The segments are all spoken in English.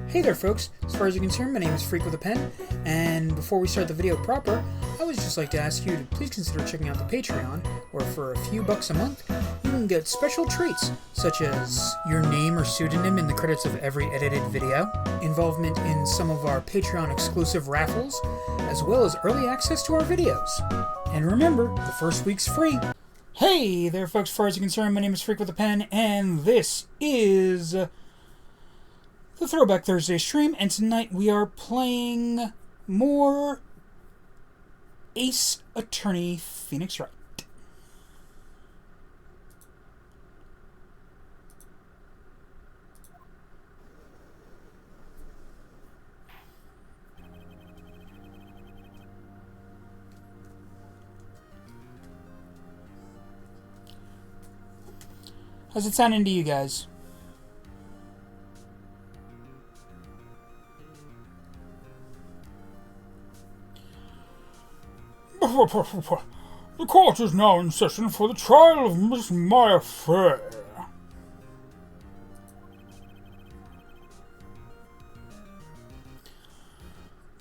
Hey there folks, as far as you're concerned, my name is Freak with a Pen, and before we start the video proper, I would just like to ask you to please consider checking out the Patreon, where for a few bucks a month, you can get special treats, such as your name or pseudonym in the credits of every edited video, involvement in some of our Patreon exclusive raffles, as well as early access to our videos. And remember, the first week's free. Hey there folks, as far as you're concerned, my name is Freak with a Pen, and this is the Throwback Thursday stream, and tonight we are playing more Ace Attorney Phoenix Wright. How's it sounding to you guys? The court is now in session for the trial of Miss Maya Fair.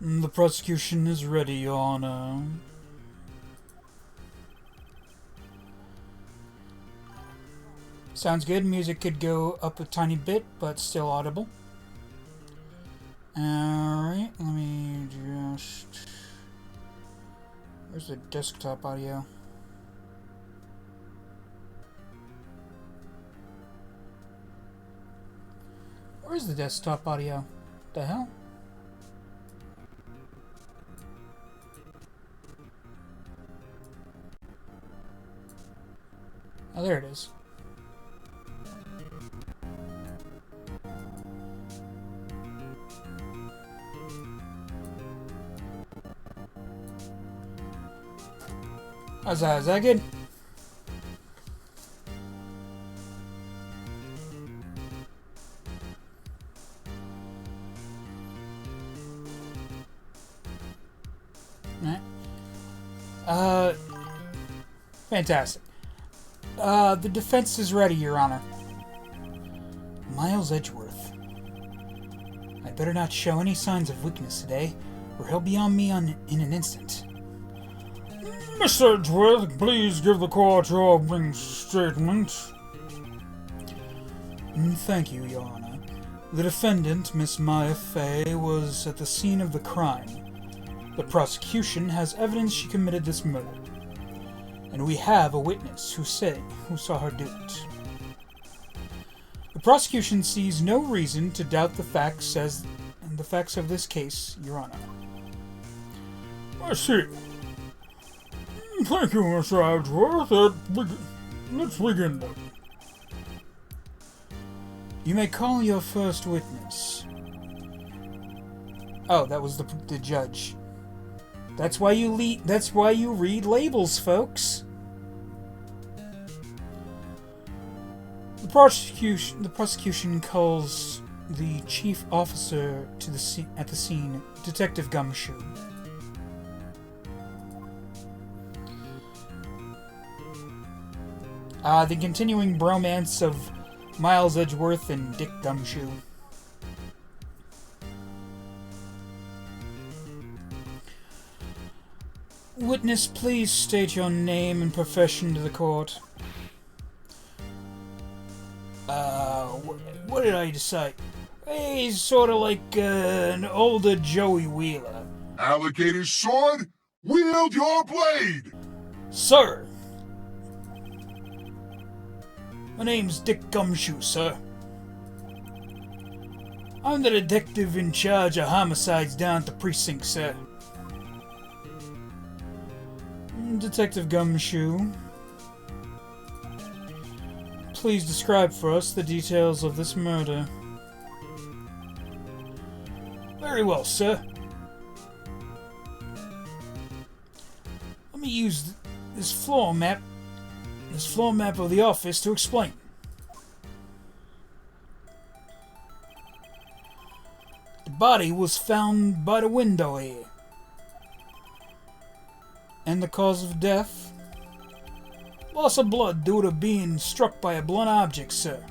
The prosecution is ready, Your Honor. Sounds good. Music could go up a tiny bit, but still audible. Alright, let me just... Where's the desktop audio? Where's the desktop audio? The hell? Oh, there it is. How's that? Is that good? Alright. Fantastic. The defense is ready, Your Honor. Miles Edgeworth. I better not show any signs of weakness today, or he'll be on me in an instant. Mr. Edgeworth, please give the court your opening statement. Thank you, Your Honor. The defendant, Miss Maya Fey, was at the scene of the crime. The prosecution has evidence she committed this murder, and we have a witness who saw her do it. The prosecution sees no reason to doubt the facts of this case, Your Honor. I see. Thank you, Mr. Edgeworth. Let's begin then. You may call your first witness. Oh, that was the judge. That's why you read labels, folks. The prosecution calls the chief officer at the scene, Detective Gumshoe. The continuing bromance of Miles Edgeworth and Dick Gumshoe. Witness, please state your name and profession to the court. What did I decide? He's sort of like an older Joey Wheeler. Alligator's sword, wield your blade! Sir! My name's Dick Gumshoe, sir. I'm the detective in charge of homicides down at the precinct, sir. Detective Gumshoe, please describe for us the details of this murder. Very well, sir. Let me use this floor map of the office to explain. The body was found by the window here. And the cause of death? Loss of blood due to being struck by a blunt object, sir.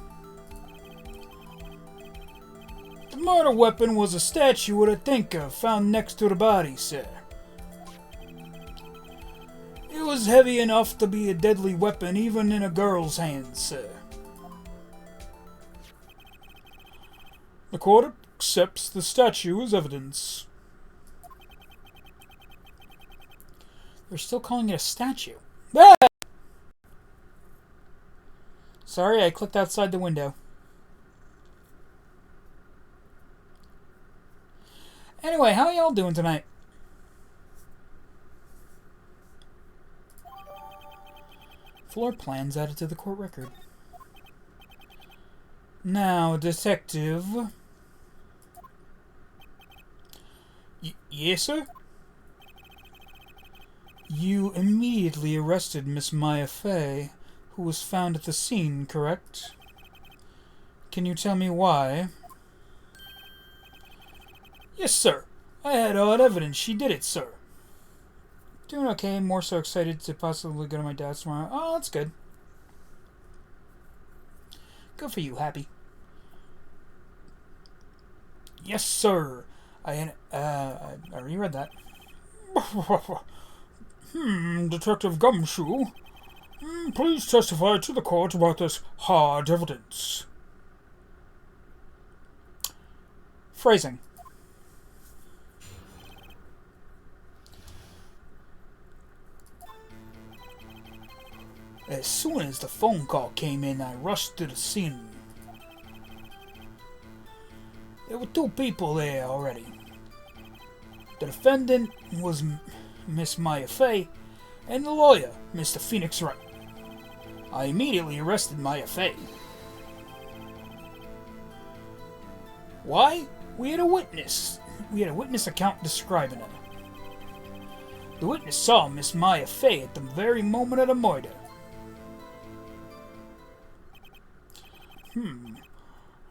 The murder weapon was a statue with a thinker found next to the body, sir. It was heavy enough to be a deadly weapon even in a girl's hands, sir. The court accepts the statue as evidence. They're still calling it a statue. Ah! Sorry, I clicked outside the window. Anyway, how y'all doing tonight? Floor plans added to the court record. Now, detective. Yes, sir? You immediately arrested Miss Maya Fey, who was found at the scene, correct? Can you tell me why? Yes, sir. I had odd evidence she did it, sir. Doing okay, more so excited to possibly go to my dad's tomorrow. Oh, that's good. Good for you, Happy. Yes, sir. I already read that. Detective Gumshoe. Please testify to the court about this hard evidence. Phrasing. As soon as the phone call came in, I rushed to the scene. There were two people there already. The defendant was Miss Maya Fey, and the lawyer, Mr. Phoenix Wright. I immediately arrested Maya Fey. Why? We had a witness. We had a witness account describing her. The witness saw Miss Maya Fey at the very moment of the murder.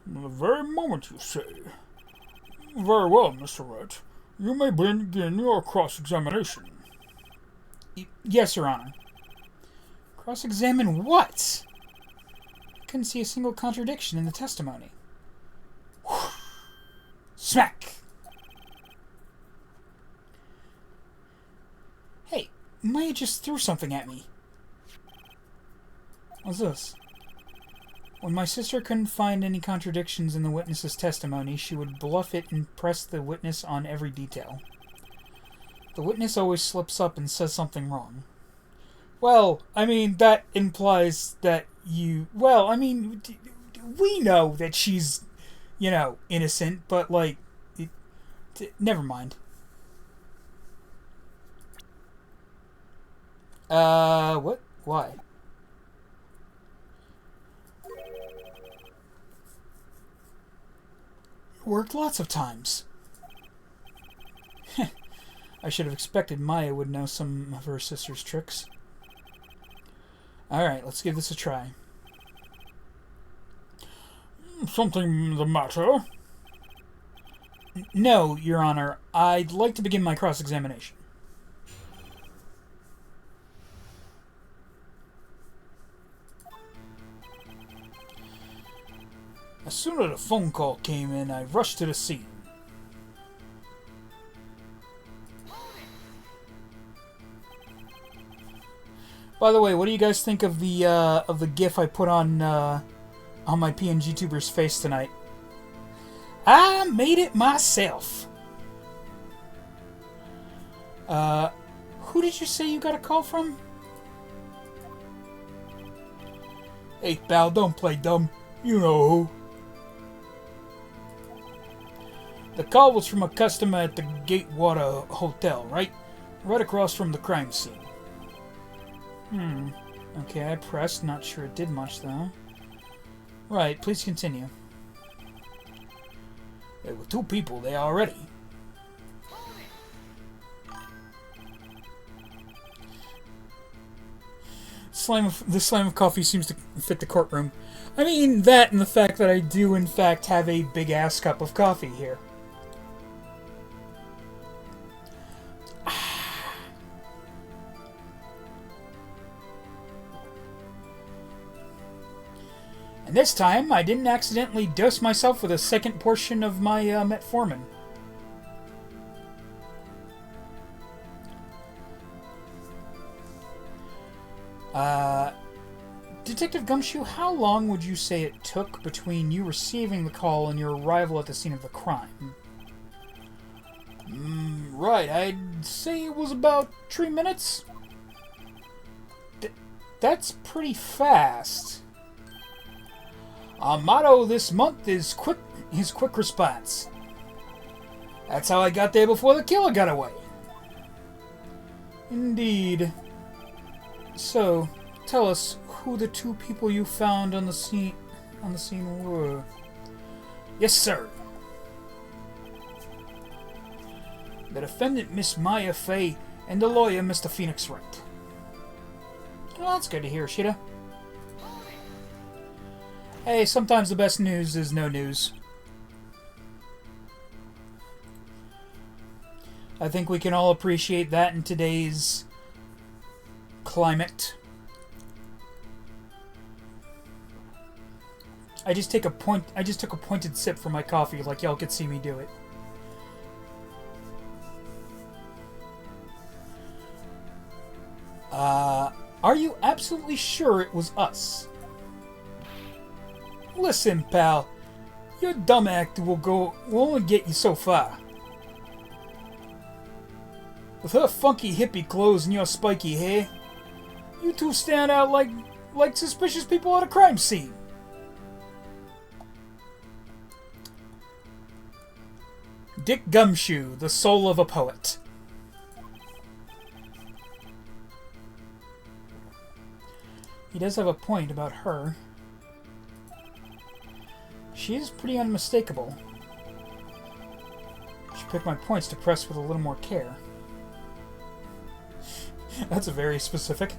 The very moment, you say? Very well, Mr. Wright. You may begin your cross-examination. Yes, Your Honor. Cross-examine what? I couldn't see a single contradiction in the testimony. Smack! Hey, Maya just threw something at me. What's this? When my sister couldn't find any contradictions in the witness's testimony, she would bluff it and press the witness on every detail. The witness always slips up and says something wrong. Well, I mean, that implies that you... Well, I mean, we know that she's, you know, innocent, but, like... Never mind. What? Why? Worked lots of times. I should have expected Maya would know some of her sister's tricks. Alright, let's give this a try. Something the matter? No, Your Honor. I'd like to begin my cross-examination. As soon as the phone call came in, I rushed to the scene. By the way, what do you guys think of the GIF I put on my PNG tuber's face tonight? I made it myself. Who did you say you got a call from? Hey, pal, don't play dumb. You know who. The call was from a customer at the Gatewater Hotel, right across from the crime scene. Okay, I pressed. Not sure it did much, though. Right, please continue. There were two people there already. The slam of coffee seems to fit the courtroom. I mean, that and the fact that I do, in fact, have a big-ass cup of coffee here. And And this time, I didn't accidentally dose myself with a second portion of my metformin. Detective Gumshoe, how long would you say it took between you receiving the call and your arrival at the scene of the crime? Right, I'd say it was about 3 minutes. That's pretty fast. Our motto this month is quick response. That's how I got there before the killer got away. Indeed. So, tell us who the two people you found on the scene were. Yes, sir. The defendant, Miss Maya Fey, and the lawyer, Mr. Phoenix Wright. Well, that's good to hear, Shida. Hey, sometimes the best news is no news. I think we can all appreciate that in today's climate. I just took a pointed sip from my coffee, like y'all could see me do it. Are you absolutely sure it was us? Listen, pal, your dumb act will only get you so far. With her funky hippie clothes and your spiky hair, you two stand out like suspicious people at a crime scene. Dick Gumshoe, the soul of a poet. He does have a point about her. She is pretty unmistakable. Should pick my points to press with a little more care. That's very specific.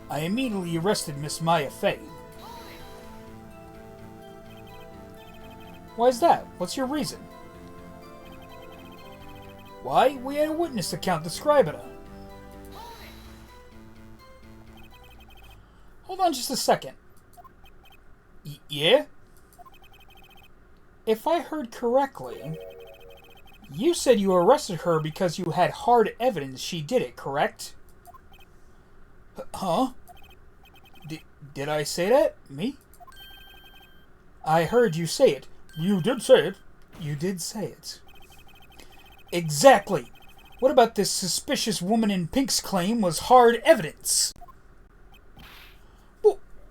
I immediately arrested Miss Maya Fey. Why is that? What's your reason? Why? We had a witness account describing her. Hold on just a second. Yeah? If I heard correctly, you said you arrested her because you had hard evidence she did it, correct? Huh? Did I say that? Me? I heard you say it. You did say it. You did say it. Exactly. What about this suspicious woman in pink's claim was hard evidence?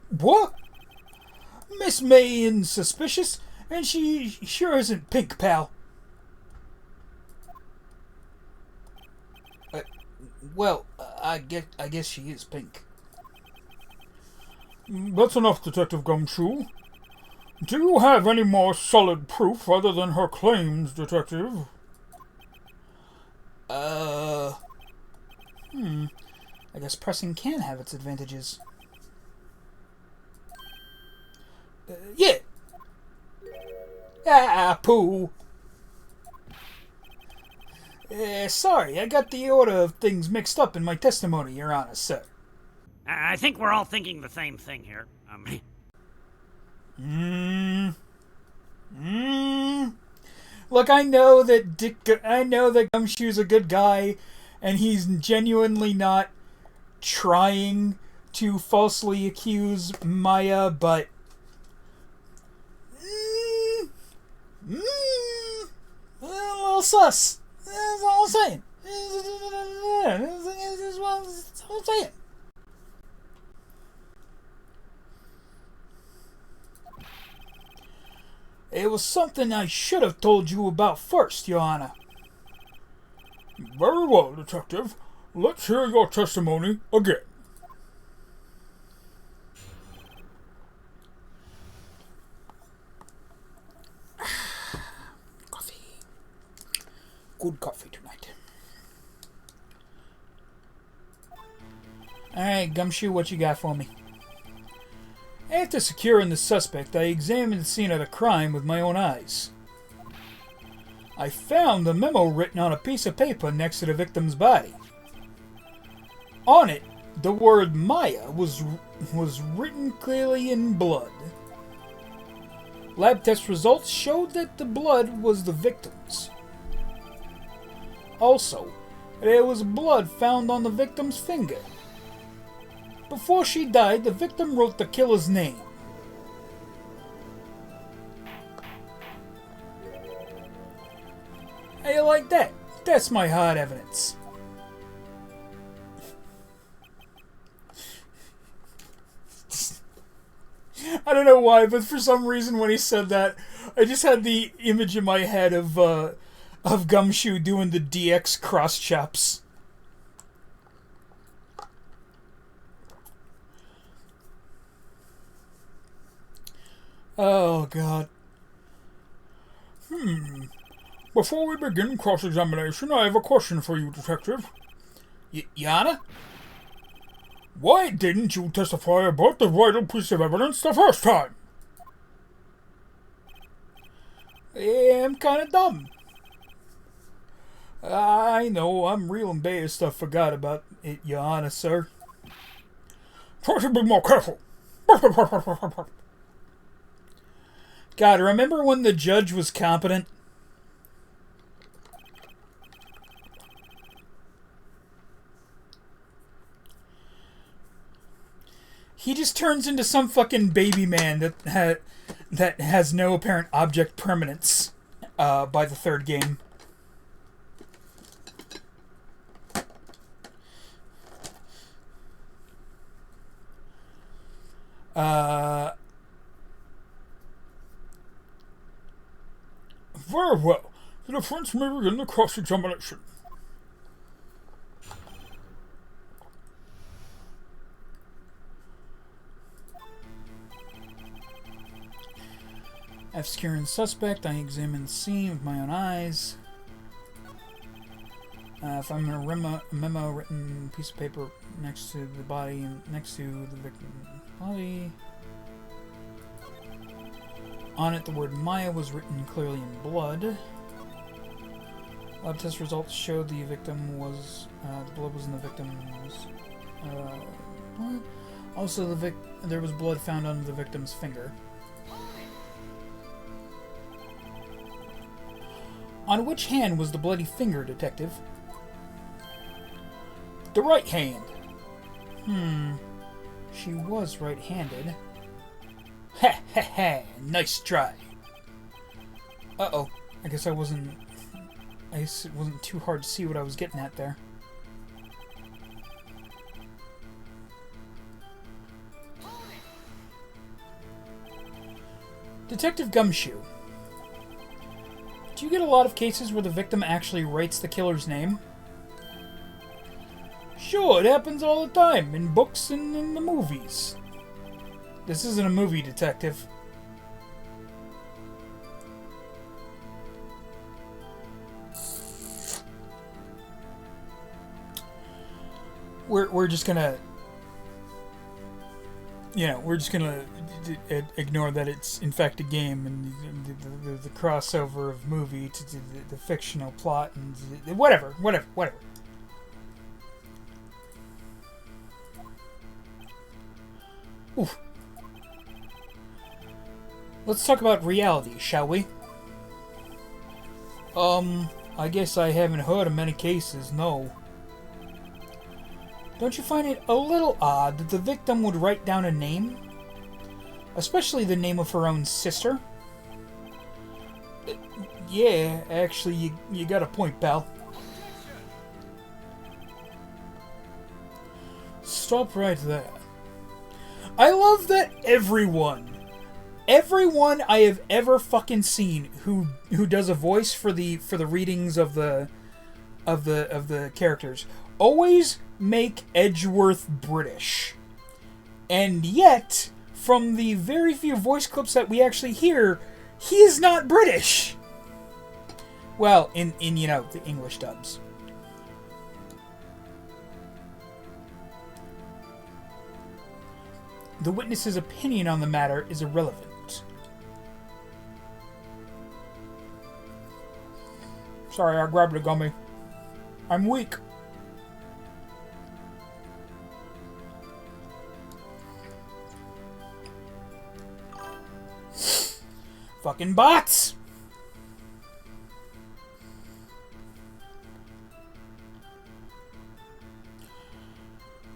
What? Miss May is suspicious, and she sure isn't pink, pal. I guess she is pink. That's enough, Detective Gumshoe. Do you have any more solid proof other than her claims, Detective? I guess pressing can have its advantages. Yeah. Pooh. Sorry, I got the order of things mixed up in my testimony, Your Honor, sir. I think we're all thinking the same thing here. Look, I know that Gumshoe's a good guy, and he's genuinely not trying to falsely accuse Maya, but a little sus. That's all I'm saying. That's all I'm saying. It was something I should have told you about first, Your Honor. Very well, Detective. Let's hear your testimony again. Coffee. Good coffee tonight. Alright, Gumshoe, what you got for me? After securing the suspect, I examined the scene of the crime with my own eyes. I found the memo written on a piece of paper next to the victim's body. On it, the word Maya was written clearly in blood. Lab test results showed that the blood was the victim's. Also, there was blood found on the victim's finger. Before she died, the victim wrote the killer's name. How you like that? That's my hard evidence. I don't know why, but for some reason when he said that, I just had the image in my head of Gumshoe doing the DX cross chops. Oh, God. Before we begin cross-examination, I have a question for you, Detective. Yana? Why didn't you testify about the vital piece of evidence the first time? I'm kinda dumb. I know, I'm real embarrassed I forgot about it, Your Honor, sir. Try to be more careful. God, remember when the judge was competent? He just turns into some fucking baby man that has no apparent object permanence by the third game. Very well. The defense may begin the cross-examination. After securing the suspect, I examined the scene with my own eyes. Found a memo written piece of paper next to the body and next to the victim's body. On it, the word Maya was written clearly in blood. Lab test results showed the victim was the blood was in the victim's. What? Also, there was blood found on the victim's finger. On which hand was the bloody finger, Detective? The right hand. She was right-handed. Ha ha ha! Nice try. Uh-oh. I guess it wasn't too hard to see what I was getting at there. Detective Gumshoe. Do you get a lot of cases where the victim actually writes the killer's name? Sure, it happens all the time, in books and in the movies. This isn't a movie, Detective. We're just gonna... we're just gonna ignore that it's in fact a game and the crossover of movie to the fictional plot and whatever. Oof. Let's talk about reality, shall we? I guess I haven't heard of many cases, no. Don't you find it a little odd that the victim would write down a name? Especially the name of her own sister? Yeah, actually, you got a point, pal. Stop right there. I love that everyone I have ever fucking seen who does a voice for the readings of the characters always make Edgeworth British. And yet, from the very few voice clips that we actually hear, he is not British. Well, in the English dubs. The witness's opinion on the matter is irrelevant. Sorry, I grabbed a gummy. I'm weak. Fucking bots!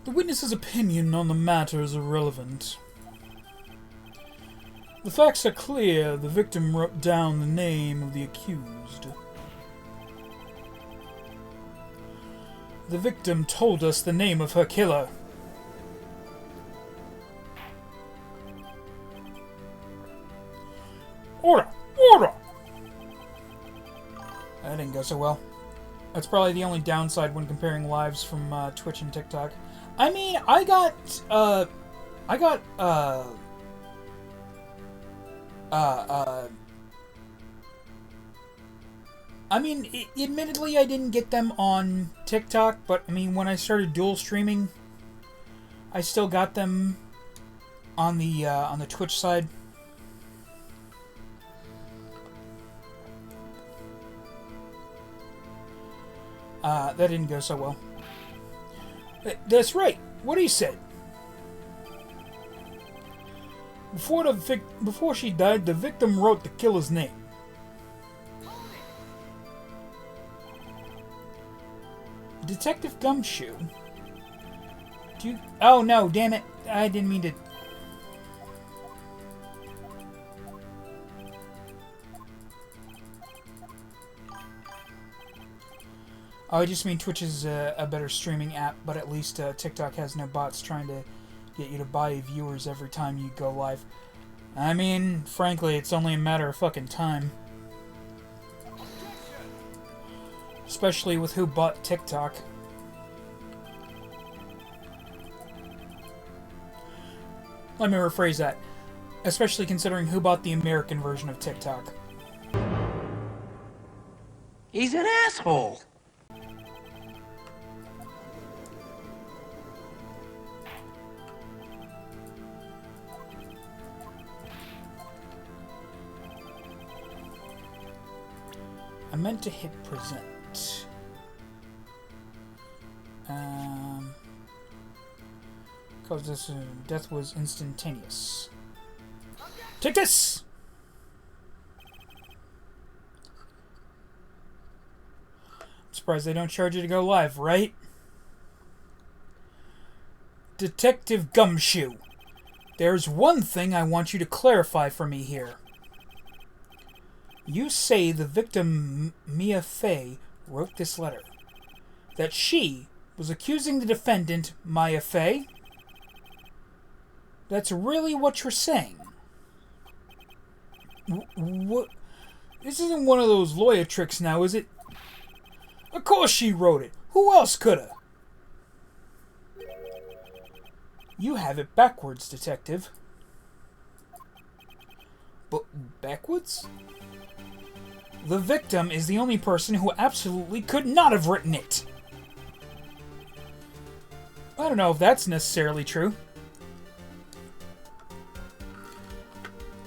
The witness's opinion on the matter is irrelevant. The facts are clear. The victim wrote down the name of the accused. The victim told us the name of her killer. Order! Order! That didn't go so well. That's probably the only downside when comparing lives from Twitch and TikTok. I mean, admittedly, I didn't get them on TikTok, but I mean, when I started dual streaming, I still got them on the Twitch side. That didn't go so well. That's right. What he said. Before she died, the victim wrote the killer's name. Detective Gumshoe. Do you... Oh no, damn it. I didn't mean to... Oh, I just mean Twitch is a better streaming app, but at least TikTok has no bots trying to get you to buy viewers every time you go live. I mean, frankly, it's only a matter of fucking time. Especially with who bought TikTok. Let me rephrase that. Especially considering who bought the American version of TikTok. He's an asshole. I meant to hit present. Because this death was instantaneous. Take this! I'm surprised they don't charge you to go live, right? Detective Gumshoe, there's one thing I want you to clarify for me here. You say the victim, Mia Fey, wrote this letter. That she was accusing the defendant, Maya Fey? That's really what you're saying? What? This isn't one of those lawyer tricks now, is it? Of course she wrote it. Who else coulda? You have it backwards, detective. But backwards? The victim is the only person who absolutely could not have written it. I don't know if that's necessarily true.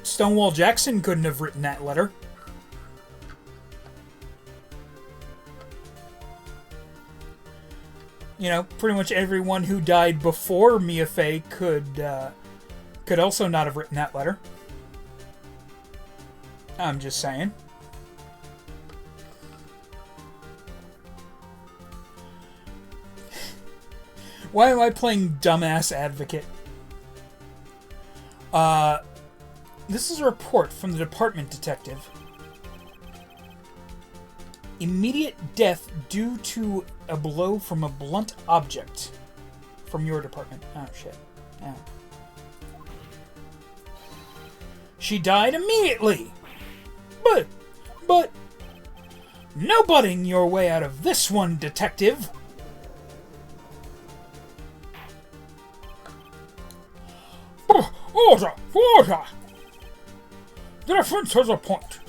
Stonewall Jackson couldn't have written that letter. You know, pretty much everyone who died before Mia Fey could also not have written that letter. I'm just saying. Why am I playing dumbass advocate? This is a report from the department, detective. Immediate death due to a blow from a blunt object. From your department. Oh, shit. Oh. She died immediately! But... No butting your way out of this one, detective! Order! Order! The defense has a point.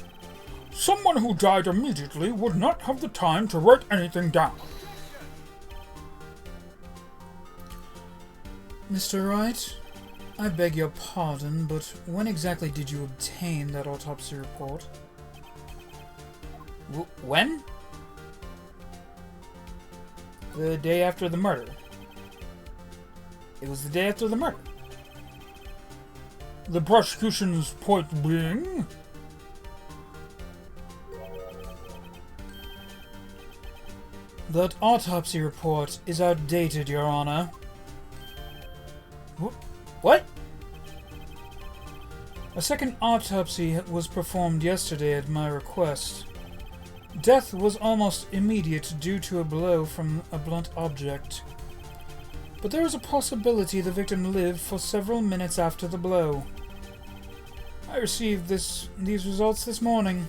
Someone who died immediately would not have the time to write anything down. Mr. Wright, I beg your pardon, but when exactly did you obtain that autopsy report? When? The day after the murder. It was the day after the murder. The prosecution's point being... That autopsy report is outdated, Your Honor. What? A second autopsy was performed yesterday at my request. Death was almost immediate due to a blow from a blunt object. But there is a possibility the victim lived for several minutes after the blow. I received these results this morning.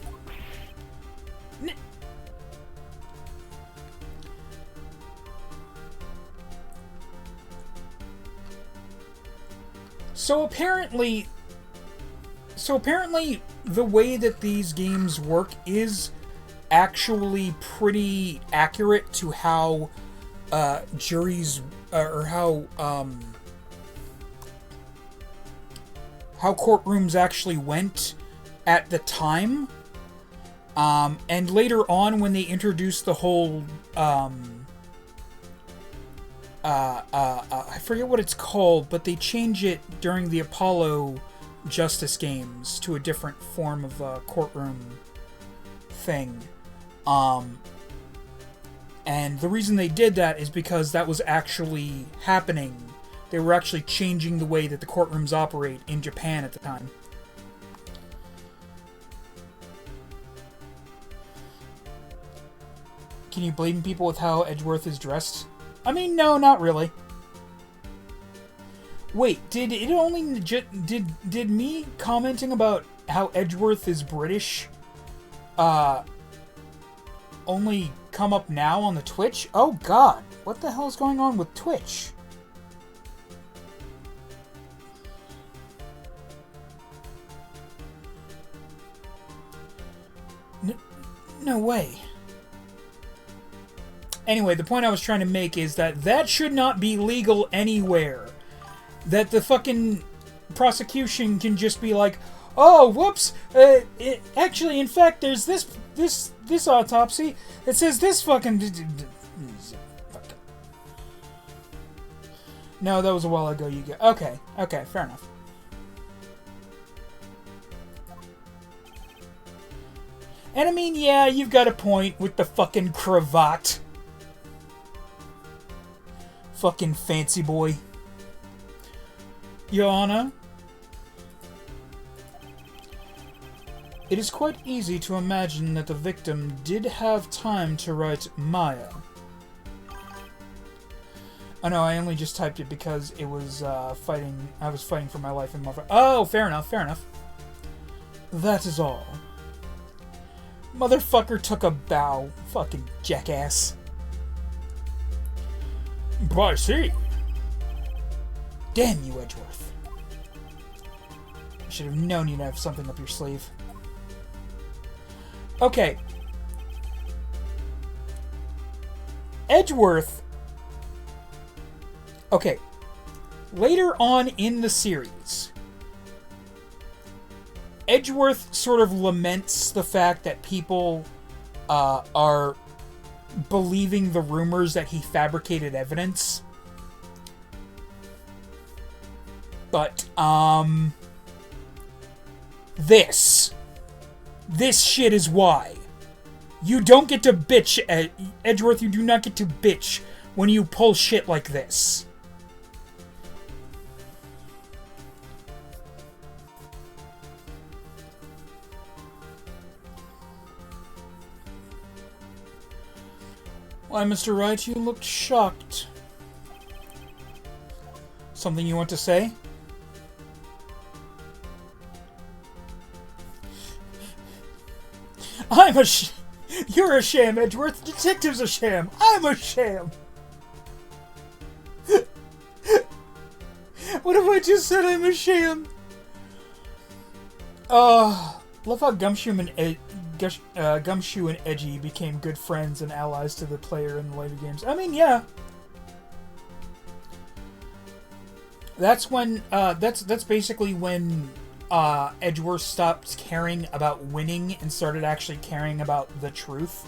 So apparently, the way that these games work is actually pretty accurate to how juries or how courtrooms actually went at the time. And later on, when they introduced the whole I forget what it's called, but they change it during the Apollo Justice games to a different form of courtroom thing. And the reason they did that is because that was actually happening. They were actually changing the way that the courtrooms operate in Japan at the time. Can you blame people with how Edgeworth is dressed? I mean, no, not really. Wait, did it only did me commenting about how Edgeworth is British only come up now on the Twitch? Oh god, what the hell is going on with Twitch? No way. Anyway, the point I was trying to make is that should not be legal anywhere. That the fucking prosecution can just be like, oh, whoops, actually, in fact, there's this autopsy that says this fucking... No, that was a while ago, you go. Okay, fair enough. And I mean, yeah, you've got a point with the fucking cravat. Fucking fancy boy. Your Honor, it is quite easy to imagine that the victim did have time to write Maya. Oh no, I only just typed it because it was I was fighting for my life in Mother. Oh, fair enough. That is all. Motherfucker took a bow. Fucking jackass. I see. Damn you, Edgeworth. I should have known you'd have something up your sleeve. Okay. Edgeworth... Okay. Later on in the series, Edgeworth sort of laments the fact that people are believing the rumors that he fabricated evidence. But, this shit is why. You don't get to bitch, Edgeworth, you do not get to bitch when you pull shit like this. Why, Mr. Wright, you looked shocked. Something you want to say? You're a sham, Edgeworth. Detective's a sham. I'm a sham. What if I just said I'm a sham? Love how Gumshoe and Edgy became good friends and allies to the player in the later games. I mean, yeah. That's when, that's basically when, Edgeworth stopped caring about winning and started actually caring about the truth.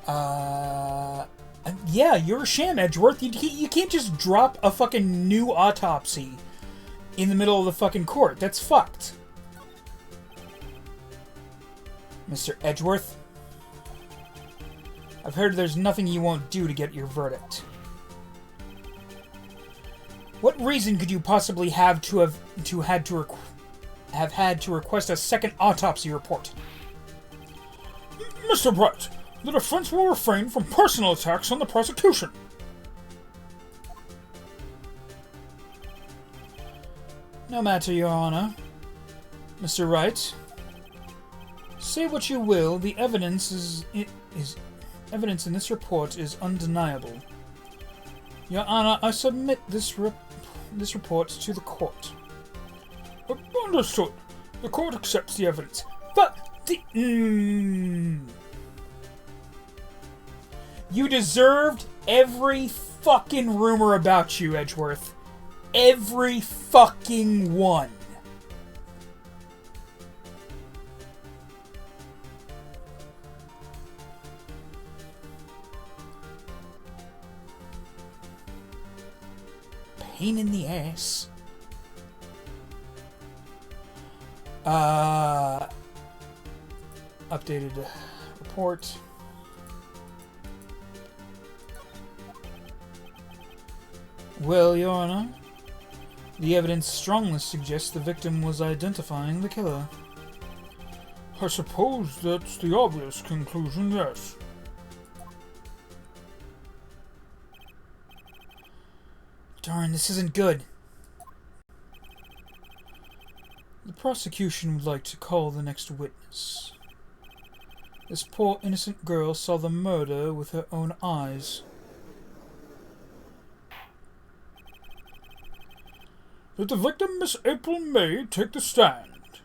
Yeah, you're a sham, Edgeworth. You can't just drop a fucking new autopsy in the middle of the fucking court. That's fucked. Mr. Edgeworth, I've heard there's nothing you won't do to get your verdict. What reason could you possibly have had to request a second autopsy report? Mr. Wright, the defense will refrain from personal attacks on the prosecution. No matter, Your Honor. Mr. Wright, say what you will, the evidence evidence in this report is undeniable. Your Honor, I submit this report to the court. Understood. The court accepts the evidence. But you deserved every fucking rumor about you, Edgeworth. Every fucking one. Pain in the ass. Updated report. Well, Your Honor, the evidence strongly suggests the victim was identifying the killer. I suppose that's the obvious conclusion, yes. Darn, this isn't good. The prosecution would like to call the next witness. This poor innocent girl saw the murder with her own eyes. Did the victim, Miss April May, take the stand?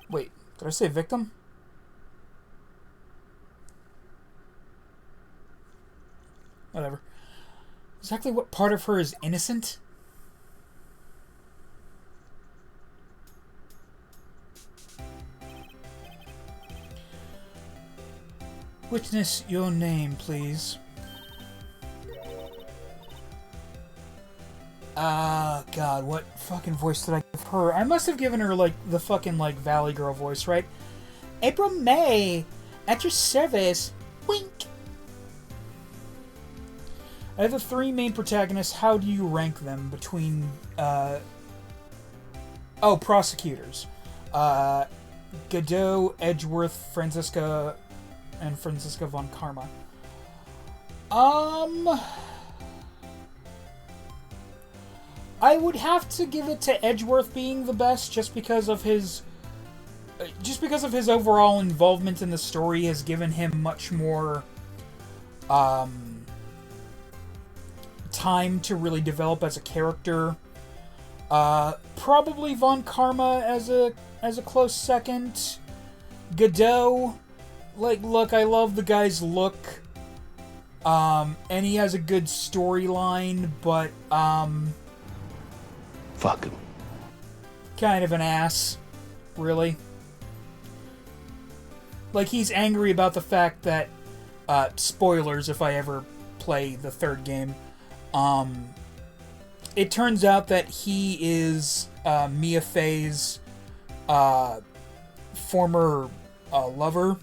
Wait, did I say victim? Whatever. Exactly what part of her is innocent? Witness your name, please. Ah, God, what fucking voice did I give her? I must have given her, like, the fucking, like, Valley Girl voice, right? April May, at your service. Wink. I have the three main protagonists. How do you rank them between, prosecutors. Godot, Edgeworth, Franziska von Karma. I would have to give it to Edgeworth being the best, just because of his overall involvement in the story has given him much more time to really develop as a character. Probably Von Karma as a close second. Godot, like, look, I love the guy's look, and he has a good storyline, but Fuck him. kind of an ass, really. Like, he's angry about the fact that, spoilers if I ever play the third game, it turns out that he is Mia Fey's former lover.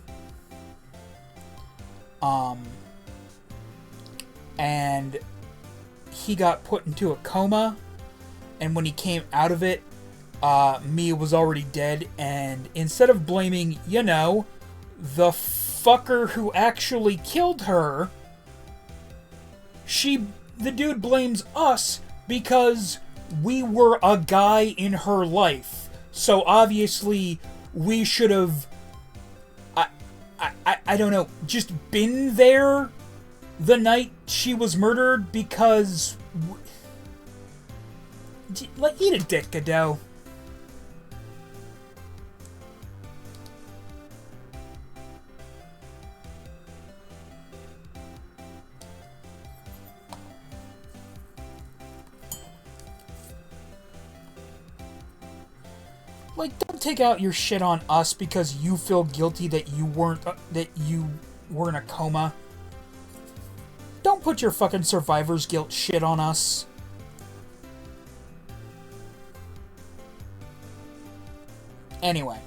And he got put into a coma, and when he came out of it, Mia was already dead, and instead of blaming, you know, the fucker who actually killed her, the dude blames us because we were a guy in her life. So obviously we should have, I don't know, just been there the night she was murdered because... Like, eat a dick, Godot. Like, don't take out your shit on us because you feel guilty that you weren't, that you we're in a coma. Don't put your fucking survivor's guilt shit on us. Anyway.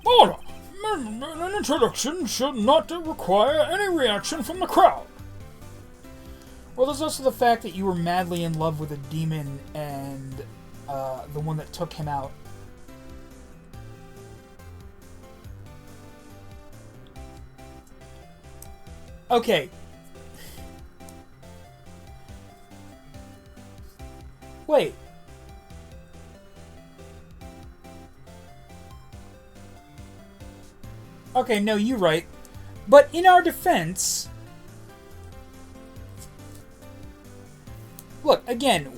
Order! An introduction should not require any reaction from the crowd. Well, there's also the fact that you were madly in love with a demon and the one that took him out. Okay. Wait. Okay, no, you're right. But in our defense... Look, again,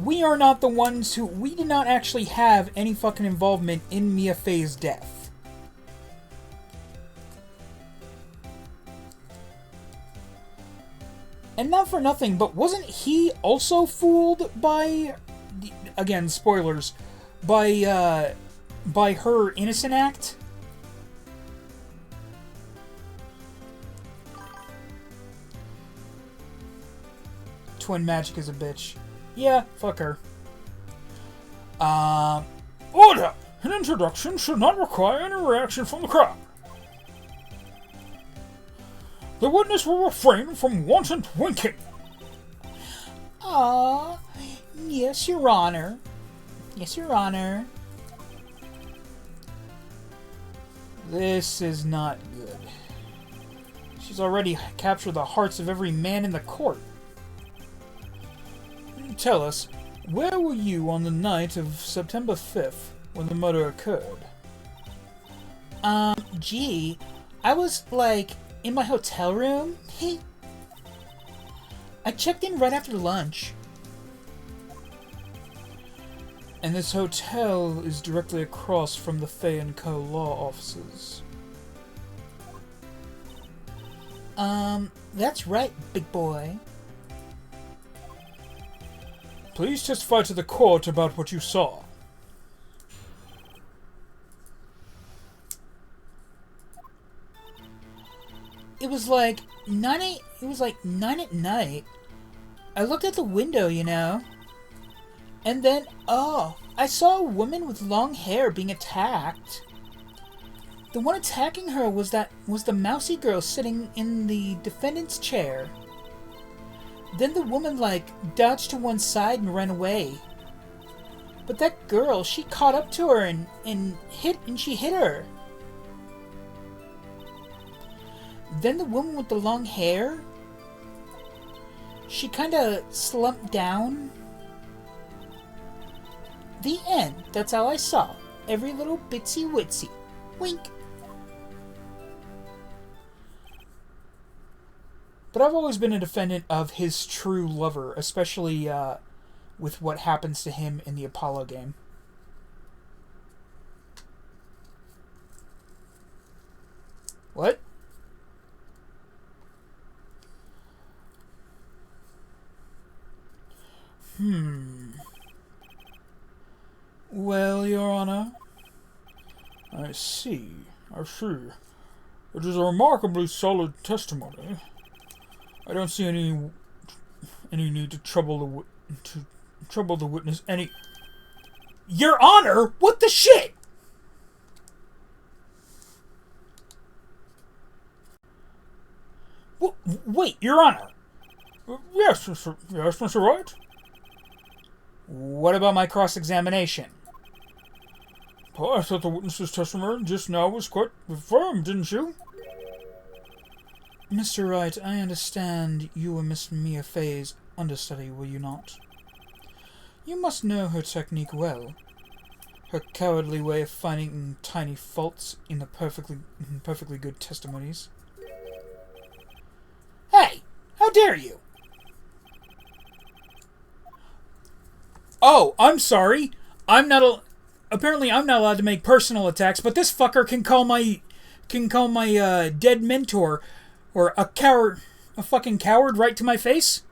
we are not the ones who... We did not actually have any fucking involvement in Mia Fey's death. And not for nothing, but wasn't he also fooled by... Again, spoilers. By her innocent act? Twin magic is a bitch. Yeah, fuck her. Order! An introduction should not require any reaction from the crowd. The witness will refrain from wanton winking. Ah, yes, Your Honor. Yes, Your Honor. This is not good. She's already captured the hearts of every man in the court. Tell us, where were you on the night of September 5th when the murder occurred? Gee, I was, like, in my hotel room. I checked in right after lunch. And this hotel is directly across from the Fay & Co. law offices. That's right, big boy. Please testify to the court about what you saw. It was like 9 at night. I looked at the window, you know. And then, oh, I saw a woman with long hair being attacked. The one attacking her was the mousy girl sitting in the defendant's chair. Then the woman, like, dodged to one side and ran away. But that girl, she caught up to her and she hit her. Then the woman with the long hair, she kinda slumped down. The end. That's all I saw. Every little bitsy witsy. Wink. But I've always been a defendant of his true lover, especially with what happens to him in the Apollo game. What? Well, Your Honor. I see. It is a remarkably solid testimony. I don't see any need to trouble the witness any. Your Honor, what the shit? Wait, Your Honor. Yes, Mr. Wright. What about my cross-examination? I thought the witness's testimony just now was quite firm, didn't you? Mr. Wright, I understand you were Miss Mia Fey's understudy, were you not? You must know her technique well. Her cowardly way of finding tiny faults in the perfectly good testimonies. Hey! How dare you! Oh, I'm sorry. Apparently I'm not allowed to make personal attacks, but this fucker can call my dead mentor or a fucking coward right to my face?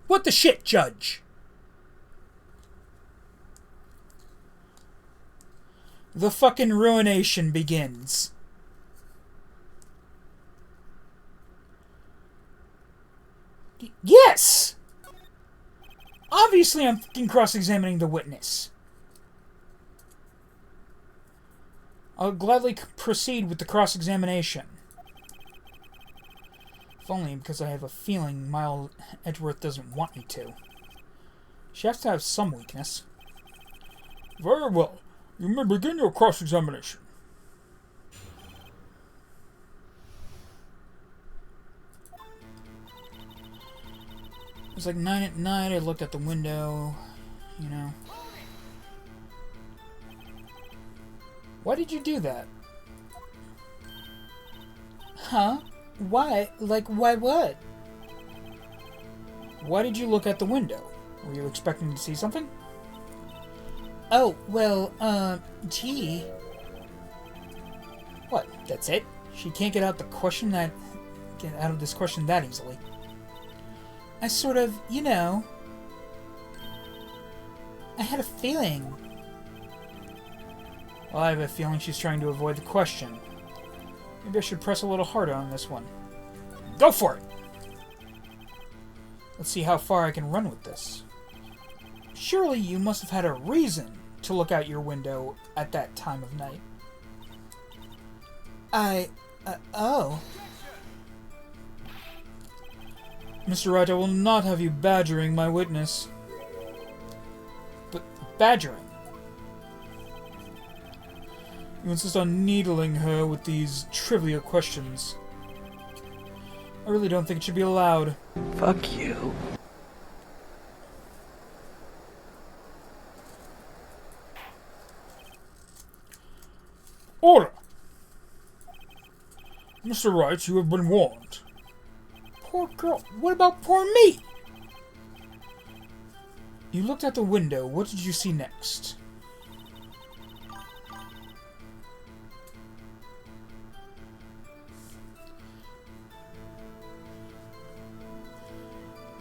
What the shit, Judge? The fucking ruination begins. Yes! Obviously I'm fucking cross-examining the witness. I'll gladly proceed with the cross-examination. If only because I have a feeling Miles Edgeworth doesn't want me to. She has to have some weakness. Very well. You may begin your cross-examination. It was like 9 at night, I looked out the window, you know. Why did you do that? Huh? Why? Like, why what? Why did you look out the window? Were you expecting to see something? Oh, well, gee. What, that's it? She can't get out of this question that easily. I sort of, you know, I had a feeling. Well, I have a feeling she's trying to avoid the question. Maybe I should press a little harder on this one. Go for it! Let's see how far I can run with this. Surely you must have had a reason to look out your window at that time of night. Oh. Mr. Wright, I will not have you badgering my witness. But badgering? You insist on needling her with these trivia questions. I really don't think it should be allowed. Fuck you. Order! Mr. Wright, you have been warned. Poor girl. What about poor me? You looked out the window. What did you see next?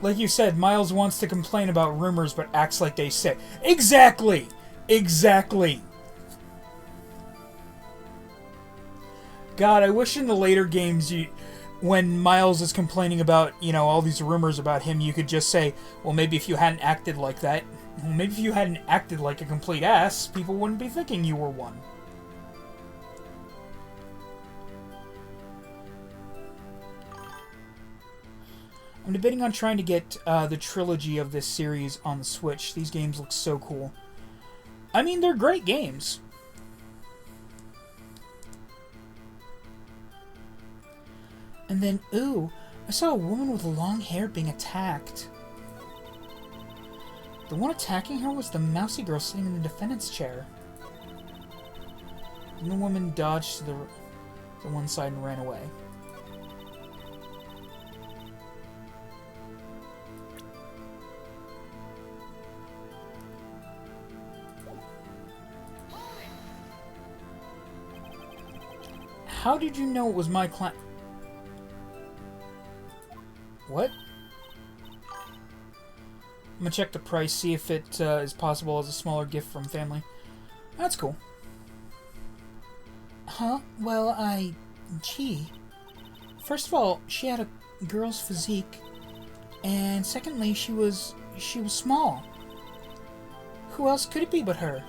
Like you said, Miles wants to complain about rumors but acts like they say. Exactly! Exactly! God, I wish in the later games when Miles is complaining about, you know, all these rumors about him, you could just say, well, maybe if you hadn't acted like that, maybe if you hadn't acted like a complete ass, people wouldn't be thinking you were one. I'm debating on trying to get the trilogy of this series on the Switch. These games look so cool. I mean, they're great games. And then, ooh, I saw a woman with long hair being attacked. The one attacking her was the mousy girl sitting in the defendant's chair. And the woman dodged to the one side and ran away. How did you know it was my client? What? I'm gonna check the price, see if it is possible as a smaller gift from family. That's cool. Huh? Well, gee. First of all, she had a girl's physique. And secondly, she was small. Who else could it be but her?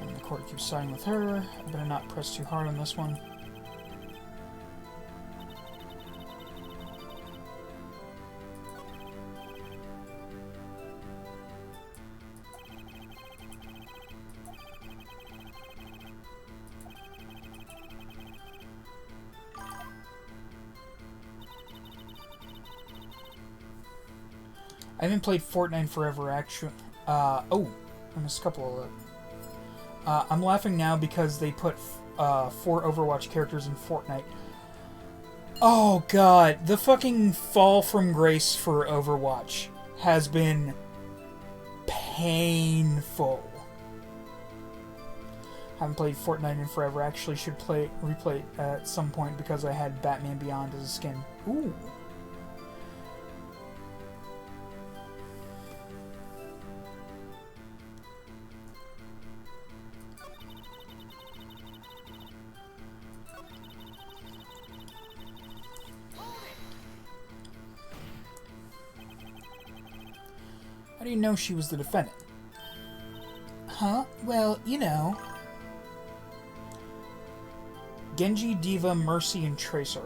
The court keeps siding with her. I better not press too hard on this one. I haven't played Fortnite forever, actually. Oh, I missed a couple of I'm laughing now because they put 4 Overwatch characters in Fortnite. Oh god, the fucking fall from grace for Overwatch has been painful. Haven't played Fortnite in forever. Actually, should replay it at some point because I had Batman Beyond as a skin. Ooh. How do you know she was the defendant? Huh? Well, you know. Genji, Diva, Mercy, and Tracer.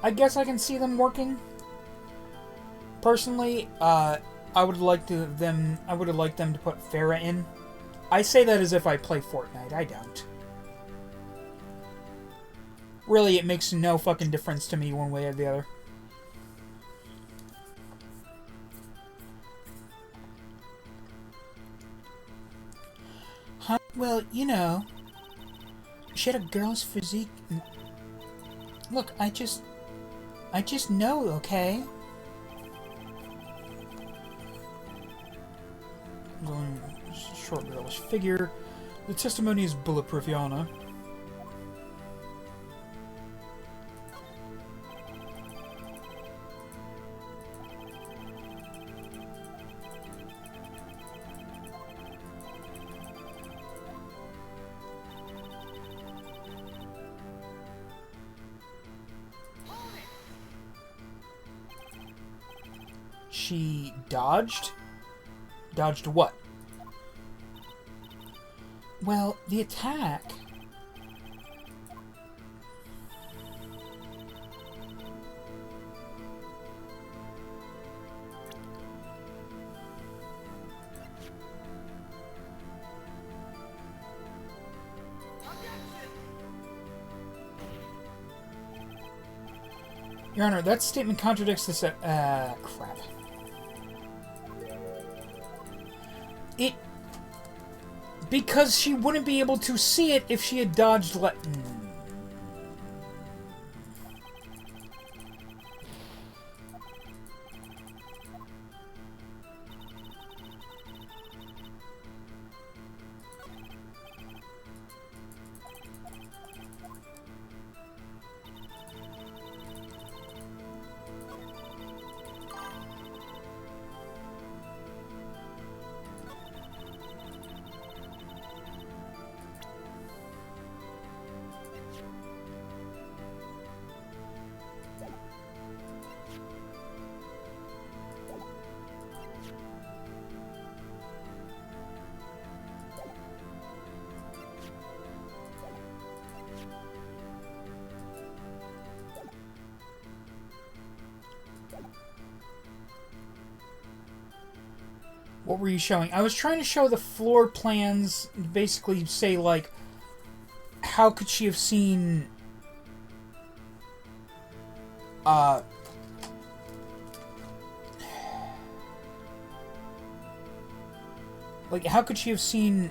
I guess I can see them working. Personally, I would have liked them to put Pharah in. I say that as if I play Fortnite. I don't. Really, it makes no fucking difference to me one way or the other. Huh? Well, you know, she had a girl's physique. Look, I just know, okay? Short girlish figure. The testimony is bulletproof, Yana. She dodged? Dodged what? Well, the attack... Your Honor, that statement contradicts this... crap. Because she wouldn't be able to see it if she had dodged What were you showing? I was trying to show the floor plans, basically say, like, how could she have seen, like, how could she have seen,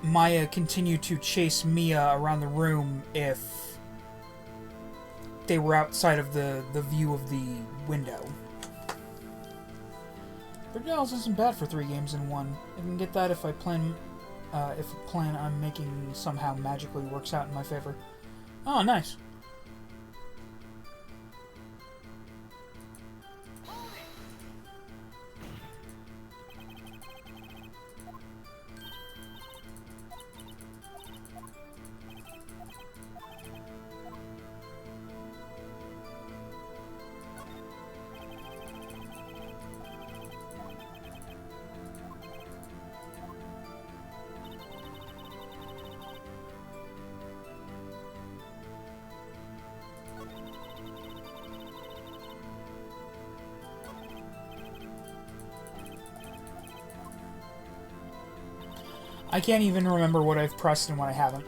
Maya continue to chase Mia around the room if they were outside of the view of the window? $30 isn't bad for 3 games in 1. I can get that if I plan, if a plan I'm making somehow magically works out in my favor. Oh, nice. I can't even remember what I've pressed and what I haven't.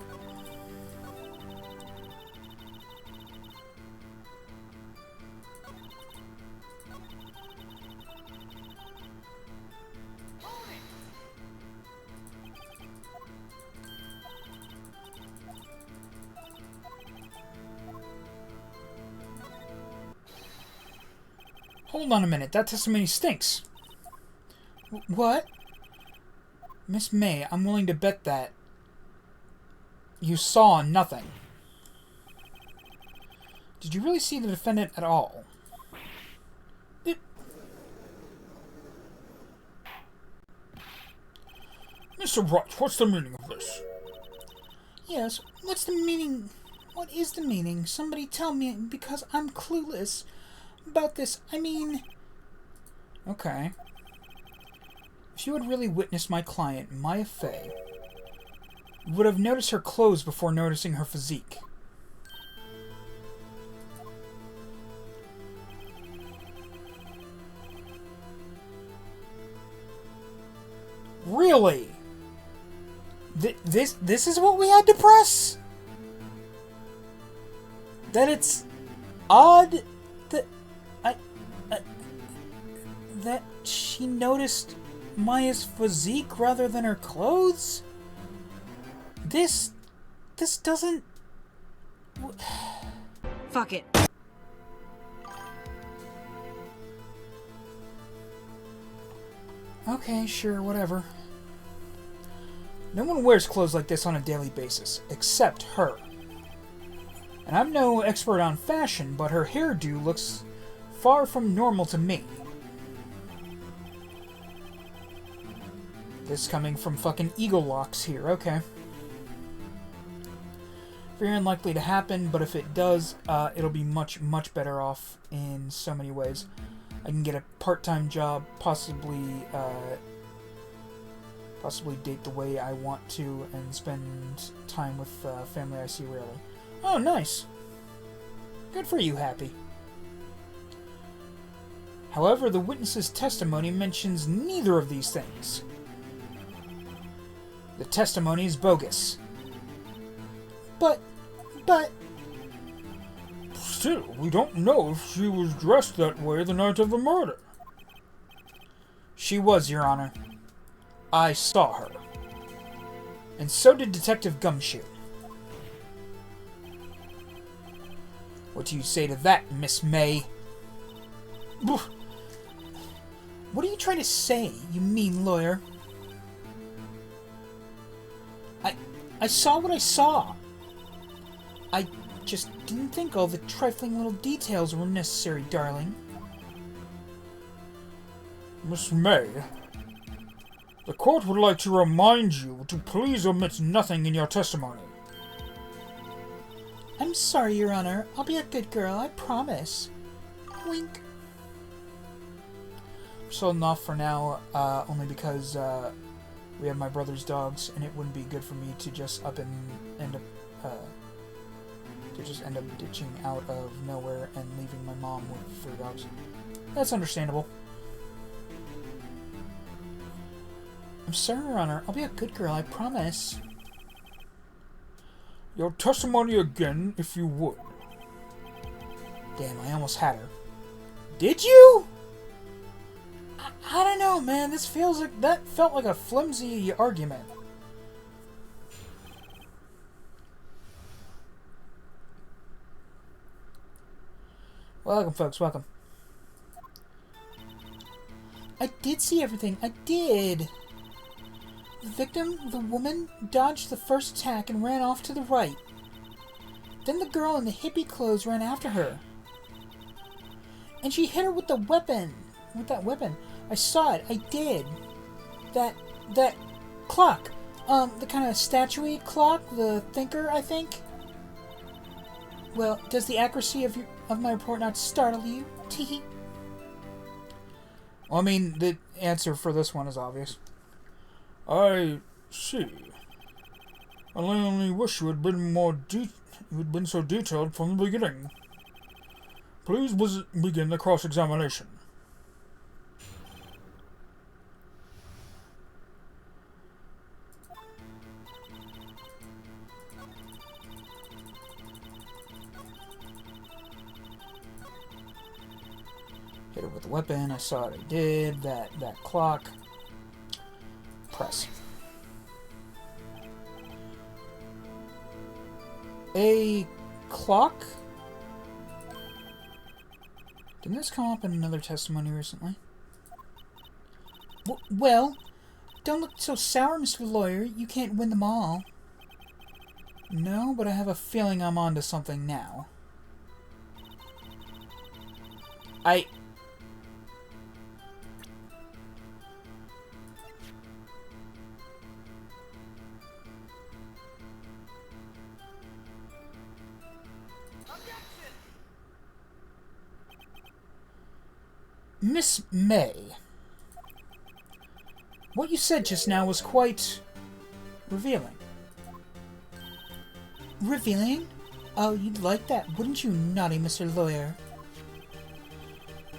Hold on a minute, that testimony stinks. What? Miss May, I'm willing to bet that you saw nothing. Did you really see the defendant at all? Mr. Wright, what's the meaning of this? Yes, what's the meaning? What is the meaning? Somebody tell me, because I'm clueless about this. I mean... Okay. If you had really witnessed my client, Maya Fey, you would have noticed her clothes before noticing her physique. Really? This is what we had to press? That it's odd that that she noticed Maya's physique rather than her clothes? This doesn't... Fuck it. Okay, sure, whatever. No one wears clothes like this on a daily basis, except her. And I'm no expert on fashion, but her hairdo looks far from normal to me. This coming from fucking Eagle Locks here, okay. Very unlikely to happen, but if it does, it'll be much, much better off in so many ways. I can get a part-time job, possibly date the way I want to, and spend time with family I see rarely. Oh, nice. Good for you, Happy. However, the witness's testimony mentions neither of these things. The testimony is bogus. But... Still, we don't know if she was dressed that way the night of the murder. She was, Your Honor. I saw her. And so did Detective Gumshoe. What do you say to that, Miss May? What are you trying to say, you mean lawyer? I saw what I saw. I just didn't think all the trifling little details were necessary, darling. Miss May, the court would like to remind you to please omit nothing in your testimony. I'm sorry, Your Honor. I'll be a good girl, I promise. Wink. We're sold off for now, only because we have my brother's dogs, and it wouldn't be good for me to just end up ditching out of nowhere and leaving my mom with 3 dogs. That's understandable. I'm sorry, Your Honor. I'll be a good girl, I promise. Your testimony again, if you would. Damn, I almost had her. Did you? I don't know, man. This feels like... That felt like a flimsy argument. Welcome, folks. Welcome. I did see everything. I did. The victim, the woman, dodged the first attack and ran off to the right. Then the girl in the hippie clothes ran after her. And she hit her with the weapon. With that weapon. I saw it. I did. That clock. The kind of statuette clock. The thinker, I think. Well, does the accuracy of my report not startle you? Teehee. Well, I mean, the answer for this one is obvious. I see. I only wish you had been so detailed from the beginning. Please begin the cross-examination. Hit her with the weapon. I saw it. I did. That clock. Press. A clock? Didn't this come up in another testimony recently? Well, don't look so sour, Mr. Lawyer. You can't win them all. No, but I have a feeling I'm onto something now. Miss May, what you said just now was quite revealing. Revealing? Oh, you'd like that, wouldn't you, naughty Mr. Lawyer?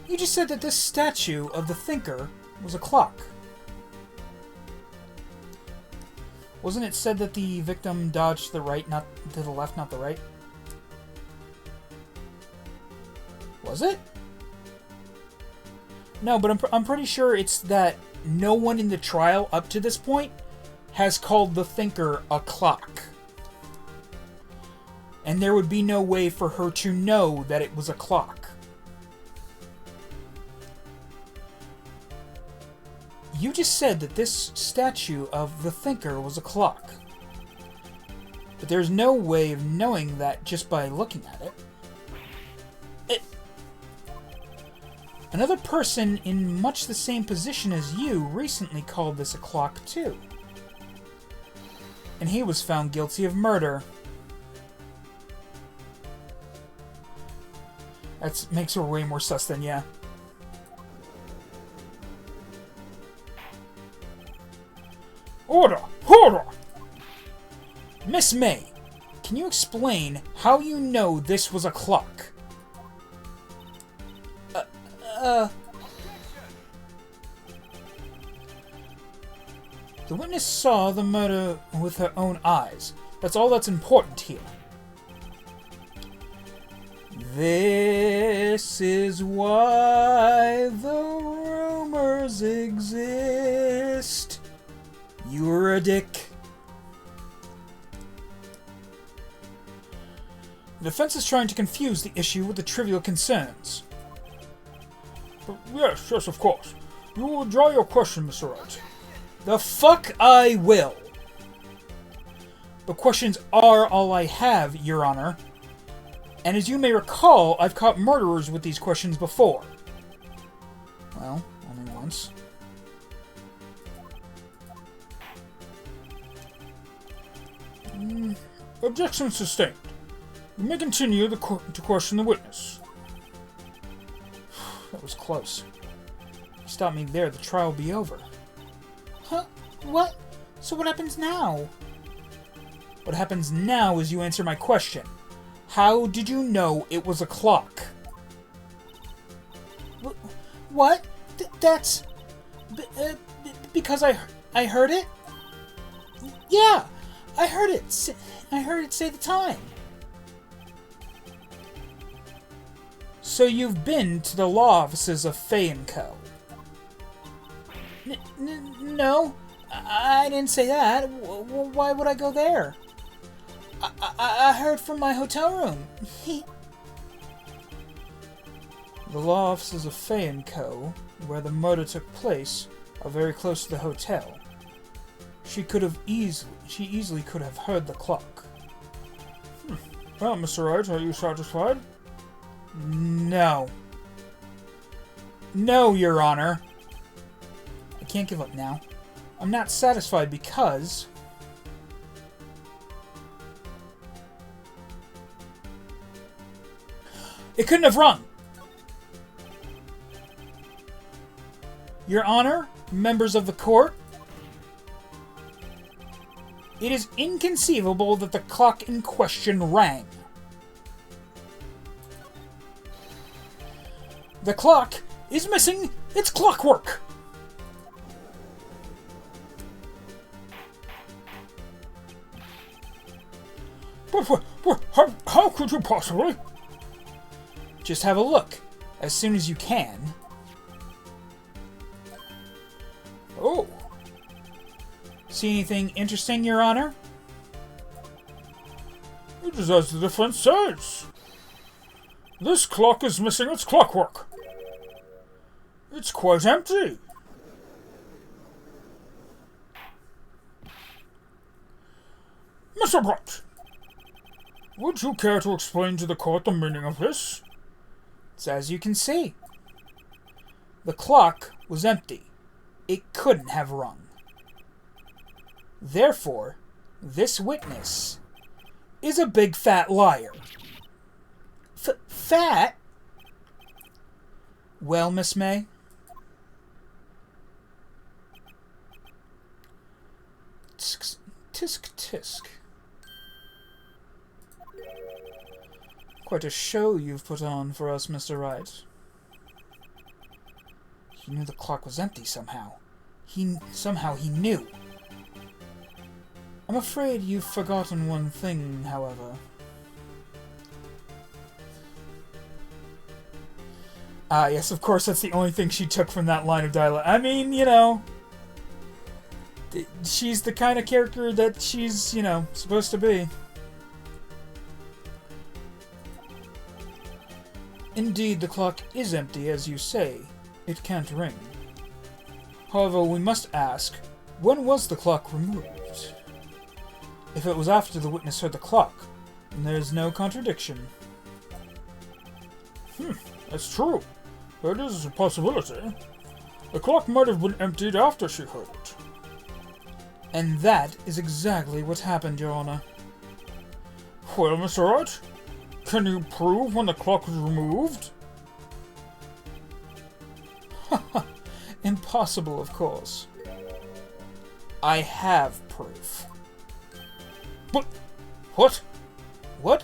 You just said that this statue of the thinker was a clock. Wasn't it said that the victim dodged to the right, not to the left, not the right? Was it? No, but I'm pretty sure it's that no one in the trial up to this point has called the thinker a clock. And there would be no way for her to know that it was a clock. You just said that this statue of the thinker was a clock. But there's no way of knowing that just by looking at it. Another person in much the same position as you recently called this a clock too. And he was found guilty of murder. That makes her way more sus than yeah. Order! Order! Miss May, can you explain how you know this was a clock? The witness saw the murder with her own eyes. That's all that's important here. This is why the rumors exist. You're a dick. The defense is trying to confuse the issue with the trivial concerns. Yes, of course. You will withdraw your question, Mr. Wright. The fuck I will. The questions are all I have, Your Honor. And as you may recall, I've caught murderers with these questions before. Well, only once. Objection sustained. You may continue to question the witness. That was close. If you stop me there, the trial will be over. Huh? What? So what happens now? What happens now is you answer my question. How did you know it was a clock? What? That's... because I heard it? Yeah! I heard it! I heard it say the time! So you've been to the law offices of Fay & Co. No, I didn't say that. Why would I go there? I heard from my hotel room. The law offices of Fay & Co., where the murder took place, are very close to the hotel. She easily could have heard the clock. Well, Mr. Wright, are you satisfied? No. No, Your Honor. I can't give up now. I'm not satisfied because... it couldn't have rung! Your Honor, members of the court, it is inconceivable that the clock in question rang. The clock is missing its clockwork! But how could you possibly? Just have a look, as soon as you can. Oh. See anything interesting, Your Honor? It is as the defense says. This clock is missing its clockwork. It's quite empty. Mr. Wright, would you care to explain to the court the meaning of this? It's as you can see. The clock was empty. It couldn't have rung. Therefore, this witness is a big fat liar. Fat? Well, Miss May? Tisk, tisk, tisk. Quite a show you've put on for us, Mr. Wright. He knew the clock was empty somehow. Somehow he knew. I'm afraid you've forgotten one thing, however. Ah, yes, of course, that's the only thing she took from that line of dialogue. I mean, you know, she's the kind of character that she's, you know, supposed to be. Indeed, the clock is empty, as you say. It can't ring. However, we must ask, when was the clock removed? If it was after the witness heard the clock, then there's no contradiction. That's true. That is a possibility. The clock might have been emptied after she heard it. And that is exactly what happened, Your Honor. Well, Mr. Wright, can you prove when the clock was removed? Impossible, of course. I have proof. But, what? What?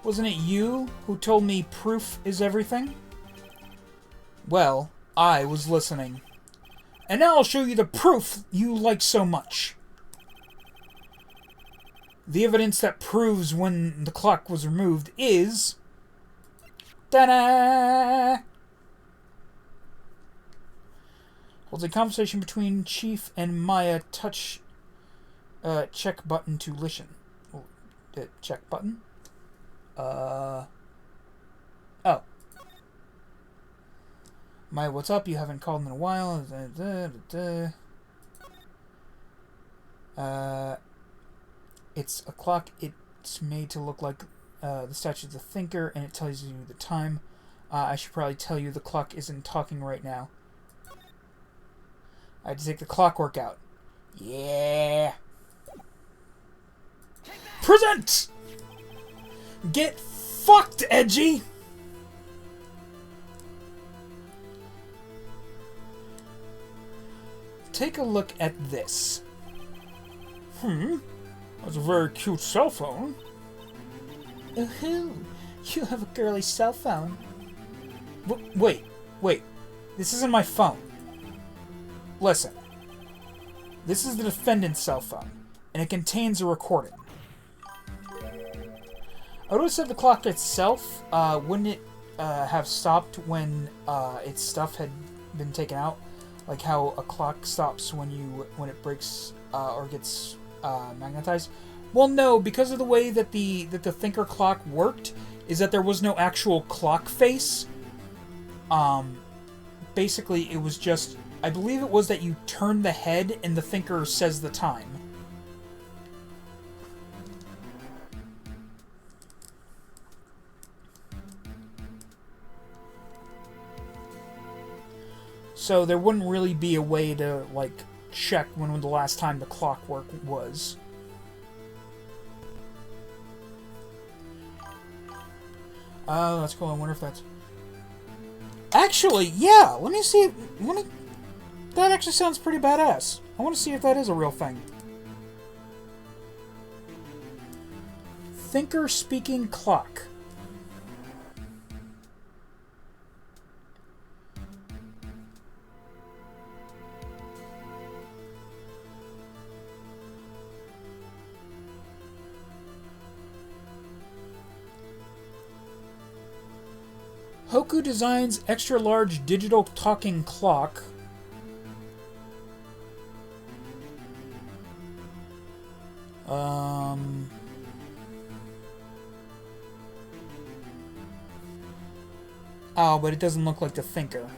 Wasn't it you who told me proof is everything? Well, I was listening. And now I'll show you the proof you like so much. The evidence that proves when the clock was removed is... Ta-da! Holds a conversation between Chief and Maya. Touch check button to listen. Oh, check button? Oh. Maya, what's up? You haven't called in a while. It's a clock. It's made to look like the statue of the thinker, and it tells you the time. I should probably tell you the clock isn't talking right now. I had to take the clockwork out. Yeah. Present! Get fucked, Edgy! Take a look at this. That's a very cute cell phone. Ooh, you have a girly cell phone. Wait. This isn't my phone. Listen. This is the defendant's cell phone, and it contains a recording. I would have said the clock itself, wouldn't it have stopped when its stuff had been taken out? Like how a clock stops when it breaks or gets magnetized? Well, no, because of the way that the thinker clock worked, is that there was no actual clock face. Basically, it was just, I believe it was that you turn the head and the thinker says the time. So there wouldn't really be a way to, like, check when the last time the clockwork was. Oh, that's cool. I wonder if that's... Actually, yeah! Let me see... That actually sounds pretty badass. I want to see if that is a real thing. Thinker speaking clock. Hoku designs extra-large digital talking clock. Oh, but it doesn't look like the thinker.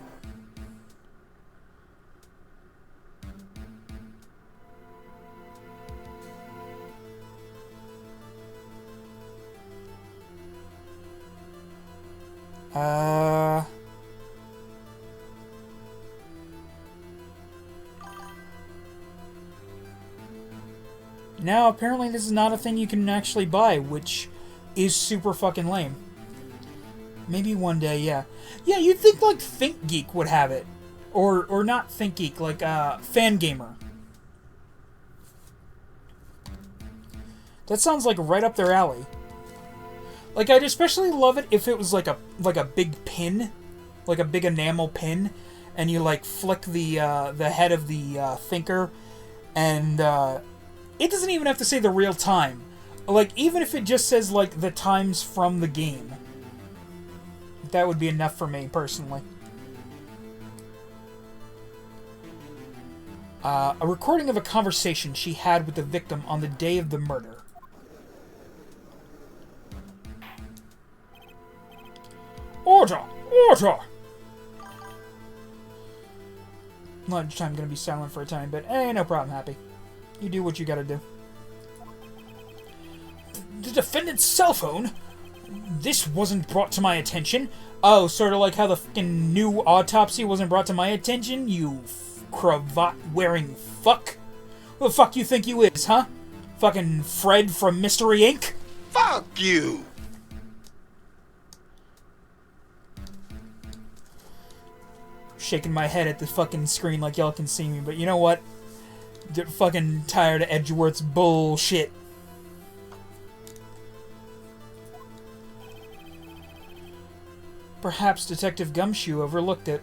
Now, apparently this is not a thing you can actually buy, which is super fucking lame. Maybe one day, yeah. Yeah, you'd think, like, ThinkGeek would have it. Or not ThinkGeek, like, Fangamer. That sounds like right up their alley. Like, I'd especially love it if it was like a big pin. Like a big enamel pin. And you, like, flick the head of the thinker. And, it doesn't even have to say the real time. Like, even if it just says, like, the times from the game. That would be enough for me, personally. A recording of a conversation she had with the victim on the day of the murder. Order! Order! Lunchtime gonna be silent for a time, but hey, no problem, Happy. You do what you gotta do. The defendant's cell phone? This wasn't brought to my attention. Oh, sort of like how the fucking new autopsy wasn't brought to my attention, you cravat-wearing fuck? Who the fuck you think you is, huh? Fucking Fred from Mystery Inc.? Fuck you! Shaking my head at the fucking screen like y'all can see me, but you know what? They're fucking tired of Edgeworth's bullshit. Perhaps Detective Gumshoe overlooked it.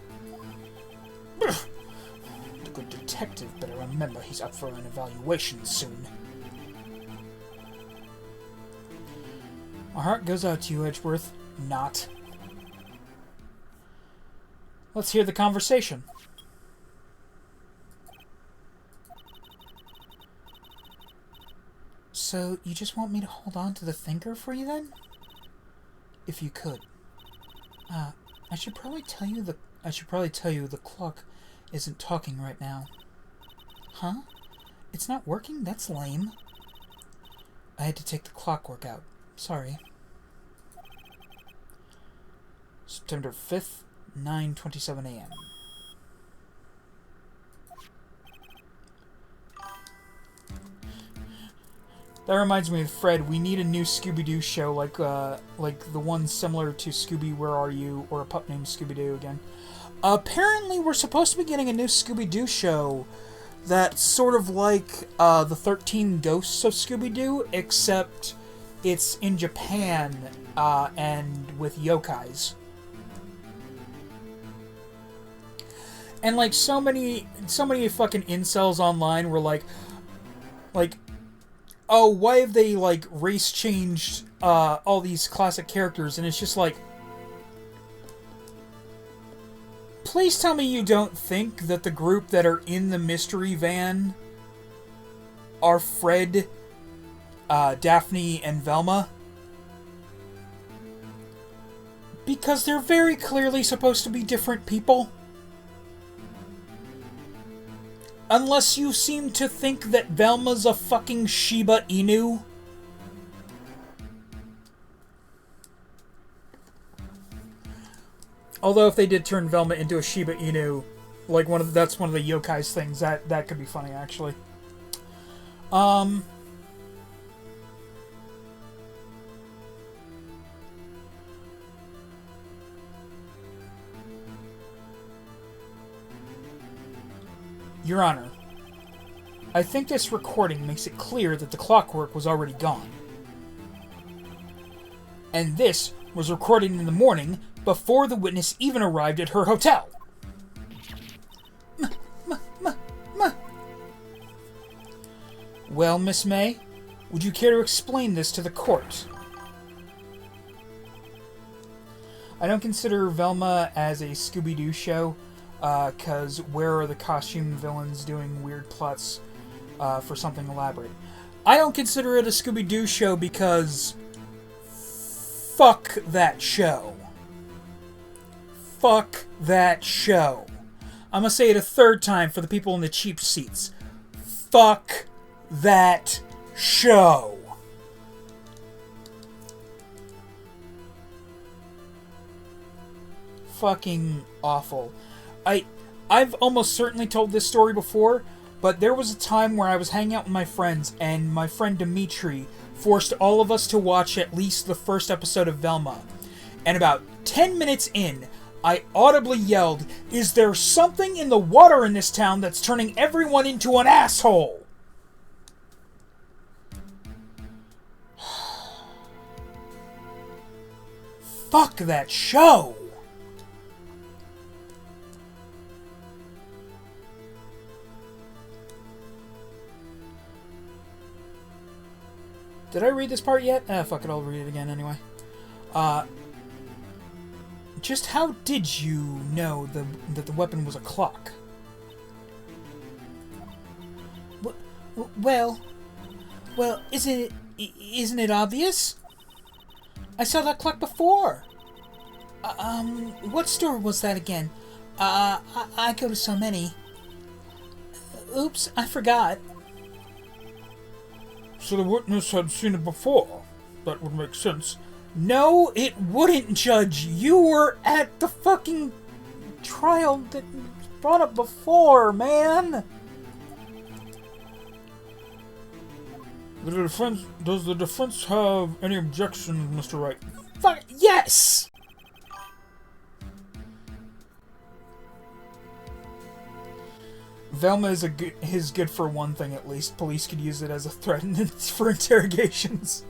The good detective better remember he's up for an evaluation soon. My heart goes out to you, Edgeworth. Not. Let's hear the conversation. So, you just want me to hold on to the thinker for you then? If you could. I should probably tell you the clock isn't talking right now. Huh? It's not working? That's lame. I had to take the clockwork out. Sorry. September 5th, 9:27 a.m. That reminds me of Fred. We need a new Scooby-Doo show, like the one similar to Scooby, Where Are You? Or a pup named Scooby-Doo again. Apparently, we're supposed to be getting a new Scooby-Doo show that's sort of like the 13 Ghosts of Scooby-Doo, except it's in Japan and with yokais. And like so many fucking incels online were like, oh, why have they, like, race changed all these classic characters? And it's just like, please tell me you don't think that the group that are in the mystery van are Fred, Daphne, and Velma? Because they're very clearly supposed to be different people. Unless you seem to think that Velma's a fucking Shiba Inu. Although if they did turn Velma into a Shiba Inu, like that's one of the yokai's things, that could be funny actually. Your Honor, I think this recording makes it clear that the clockwork was already gone. And this was recorded in the morning before the witness even arrived at her hotel. Well, Miss May, would you care to explain this to the court? I don't consider Velma as a Scooby-Doo show. Because where are the costume villains doing weird plots for something elaborate? I don't consider it a Scooby-Doo show because fuck that show. Fuck that show. I'm gonna say it a third time for the people in the cheap seats. Fuck that show. Fucking awful. I've almost certainly told this story before, but there was a time where I was hanging out with my friends, and my friend Dimitri forced all of us to watch at least the first episode of Velma. And about 10 minutes in, I audibly yelled, "Is there something in the water in this town that's turning everyone into an asshole?" Fuck that show! Did I read this part yet? Fuck it, I'll read it again anyway. Just how did you know that the weapon was a clock? Well, isn't it obvious? I saw that clock before. What store was that again? I go to so many. Oops, I forgot. So the witness had seen it before. That would make sense. No, it wouldn't, Judge. You were at the fucking trial that brought up before, man. Does the defense have any objections, Mr. Wright? Fuck, yes! Velma is good for one thing at least. Police could use it as a threat for interrogations.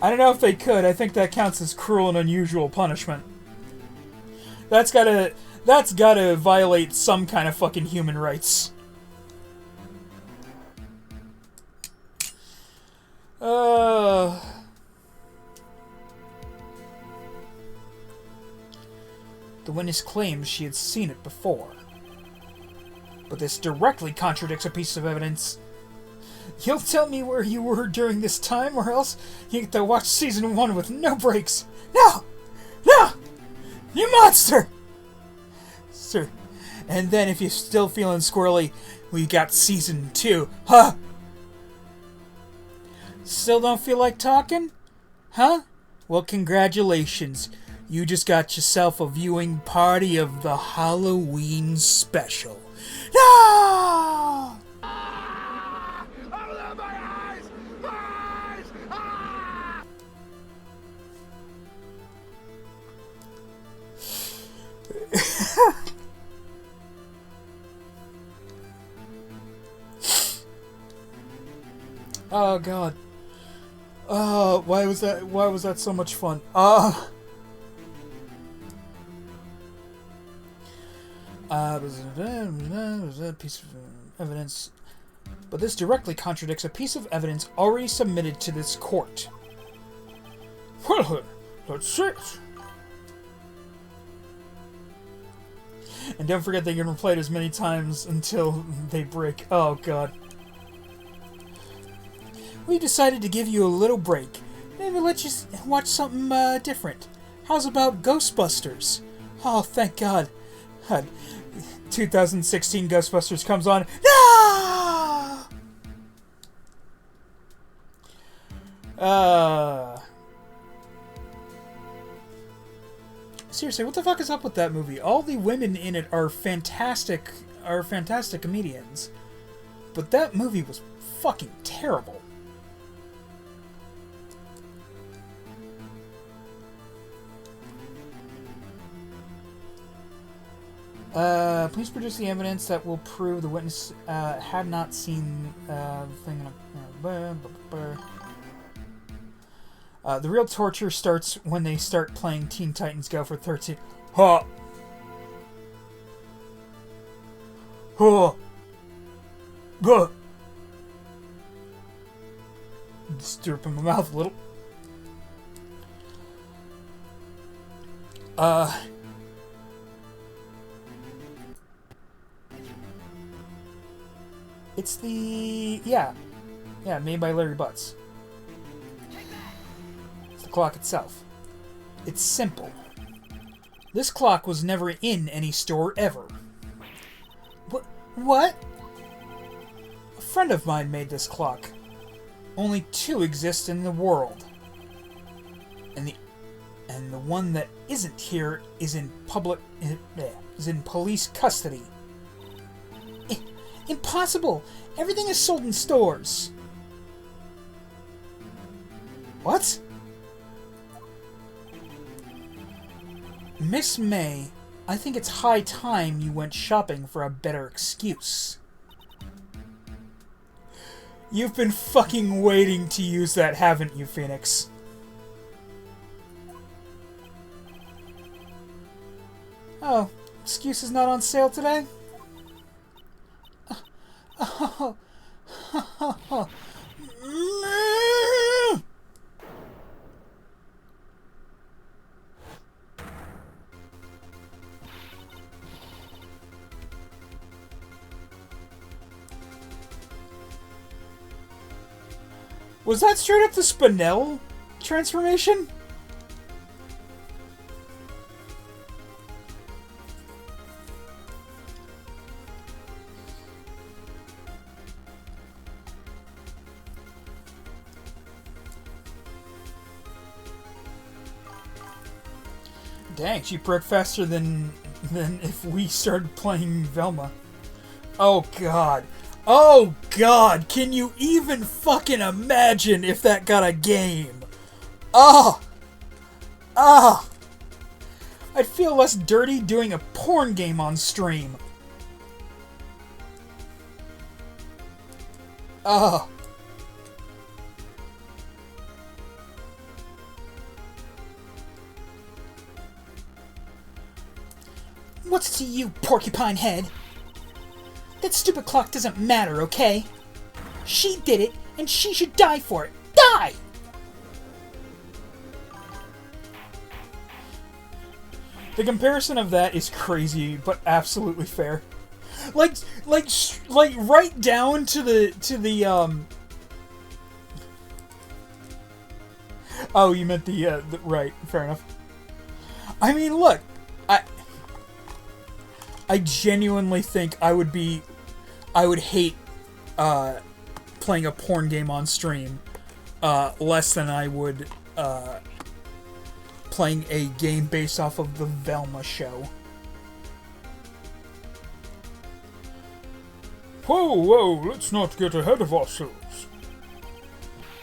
I don't know if they could. I think that counts as cruel and unusual punishment. That's gotta violate some kind of fucking human rights. The witness claims she had seen it before. But this directly contradicts a piece of evidence. You'll tell me where you were during this time, or else you get to watch season 1 with no breaks. No! No! You monster! Sir. And then if you're still feeling squirrely, we got season 2. Huh? Still don't feel like talking? Huh? Well, congratulations. You just got yourself a viewing party of the Halloween special. No! Oh god. Why was that so much fun? Piece of evidence. But this directly contradicts a piece of evidence already submitted to this court. Well, let's see it. And don't forget they can replay it as many times until they break. Oh god. We decided to give you a little break. Maybe let you watch something different. How's about Ghostbusters? Oh, thank God. 2016 Ghostbusters comes on. No! Seriously, what the fuck is up with that movie? All the women in it are fantastic comedians. But that movie was fucking terrible. Please produce the evidence that will prove the witness had not seen the thing. The real torture starts when they start playing Teen Titans Go for 13. Ha! Ha! Huh! Stir up in my mouth a little. It's the... Yeah, made by Larry Butts. It's the clock itself. It's simple. This clock was never in any store ever. What? A friend of mine made this clock. Only 2 exist in the world. And the one that isn't here is in police custody. Impossible! Everything is sold in stores. What? Miss May, I think it's high time you went shopping for a better excuse. You've been fucking waiting to use that, haven't you, Phoenix? Oh, excuse is not on sale today? Was that straight up the Spinel transformation? Dang, she broke faster than if we started playing Velma. Oh god. Oh god, can you even fucking imagine if that got a game? Oh! Oh! I'd feel less dirty doing a porn game on stream. Oh. What's to you, porcupine head? That stupid clock doesn't matter, okay? She did it, and she should die for it. Die! The comparison of that is crazy, but absolutely fair. Like right down to the Oh, you meant the right, fair enough. I mean, look, I genuinely think I would hate playing a porn game on stream less than I would playing a game based off of the Velma show. Whoa, let's not get ahead of ourselves.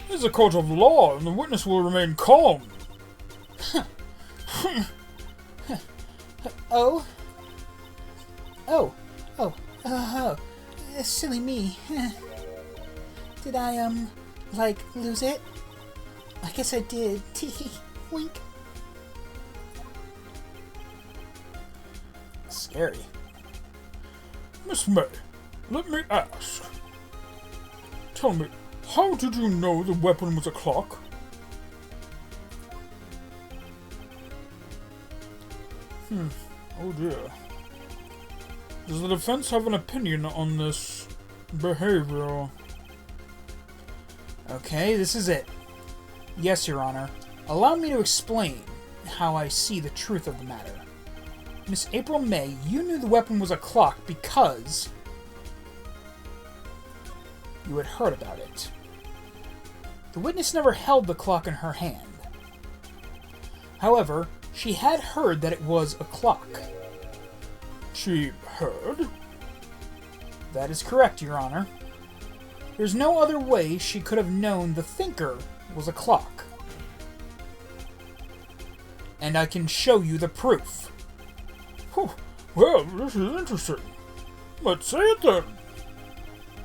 This is a court of law, and the witness will remain calm. Silly me. Did I, lose it? I guess I did. Tee wink. Scary. Miss May, let me ask. Tell me, how did you know the weapon was a clock? Oh dear. Does the defense have an opinion on this behavior? Okay, this is it. Yes, Your Honor. Allow me to explain how I see the truth of the matter. Miss April May, you knew the weapon was a clock because you had heard about it. The witness never held the clock in her hand. However, she had heard that it was a clock. She heard? That is correct, Your Honor. There's no other way she could have known the thinker was a clock. And I can show you the proof. Whew. Well, this is interesting. Let's see it then.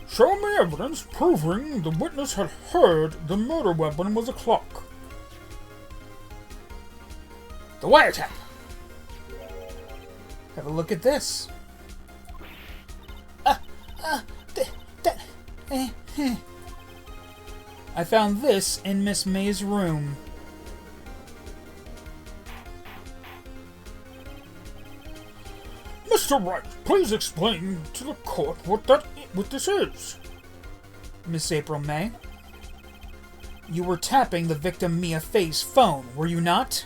Show me evidence proving the witness had heard the murder weapon was a clock. The wiretap. Have a look at this. I found this in Miss May's room. Mr. Wright, please explain to the court what this is. Miss April May, you were tapping the victim Mia Fey's phone, were you not?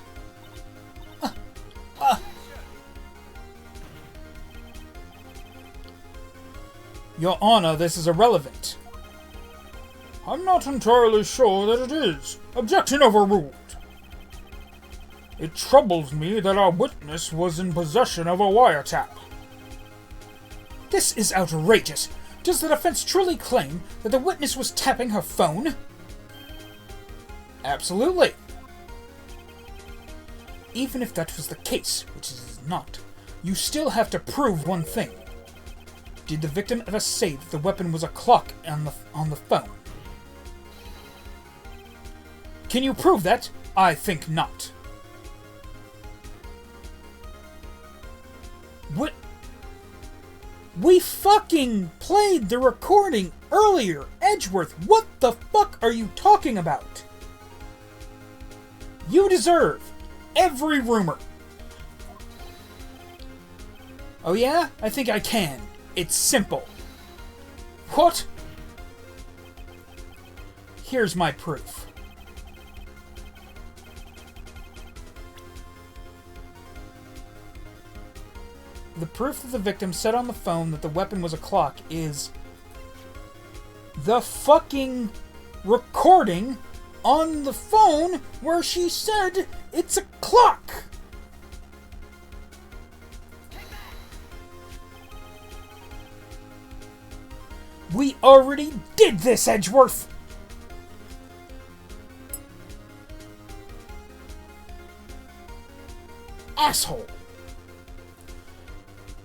Your Honor, this is irrelevant. I'm not entirely sure that it is. Objection overruled. It troubles me that our witness was in possession of a wiretap. This is outrageous. Does the defense truly claim that the witness was tapping her phone? Absolutely. Even if that was the case, which it is not, you still have to prove one thing. Did the victim ever say that the weapon was a clock on the phone? Can you prove that? I think not. What? We fucking played the recording earlier, Edgeworth. What the fuck are you talking about? You deserve every rumor. Oh yeah? I think I can. It's simple. What? Here's my proof. The proof that the victim said on the phone that the weapon was a clock is the fucking recording on the phone where she said it's a clock. We already did this, Edgeworth! Asshole!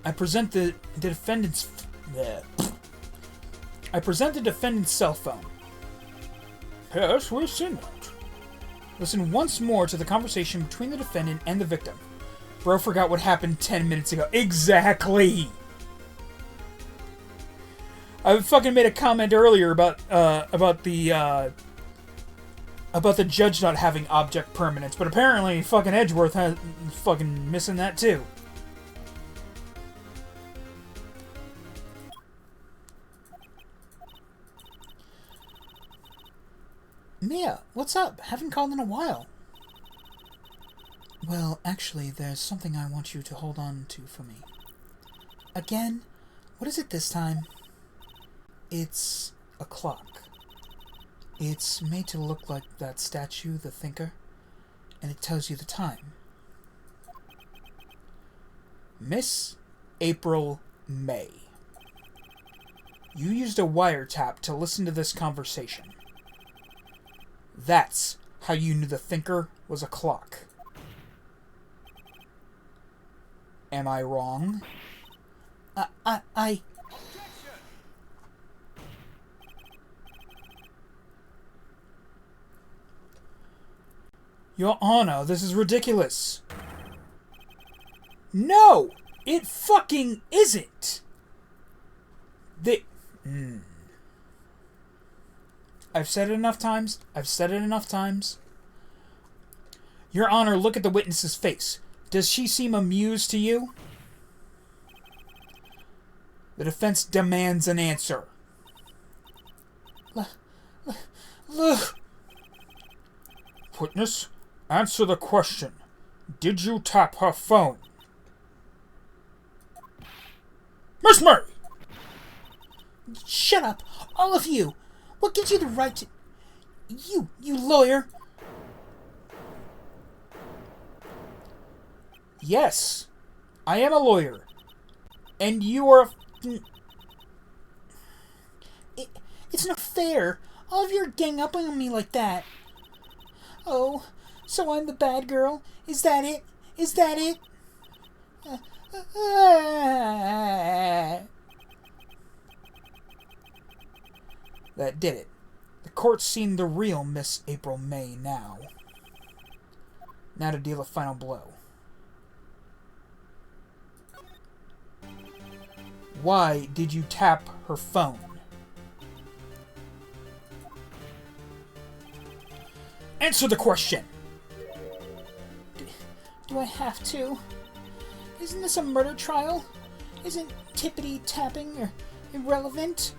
I present the defendant's cell phone. Yes, we've seen that. Listen once more to the conversation between the defendant and the victim. Bro forgot what happened 10 minutes ago. Exactly! I fucking made a comment earlier about the judge not having object permanence, but apparently fucking Edgeworth has fucking missing that too. Mia, what's up? Haven't called in a while. Well, actually, there's something I want you to hold on to for me. Again? What is it this time? It's a clock. It's made to look like that statue, the Thinker, and it tells you the time. Miss April May. You used a wiretap to listen to this conversation. That's how you knew the Thinker was a clock. Am I wrong? Your Honor, this is ridiculous. No! It fucking isn't! I've said it enough times. Your Honor, look at the witness's face. Does she seem amused to you? The defense demands an answer. Look. Witness, answer the question. Did you tap her phone? Miss May! Shut up, all of you! What gives you the right to... You lawyer! Yes, I am a lawyer. And you are It's not fair. All of you are gang up on me like that. Oh, so I'm the bad girl? Is that it? That did it. The court's seen the real Miss April May now. Now to deal a final blow. Why did you tap her phone? Answer the question! Do I have to? Isn't this a murder trial? Isn't tippity-tapping irrelevant?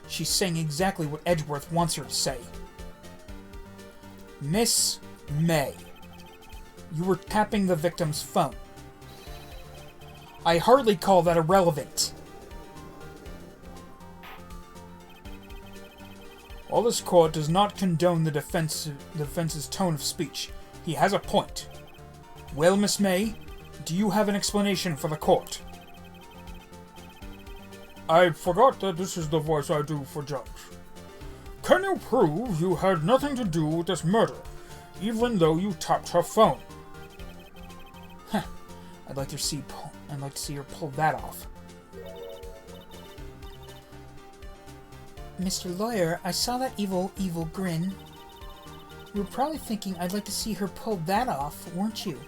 She's saying exactly what Edgeworth wants her to say. Miss May, you were tapping the victim's phone. I hardly call that irrelevant. While this court does not condone the defense's tone of speech, he has a point. Well, Miss May, do you have an explanation for the court? I forgot that this is the voice I do for Judge. Can you prove you had nothing to do with this murder, even though you tapped her phone? Huh. I'd like to see her pull that off. Mr. Lawyer, I saw that evil grin. You were probably thinking I'd like to see her pull that off, weren't you?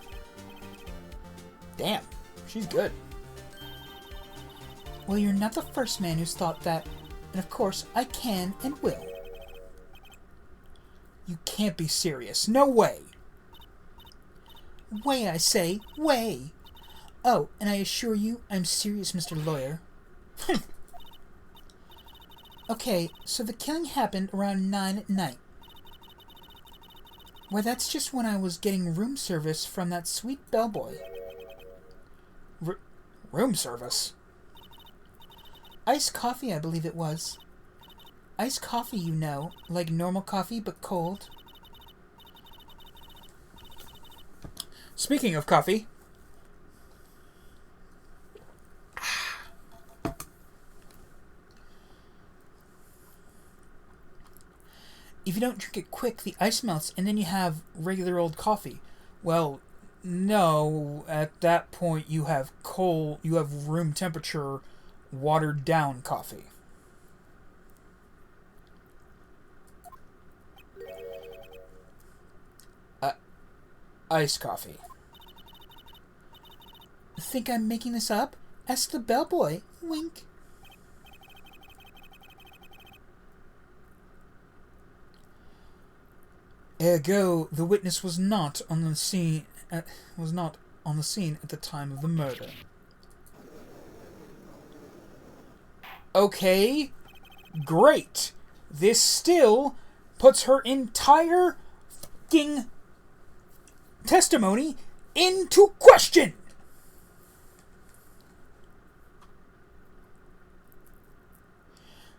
Damn, she's good. Well, you're not the first man who's thought that, and of course, I can and will. You can't be serious. No way! Way, I say. Way! Oh, and I assure you, I'm serious, Mr. Lawyer. Okay, so the killing happened around 9 at night. Why, that's just when I was getting room service from that sweet bellboy. Room service? Iced coffee, I believe it was. Iced coffee, you know, like normal coffee, but cold. Speaking of coffee... If you don't drink it quick, the ice melts, and then you have regular old coffee. Well, no, at that point you have room temperature, watered down coffee. Iced coffee. Think I'm making this up? Ask the bellboy. Wink. Ergo, the witness was not on the scene. At the time of the murder. Okay, great. This still puts her entire fucking testimony into question.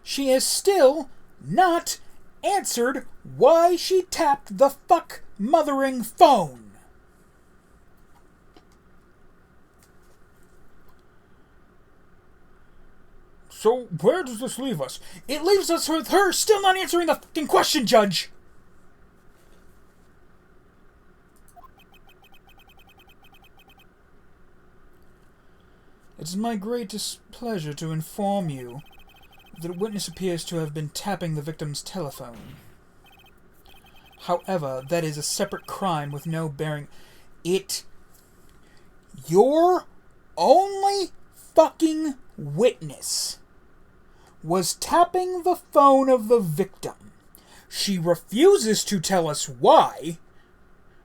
She has still not answered why she tapped the fuck mothering phone. So, where does this leave us? It leaves us with her still not answering the fucking question, Judge! It is my greatest pleasure to inform you that a witness appears to have been tapping the victim's telephone. However, that is a separate crime with no bearing. Your only fucking witness was tapping the phone of the victim. She refuses to tell us why.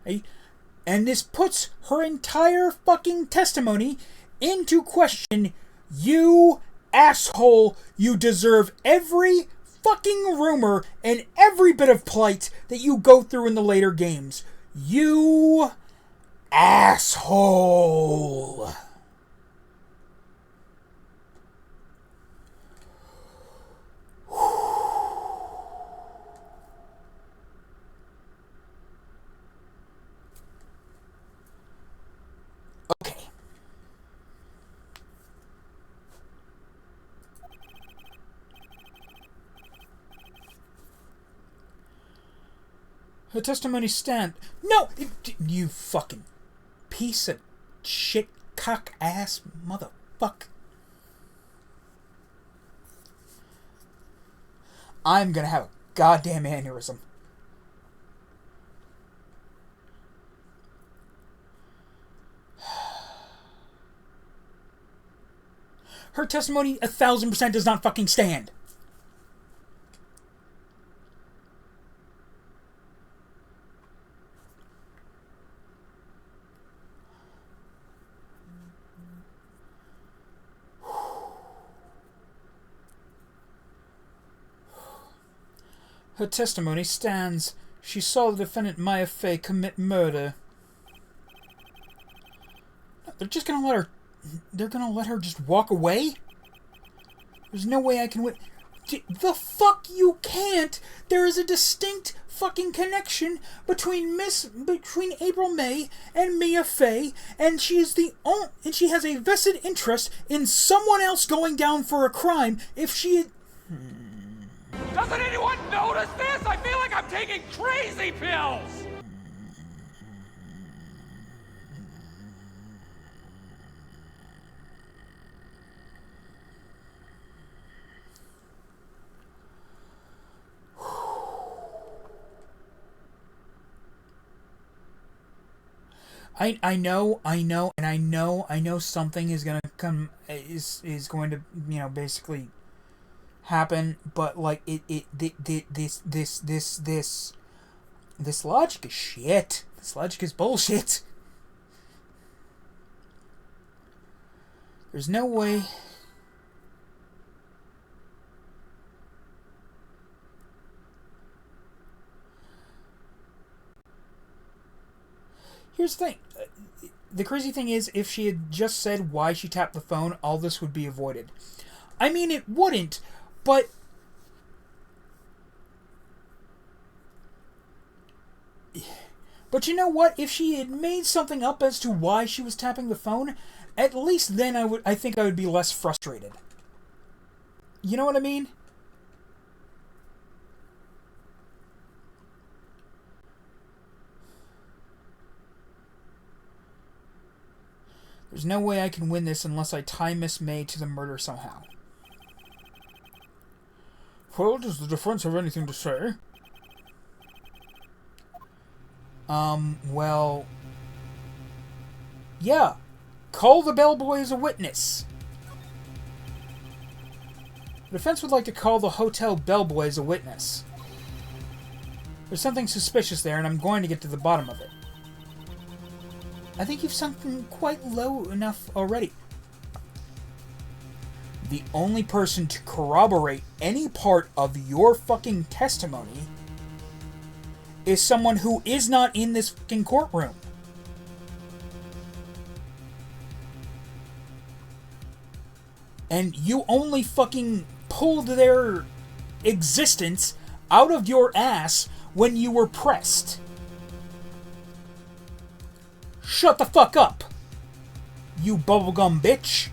And this puts her entire fucking testimony into question. You asshole, you deserve every fucking rumor and every bit of plight that you go through in the later games. You asshole. Okay. Her testimony stand. No! You fucking piece of shit, cock ass motherfucker. I'm gonna have a goddamn aneurysm. Her testimony 1,000% does not fucking stand. Her testimony stands. She saw the defendant Maya Fey commit murder. They're just gonna let her... They're gonna let her just walk away? There's no way I can win... The fuck you can't! There is a distinct fucking connection between April May and Mia Fey, and she has a vested interest in someone else going down for a crime if she had... Doesn't anyone notice this? I feel like I'm taking crazy pills! I know something is gonna come, is going to, you know, basically happen, but like this logic is shit. This logic is bullshit. There's no way. Here's the thing. The crazy thing is, if she had just said why she tapped the phone, all this would be avoided. I mean, it wouldn't, but... But you know what? If she had made something up as to why she was tapping the phone, at least then I think I would be less frustrated. You know what I mean? There's no way I can win this unless I tie Miss May to the murder somehow. Well, does the defense have anything to say? Well... Yeah. Call the bellboy as a witness. The defense would like to call the hotel bellboy as a witness. There's something suspicious there, and I'm going to get to the bottom of it. I think you've sunken quite low enough already. The only person to corroborate any part of your fucking testimony is someone who is not in this fucking courtroom. And you only fucking pulled their existence out of your ass when you were pressed. Shut the fuck up, you bubblegum bitch.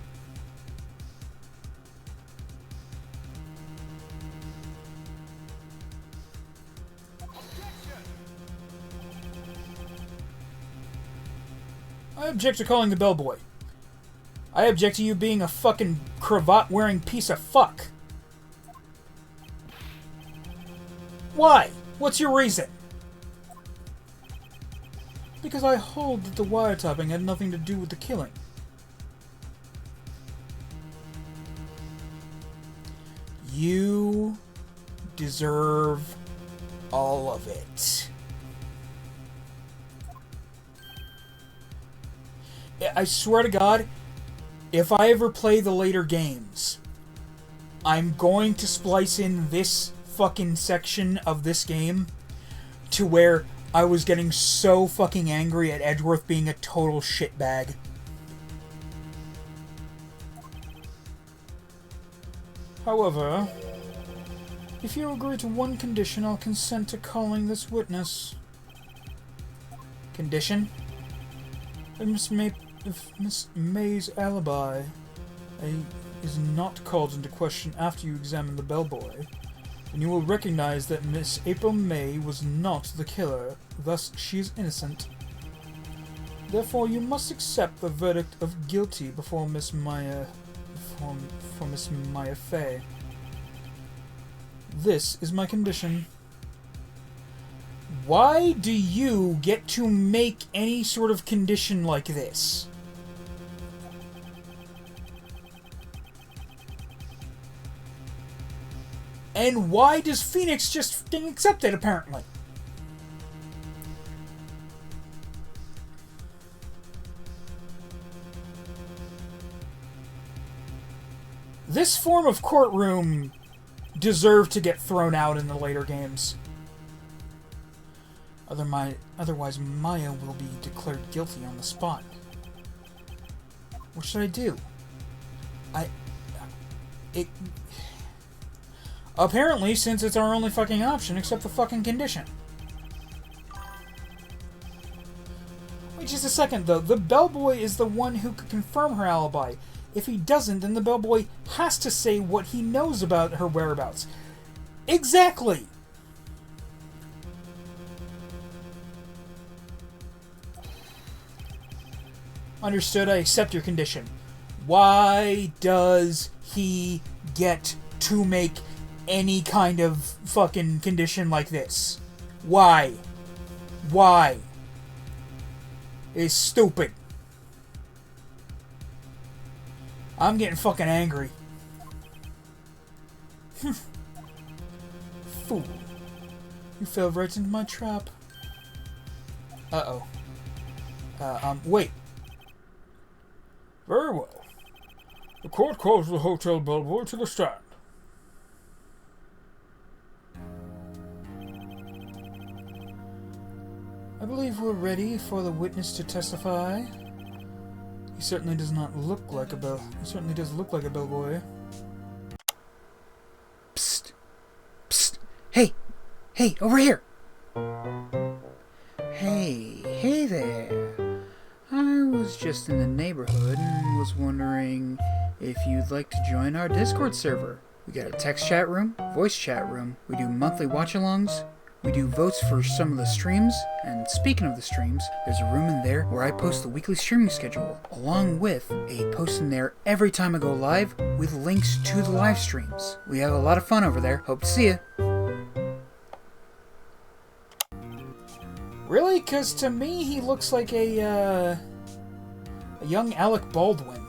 I object to calling the bellboy. I object to you being a fucking cravat-wearing piece of fuck. Why? What's your reason? Because I hold that the wiretapping had nothing to do with the killing. You deserve all of it. I swear to God, if I ever play the later games, I'm going to splice in this fucking section of this game to where I was getting so fucking angry at Edgeworth being a total shitbag. However, if you agree to one condition, I'll consent to calling this witness. Condition? If Miss May's alibi is not called into question after you examine the bellboy, then you will recognize that Miss April May was not the killer, thus she is innocent. Therefore, you must accept the verdict of guilty before Miss Maya Fey. This is my condition. Why do you get to make any sort of condition like this? And why does Phoenix just accept it, apparently? This form of courtroom deserve to get thrown out in the later games. Otherwise, Maya will be declared guilty on the spot. What should I do? Apparently, since it's our only fucking option, accept the fucking condition. Wait just a second, though. The bellboy is the one who could confirm her alibi. If he doesn't, then the bellboy has to say what he knows about her whereabouts. Exactly! Understood, I accept your condition. Why does he get to make any kind of fucking condition like this? Why? Why? It's stupid. I'm getting fucking angry. Fool. You fell right into my trap. Uh-oh. Wait. Very well. The court calls the hotel bellboy to the stand. I believe we're ready for the witness to testify. He certainly does not look like a He certainly does look like a bellboy. Psst. Psst. Hey! Hey, over here! Hey there. I was just in the neighborhood and was wondering if you'd like to join our Discord server. We got a text chat room, voice chat room, we do monthly watch-alongs, we do votes for some of the streams, and speaking of the streams, there's a room in there where I post the weekly streaming schedule, along with a post in there every time I go live with links to the live streams. We have a lot of fun over there. Hope to see ya. Really? Because to me, he looks like a young Alec Baldwin.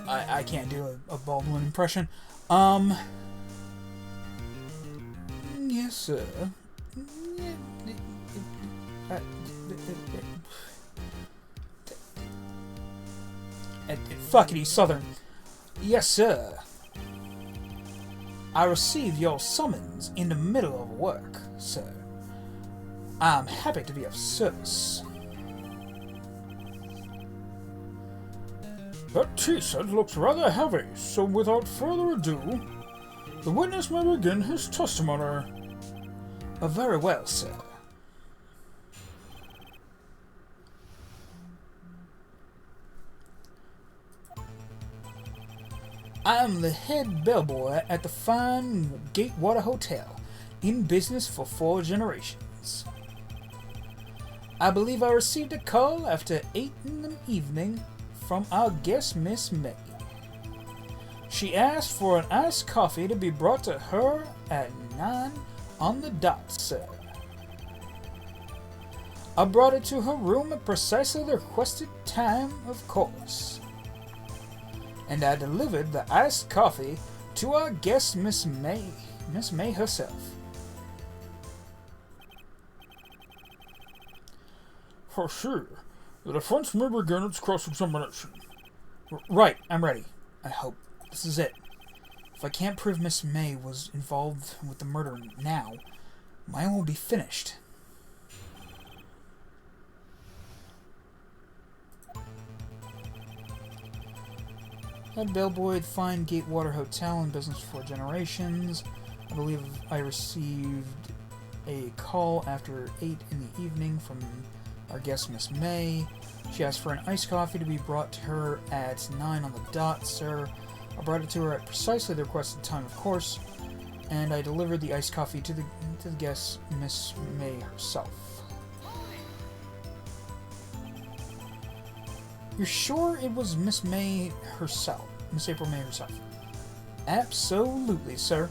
I can't do a Baldwin impression. Yes, sir. Fuck it, he's Southern. Yes, sir. I received your summons in the middle of work, sir. I'm happy to be of service. That tea set looks rather heavy, so without further ado, the witness may begin his testimony. Very well, sir. I am the head bellboy at the fine Gatewater Hotel, in business for 4 generations. I believe I received a call after 8 in the evening from our guest, Miss May. She asked for an iced coffee to be brought to her at 9 on the dot, sir. I brought it to her room at precisely the requested time, of course. And I delivered the iced coffee to our guest, Miss May herself. For sure, the defense may begin its cross-examination. Right, I'm ready. I hope. This is it. If I can't prove Miss May was involved with the murder now, mine will be finished. Head bellboy at fine Gatewater Hotel in business for 4 generations. I believe I received a call after 8 in the evening from our guest, Miss May. She asked for an iced coffee to be brought to her at 9 on the dot, sir. I brought it to her at precisely the requested time, of course, and I delivered the iced coffee to the guest, Miss May herself. You're sure it was Miss May herself? Miss April May herself? Absolutely, sir.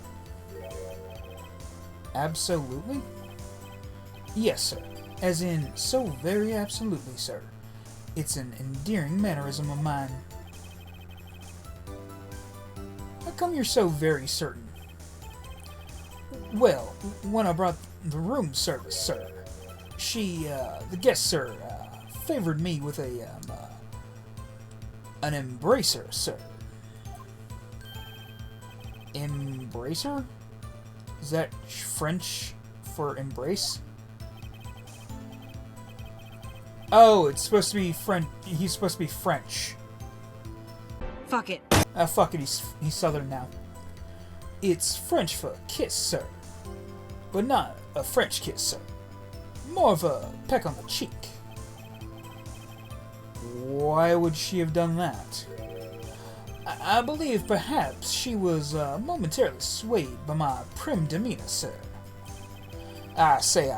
Absolutely? Yes, sir. As in, so very absolutely, sir. It's an endearing mannerism of mine. How come you're so very certain? Well, when I brought the room service, sir, the guest, sir, favored me with an embracer, sir. Embracer? Is that French for embrace? Oh, it's supposed to be French. He's supposed to be French. Fuck it. Fuck it, he's Southern now. It's French for kiss, sir. But not a French kiss, sir. More of a peck on the cheek. Why would she have done that? I believe perhaps she was momentarily swayed by my prim demeanor, sir. I say.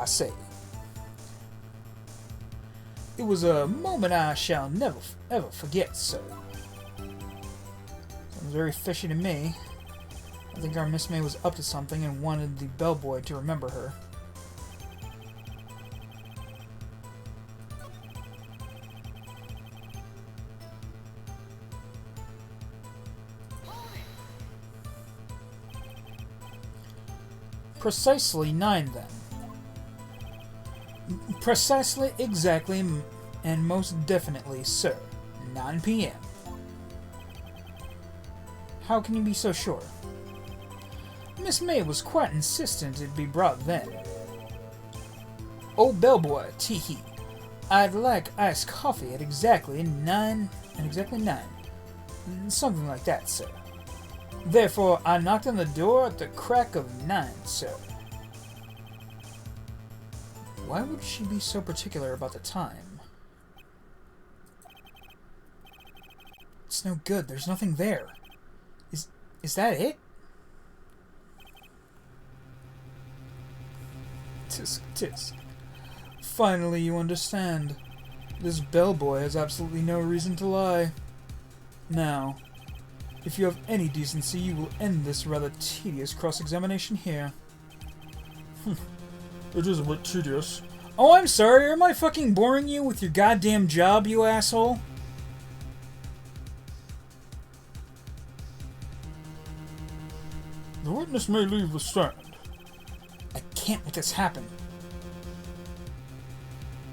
It was a moment I shall never, ever forget, sir. Sounds very fishy to me. I think our Miss May was up to something and wanted the bellboy to remember her. Precisely 9 then. Precisely, exactly, and most definitely, sir. 9 p.m. How can you be so sure? Miss May was quite insistent it be brought then. Oh, bellboy, tee-hee. I'd like iced coffee at exactly 9. Something like that, sir. Therefore, I knocked on the door at the crack of 9, sir. Why would she be so particular about the time? It's no good. There's nothing there. Is that it? Tisk. Finally, you understand. This bellboy has absolutely no reason to lie. Now, if you have any decency, you will end this rather tedious cross-examination here. It is a bit tedious. Oh, I'm sorry. Am I fucking boring you with your goddamn job, you asshole? The witness may leave the stand. I can't let this happen.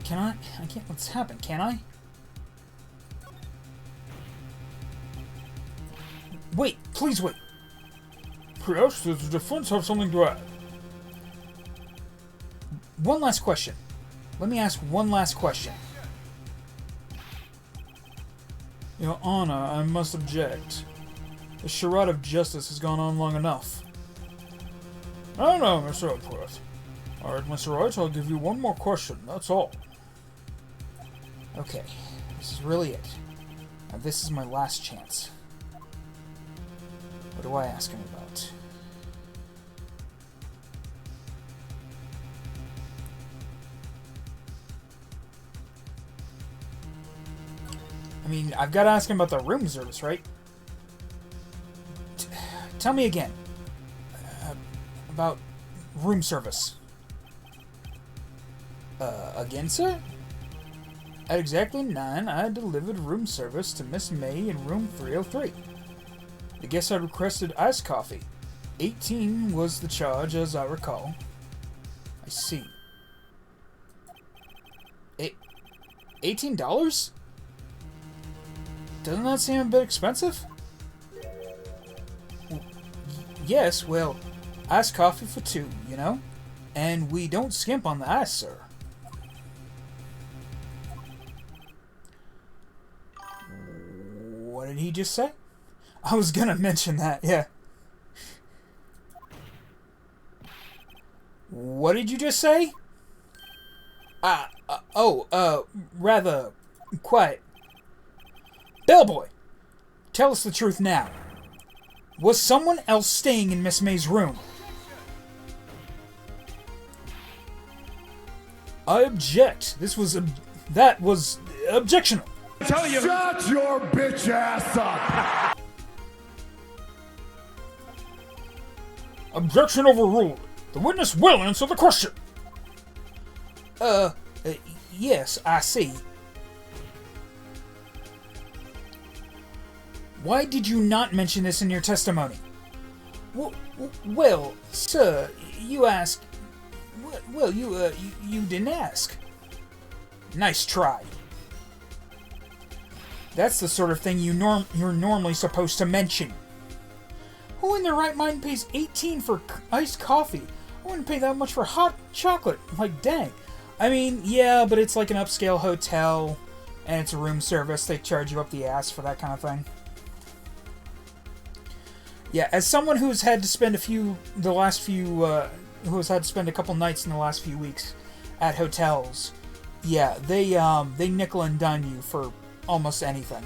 Can I? I can't let this happen, can I? Wait, please wait. Perhaps does the defense have something to add? One last question. Let me ask one last question. Your Honor, I must object. The charade of justice has gone on long enough. No, Mr. Upworth. Alright, Mr. Wright, I'll give you one more question, that's all. Okay, this is really it. Now, this is my last chance. What do I ask him about? I mean, I've got to ask him about the room service, right? Tell me again. About room service. Again, sir? At exactly 9, I delivered room service to Miss May in room 303. The guest had requested iced coffee. 18 was the charge, as I recall. I see. $18? Doesn't that seem a bit expensive? Yes, well, iced coffee for 2, you know? And we don't skimp on the ice, sir. What did he just say? I was gonna mention that, yeah. What did you just say? Rather quiet. Bellboy, tell us the truth now. Was someone else staying in Miss May's room? I object. That was objectionable. Shut your bitch ass up! Objection overruled. The witness will answer the question. Yes, I see. Why did you not mention this in your testimony? Well, sir, you asked... Well, you didn't ask. Nice try. That's the sort of thing you're normally supposed to mention. Who in their right mind pays $18 for iced coffee? I wouldn't pay that much for hot chocolate. Like, dang. I mean, yeah, but it's like an upscale hotel, and it's a room service. They charge you up the ass for that kind of thing. Yeah, as someone who's had to spend who has had to spend a couple nights in the last few weeks at hotels, yeah, they nickel and dime you for almost anything.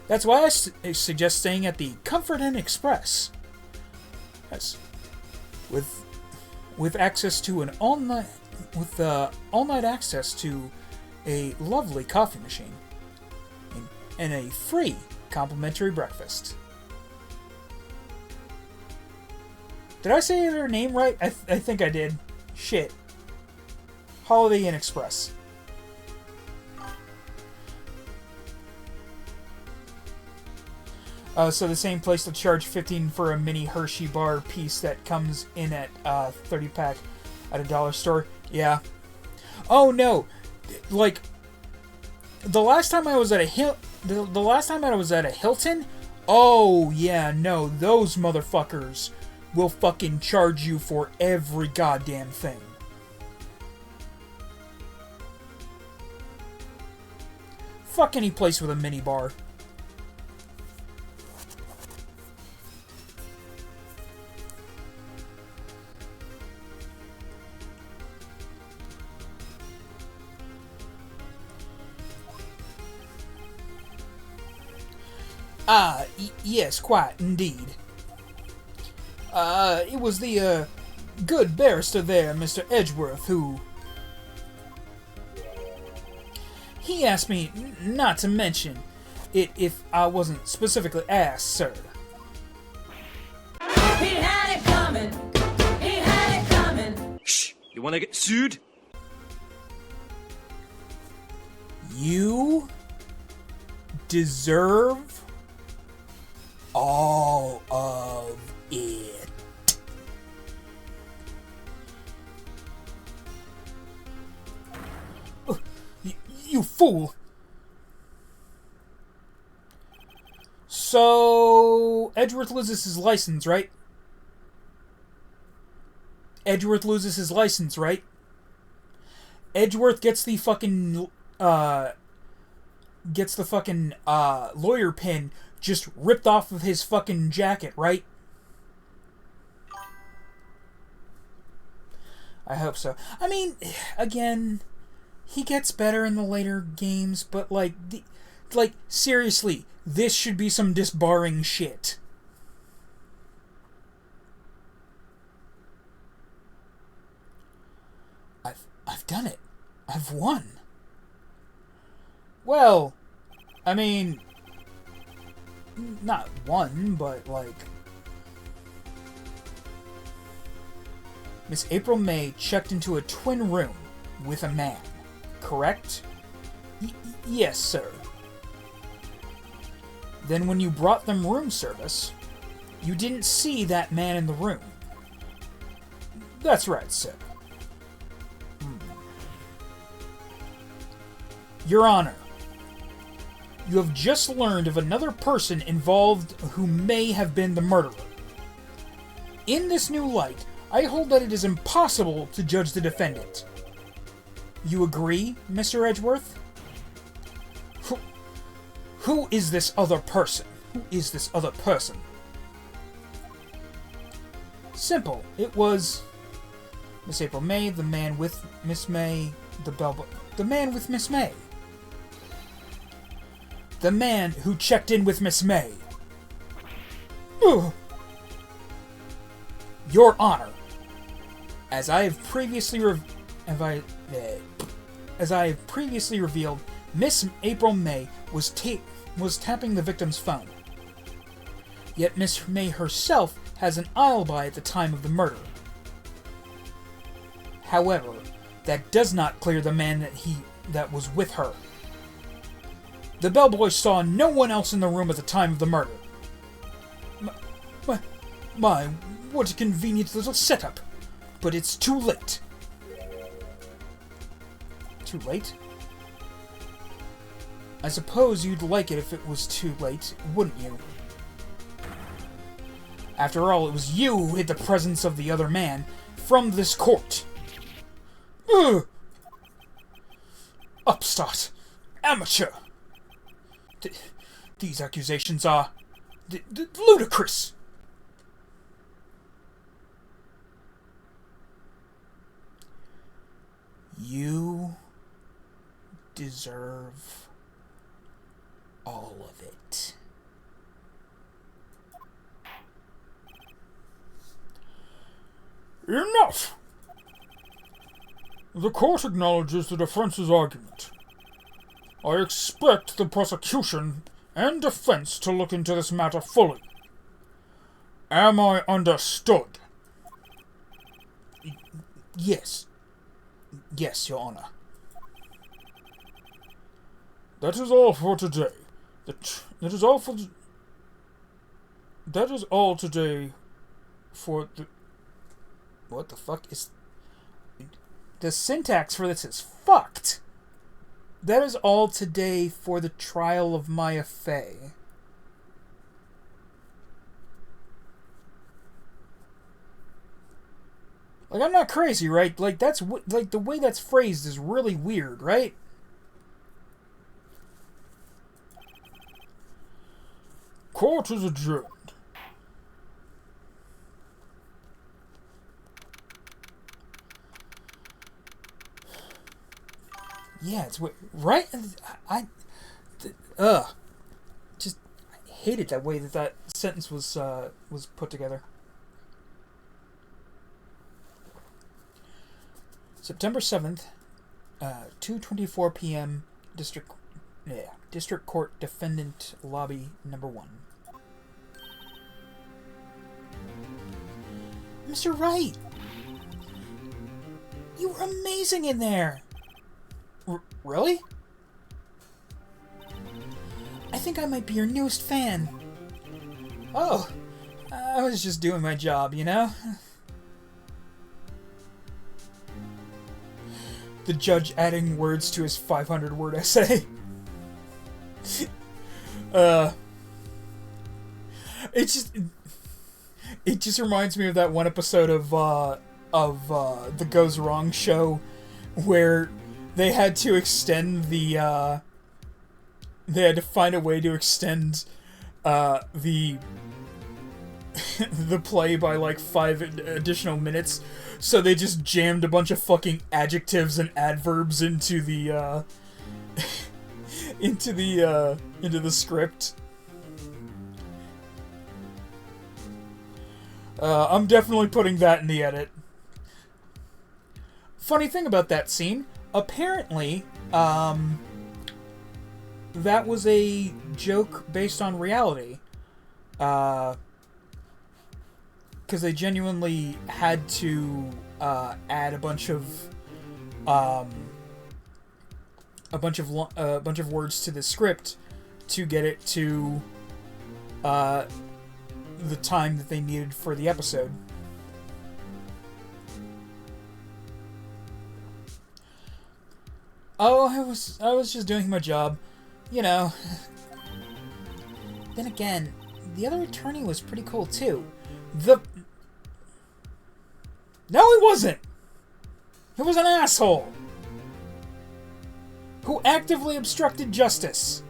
That's why I suggest staying at the Comfort Inn Express. Yes, with access to an all-night access to a lovely coffee machine and a free complimentary breakfast. Did I say their name right? I think I did. Shit. Holiday Inn Express. So the same place to charge $15 for a mini Hershey bar piece that comes in at 30-pack at a dollar store. Yeah. Oh no, like the last time I was at a Hilton. Oh yeah, no, those motherfuckers will fucking charge you for every goddamn thing. Fuck any place with a mini bar. Yes, quite indeed. It was the, good barrister there, Mr. Edgeworth, who... He asked me not to mention it if I wasn't specifically asked, sir. He had it coming. He had it coming. Shh! You wanna get sued? You deserve all of it. You fool. So, Edgeworth loses his license, right? Edgeworth loses his license, right? Edgeworth gets the fucking, lawyer pin just ripped off of his fucking jacket, right? I hope so. I mean, again, he gets better in the later games, but like seriously, this should be some disbarring shit. I've done it. I've won. Well, I mean, not won, but like, Miss April May checked into a twin room with a man, correct? Yes, sir. Then when you brought them room service, you didn't see that man in the room. That's right, sir. Your Honor, you have just learned of another person involved who may have been the murderer. In this new light, I hold that it is impossible to judge the defendant. You agree, Mr. Edgeworth? Who is this other person? Who is this other person? Simple. It was Miss April May, the man with Miss May, the man with Miss May. The man who checked in with Miss May. Ugh. Your Honor, as I have previously revealed, Miss April May was tapping the victim's phone. Yet Miss May herself has an alibi at the time of the murder. However, that does not clear the man that was with her. The bellboy saw no one else in the room at the time of the murder. My, what a convenient little setup. But it's too late. too late? I suppose you'd like it if it was too late, wouldn't you? After all, it was you who hid the presence of the other man from this court. Ugh! Upstart! Amateur! These accusations are ludicrous! You deserve all of it. Enough! The court acknowledges the defense's argument. I expect the prosecution and defense to look into this matter fully. Am I understood? Yes. Yes, Your Honor. That is all for today. That is all today for the... What the fuck is... The syntax for this is fucked. That is all today for the trial of Maya Fey. Like, I'm not crazy, right? Like, that's... Like, the way that's phrased is really weird, right? Court is adjourned. Yeah, it's right. Just I hated that way that sentence was put together. September 7th, 2:24 p.m. District Court Defendant Lobby Number 1. Mr. Wright, you were amazing in there. Really? I think I might be your newest fan. Oh, I was just doing my job, you know? The judge adding words to his 500-word essay. It just reminds me of that one episode of the Goes Wrong show where they had to extend the, they had to find a way to extend, the play by, like, 5 additional minutes, so they just jammed a bunch of fucking adjectives and adverbs into the, into the script. I'm definitely putting that in the edit. Funny thing about that scene, apparently, that was a joke based on reality. Because they genuinely had to add a bunch of words to the script to get it to the time that they needed for the episode. Oh, I was just doing my job, you know. Then again, the other attorney was pretty cool too. No, he wasn't. He was an asshole who actively obstructed justice.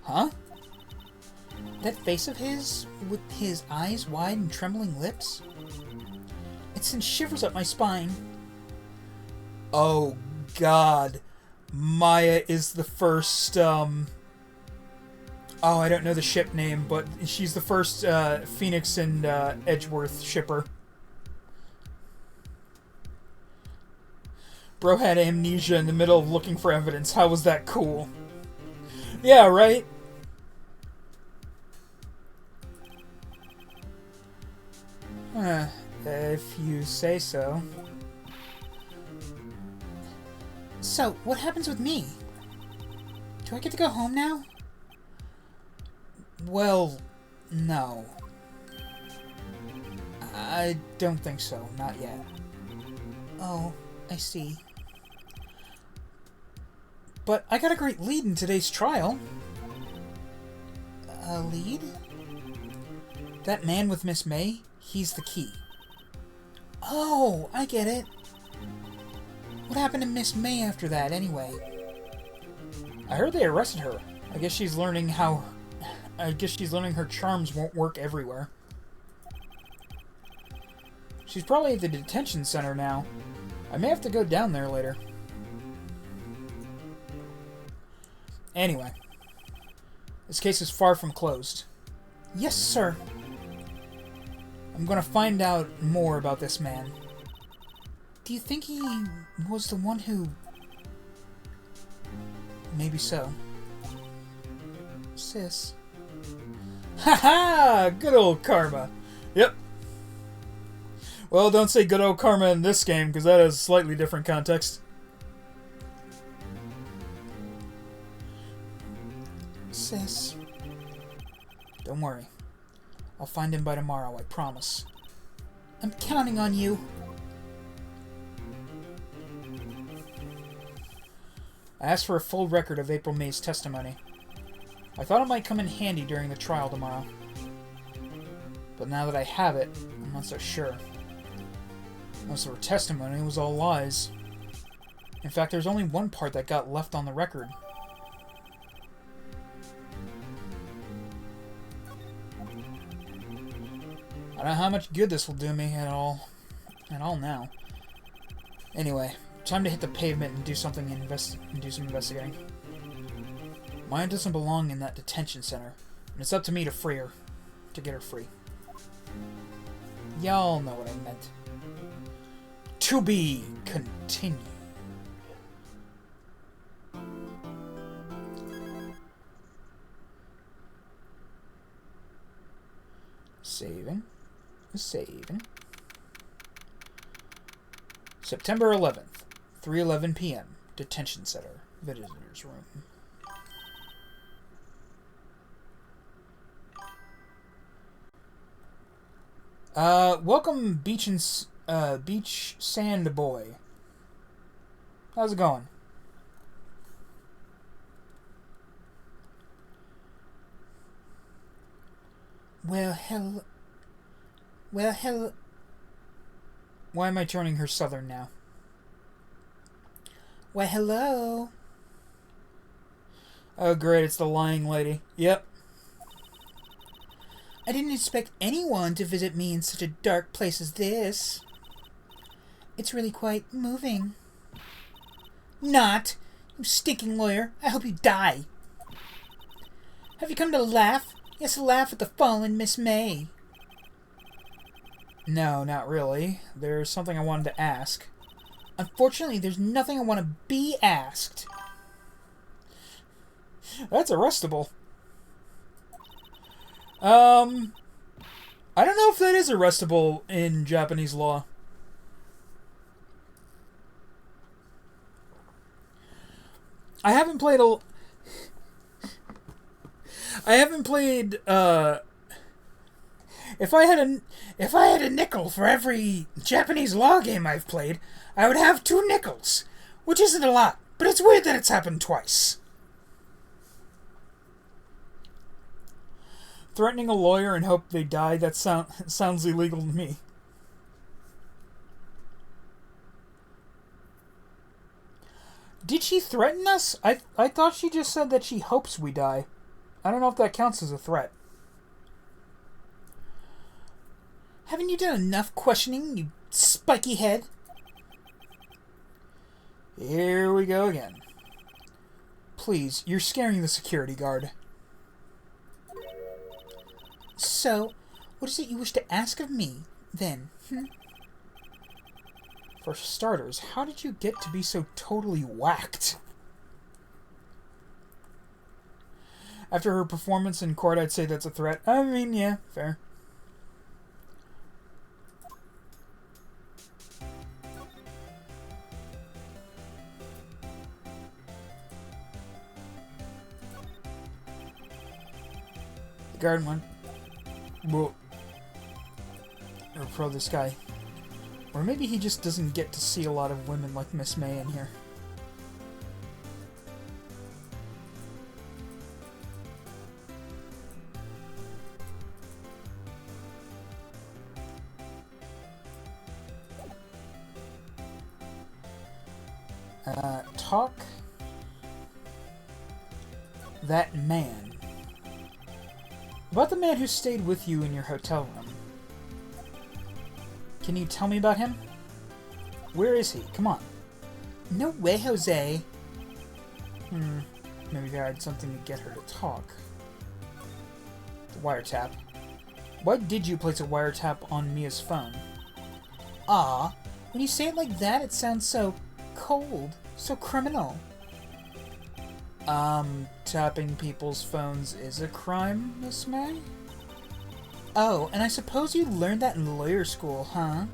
Huh? That face of his, with his eyes wide and trembling lips? It sends shivers up my spine. Oh, God. Maya is the first, oh, I don't know the ship name, but she's the first, Phoenix and, Edgeworth shipper. Bro had amnesia in the middle of looking for evidence. How was that cool? Yeah, right? If you say so. So, what happens with me? Do I get to go home now? Well, no. I don't think so. Not yet. Oh, I see. But I got a great lead in today's trial. A lead? That man with Miss May, he's the key. Oh, I get it. What happened to Miss May after that, anyway? I heard they arrested her. I guess she's learning her charms won't work everywhere. She's probably at the detention center now. I may have to go down there later. Anyway, this case is far from closed. Yes, sir. I'm gonna find out more about this man. Do you think he was the one who... Maybe so. Sis. Haha! Good old karma. Yep. Well, don't say good old karma in this game, because that has slightly different context. Sis. Don't worry. I'll find him by tomorrow, I promise. I'm counting on you. I asked for a full record of April May's testimony. I thought it might come in handy during the trial tomorrow. But now that I have it, I'm not so sure. Most of her testimony was all lies. In fact, there's only one part that got left on the record. I don't know how much good this will do me at all now. Anyway, time to hit the pavement and do something do some investigating. Maya doesn't belong in that detention center, and it's up to me to free her, to get her free. Y'all know what I meant. To be continued. Saving. September 11th, 3:11 p.m. Detention Center, Visitors Room. Welcome, Beach Sand Boy. How's it going? Well, hello. Why am I turning her southern now? Well, hello. Oh, great, it's the lying lady. Yep. I didn't expect anyone to visit me in such a dark place as this. It's really quite moving. Not! You stinking lawyer. I hope you die. Have you come to laugh? Yes, laugh at the fallen Miss May. No, not really. There's something I wanted to ask. Unfortunately, there's nothing I want to be asked. That's arrestable. I don't know if that is arrestable in Japanese law. I haven't played if I had a nickel for every Japanese law game I've played, I would have 2 nickels, which isn't a lot, but it's weird that it's happened twice. Threatening a lawyer and hope they die, that sounds illegal to me. Did she threaten us? I thought she just said that she hopes we die. I don't know if that counts as a threat. Haven't you done enough questioning, you spiky head? Here we go again. Please, you're scaring the security guard. So, what is it you wish to ask of me, then? For starters, how did you get to be so totally whacked? After her performance in court, I'd say that's a threat. I mean, yeah, fair. The guard went. Whoa. Or pro this guy. Or maybe he just doesn't get to see a lot of women like Miss May in here. Talk that man. About the man who stayed with you in your hotel room. Can you tell me about him? Where is he? Come on. No way, Jose. Maybe I had something to get her to talk. The wiretap. Why did you place a wiretap on Mia's phone? Ah, when you say it like that, it sounds so cold, so criminal. Tapping people's phones is a crime, Miss May? Oh, and I suppose you learned that in lawyer school, huh?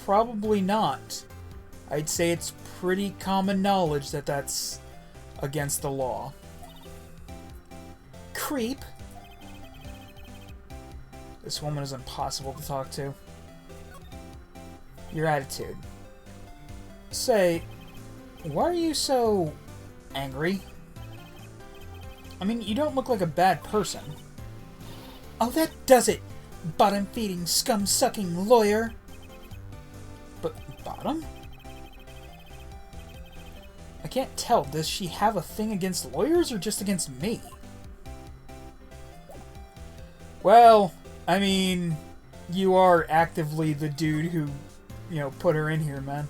Probably not. I'd say it's pretty common knowledge that that's against the law. Creep. This woman is impossible to talk to. Your attitude. Say, why are you so angry? I mean, you don't look like a bad person. Oh, that does it! Bottom-feeding, scum-sucking lawyer! But, bottom? I can't tell. Does she have a thing against lawyers or just against me? Well, I mean, you are actively the dude who, you know, put her in here, man.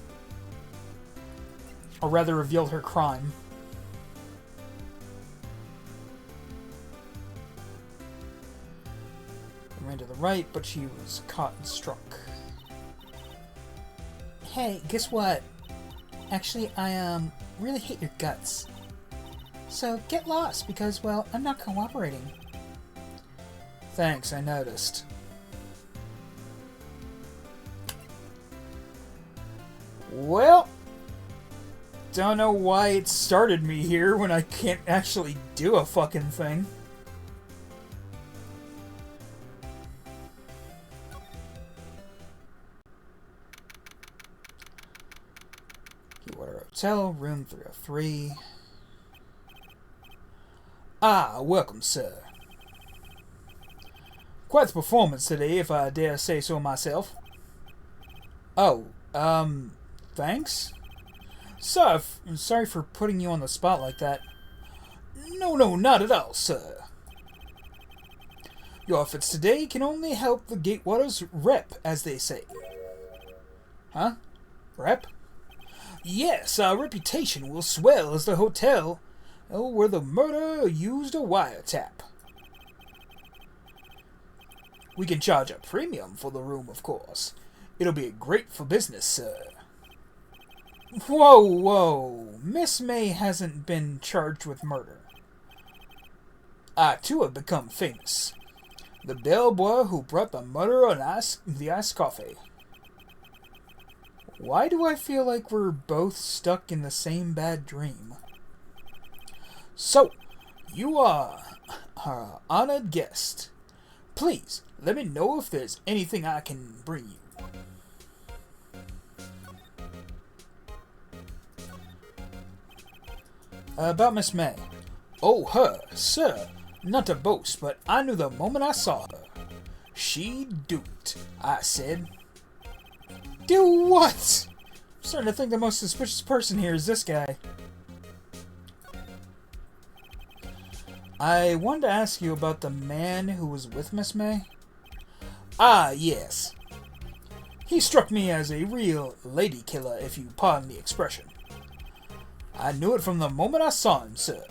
Or rather, revealed her crime. Ran to the right, but she was caught and struck. Hey, guess what? Actually, I, really hate your guts. So, get lost, because, well, I'm not cooperating. Thanks, I noticed. Well, don't know why it started me here when I can't actually do a fucking thing. Water Hotel, room 303. Ah, welcome, sir. Quite the performance today, if I dare say so myself. Oh, thanks? Sir, I'm sorry for putting you on the spot like that. No, not at all, sir. Your efforts today can only help the Gatewater's rep, as they say. Huh? Rep? Yes, our reputation will swell as the hotel where the murderer used a wiretap. We can charge a premium for the room, of course. It'll be great for business, sir. Whoa. Miss May hasn't been charged with murder. I, too, have become famous. The bellboy who brought the murderer the iced coffee. Why do I feel like we're both stuck in the same bad dream? So, you are our honored guest. Please, let me know if there's anything I can bring you. About Miss May. Oh, her, sir. Not to boast, but I knew the moment I saw her. She duped, I said. Do what? I'm starting to think the most suspicious person here is this guy. I wanted to ask you about the man who was with Miss May. Ah, yes. He struck me as a real lady killer, if you pardon the expression. I knew it from the moment I saw him, sir.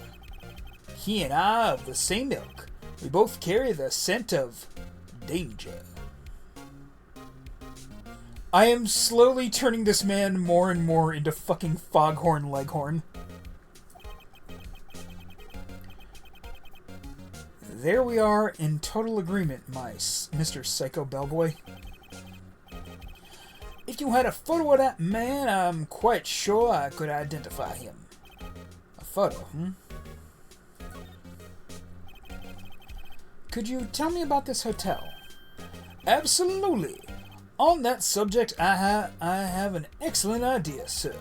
He and I are of the same ilk. We both carry the scent of danger. I am slowly turning this man more and more into fucking Foghorn Leghorn. There we are in total agreement, Mr. Psycho Bellboy. If you had a photo of that man, I'm quite sure I could identify him. A photo, Could you tell me about this hotel? Absolutely. On that subject, I have an excellent idea, sir.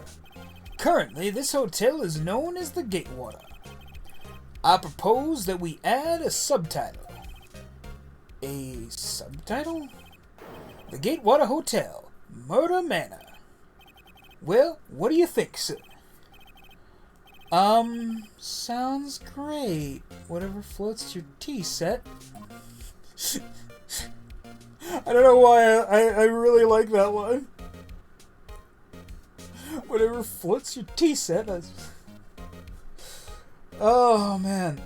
Currently, this hotel is known as the Gatewater. I propose that we add a subtitle. A subtitle? The Gatewater Hotel, Murder Manor. Well, what do you think, sir? Sounds great. Whatever floats your tea set. I don't know why I really like that line. Whatever floats your tea set. Oh man.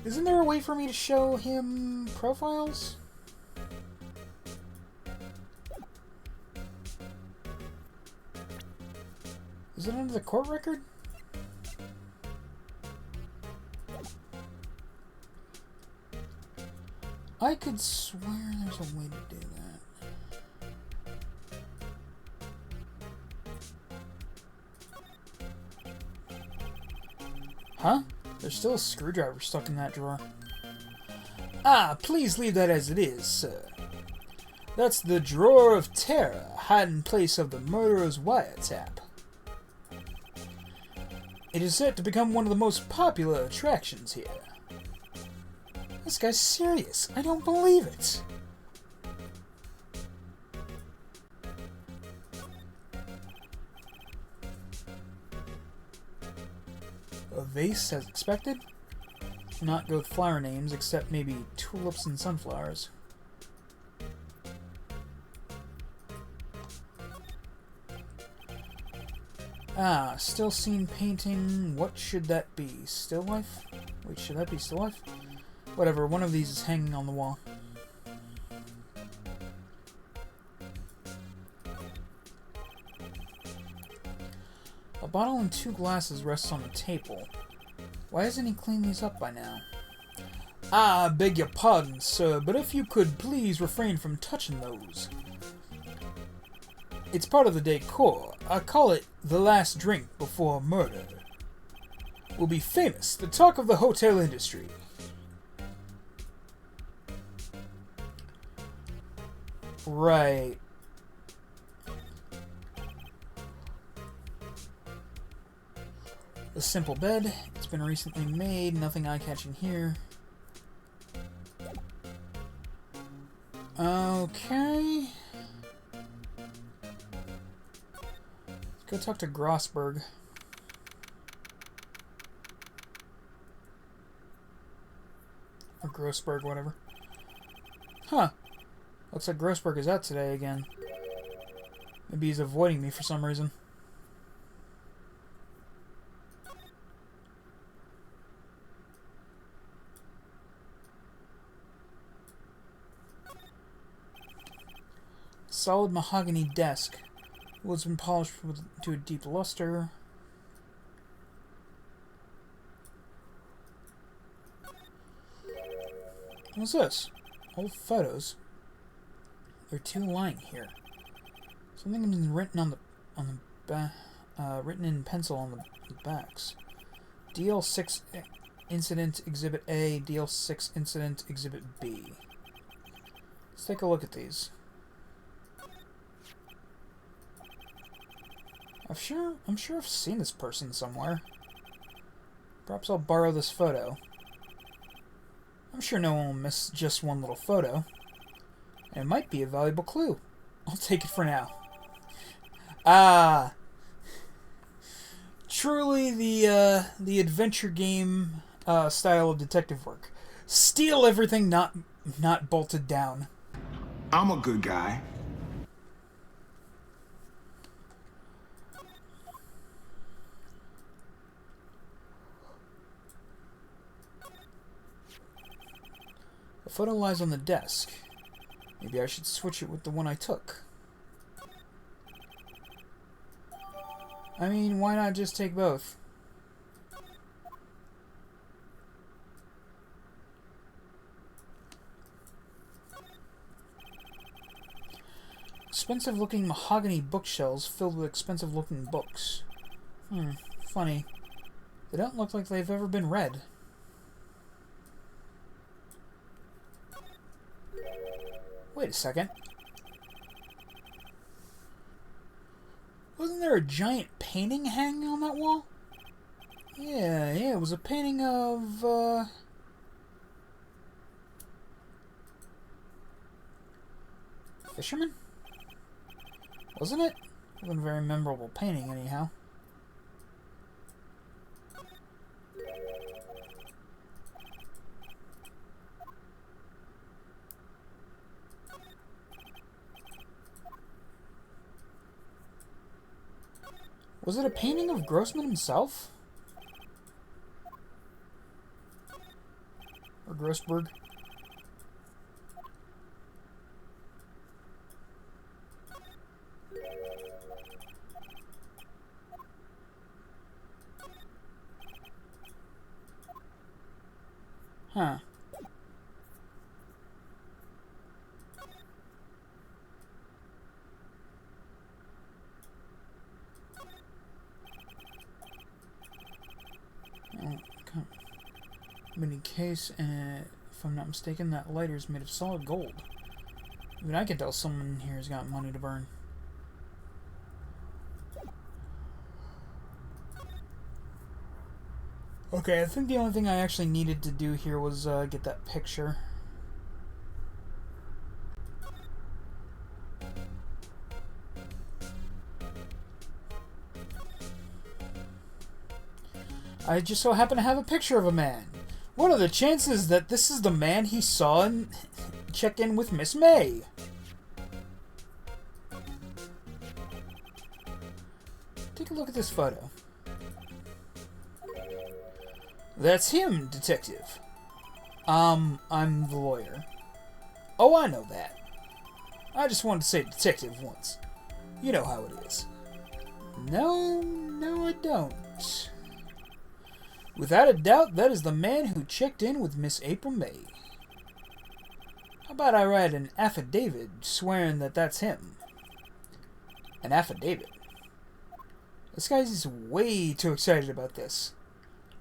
Isn't there a way for me to show him profiles? Is it under the court record? I could swear there's a way to do that. Huh? There's still a screwdriver stuck in that drawer. Ah, please leave that as it is, sir. That's the drawer of terror, hiding place of the murderer's wiretap. It is set to become one of the most popular attractions here. This guy's serious. I don't believe it. A vase as expected. Not go with flower names except maybe tulips and sunflowers. Ah, still scene painting. What should that be? Still life? Wait, should that be still life? Whatever, one of these is hanging on the wall. A bottle and 2 glasses rests on the table. Why hasn't he cleaned these up by now? I beg your pardon, sir, but if you could please refrain from touching those. It's part of the decor. I call it the last drink before murder. Will be famous, the talk of the hotel industry. Right. A simple bed. It's been recently made. Nothing eye-catching here. Okay. Let's go talk to Grossberg. Or Grossberg, whatever. Huh. Looks like Grossberg is out today again. Maybe he's avoiding me for some reason. Solid mahogany desk. Wood's been polished to a deep luster. What's this? Old photos. There are 2 lying here. Something has been written on the back, written in pencil on the backs. DL6 Incident Exhibit A, DL6 Incident Exhibit B. Let's take a look at these. I'm sure I've seen this person somewhere. Perhaps I'll borrow this photo. I'm sure no one will miss just one little photo. And it might be a valuable clue. I'll take it for now. Ah. Truly the adventure game style of detective work. Steal everything not bolted down. I'm a good guy. The photo lies on the desk. Maybe I should switch it with the one I took. I mean, why not just take both? Expensive-looking mahogany bookshelves filled with expensive-looking books. Funny. They don't look like they've ever been read. Wait a second. Wasn't there a giant painting hanging on that wall? Yeah, it was a painting of, fisherman? Wasn't it? It wasn't a very memorable painting, anyhow. Was it a painting of Grossman himself? Or Grossberg? Huh. Mini case, and if I'm not mistaken, that lighter is made of solid gold. Even I can tell someone here has got money to burn. Okay, I think the only thing I actually needed to do here was get that picture. I just so happen to have a picture of a man. What are the chances that this is the man he saw and check in with Miss May? Take a look at this photo. That's him, detective. I'm the lawyer. Oh, I know that. I just wanted to say detective once. You know how it is. No, I don't. Without a doubt, that is the man who checked in with Miss April May. How about I write an affidavit swearing that that's him? An affidavit? This guy's way too excited about this.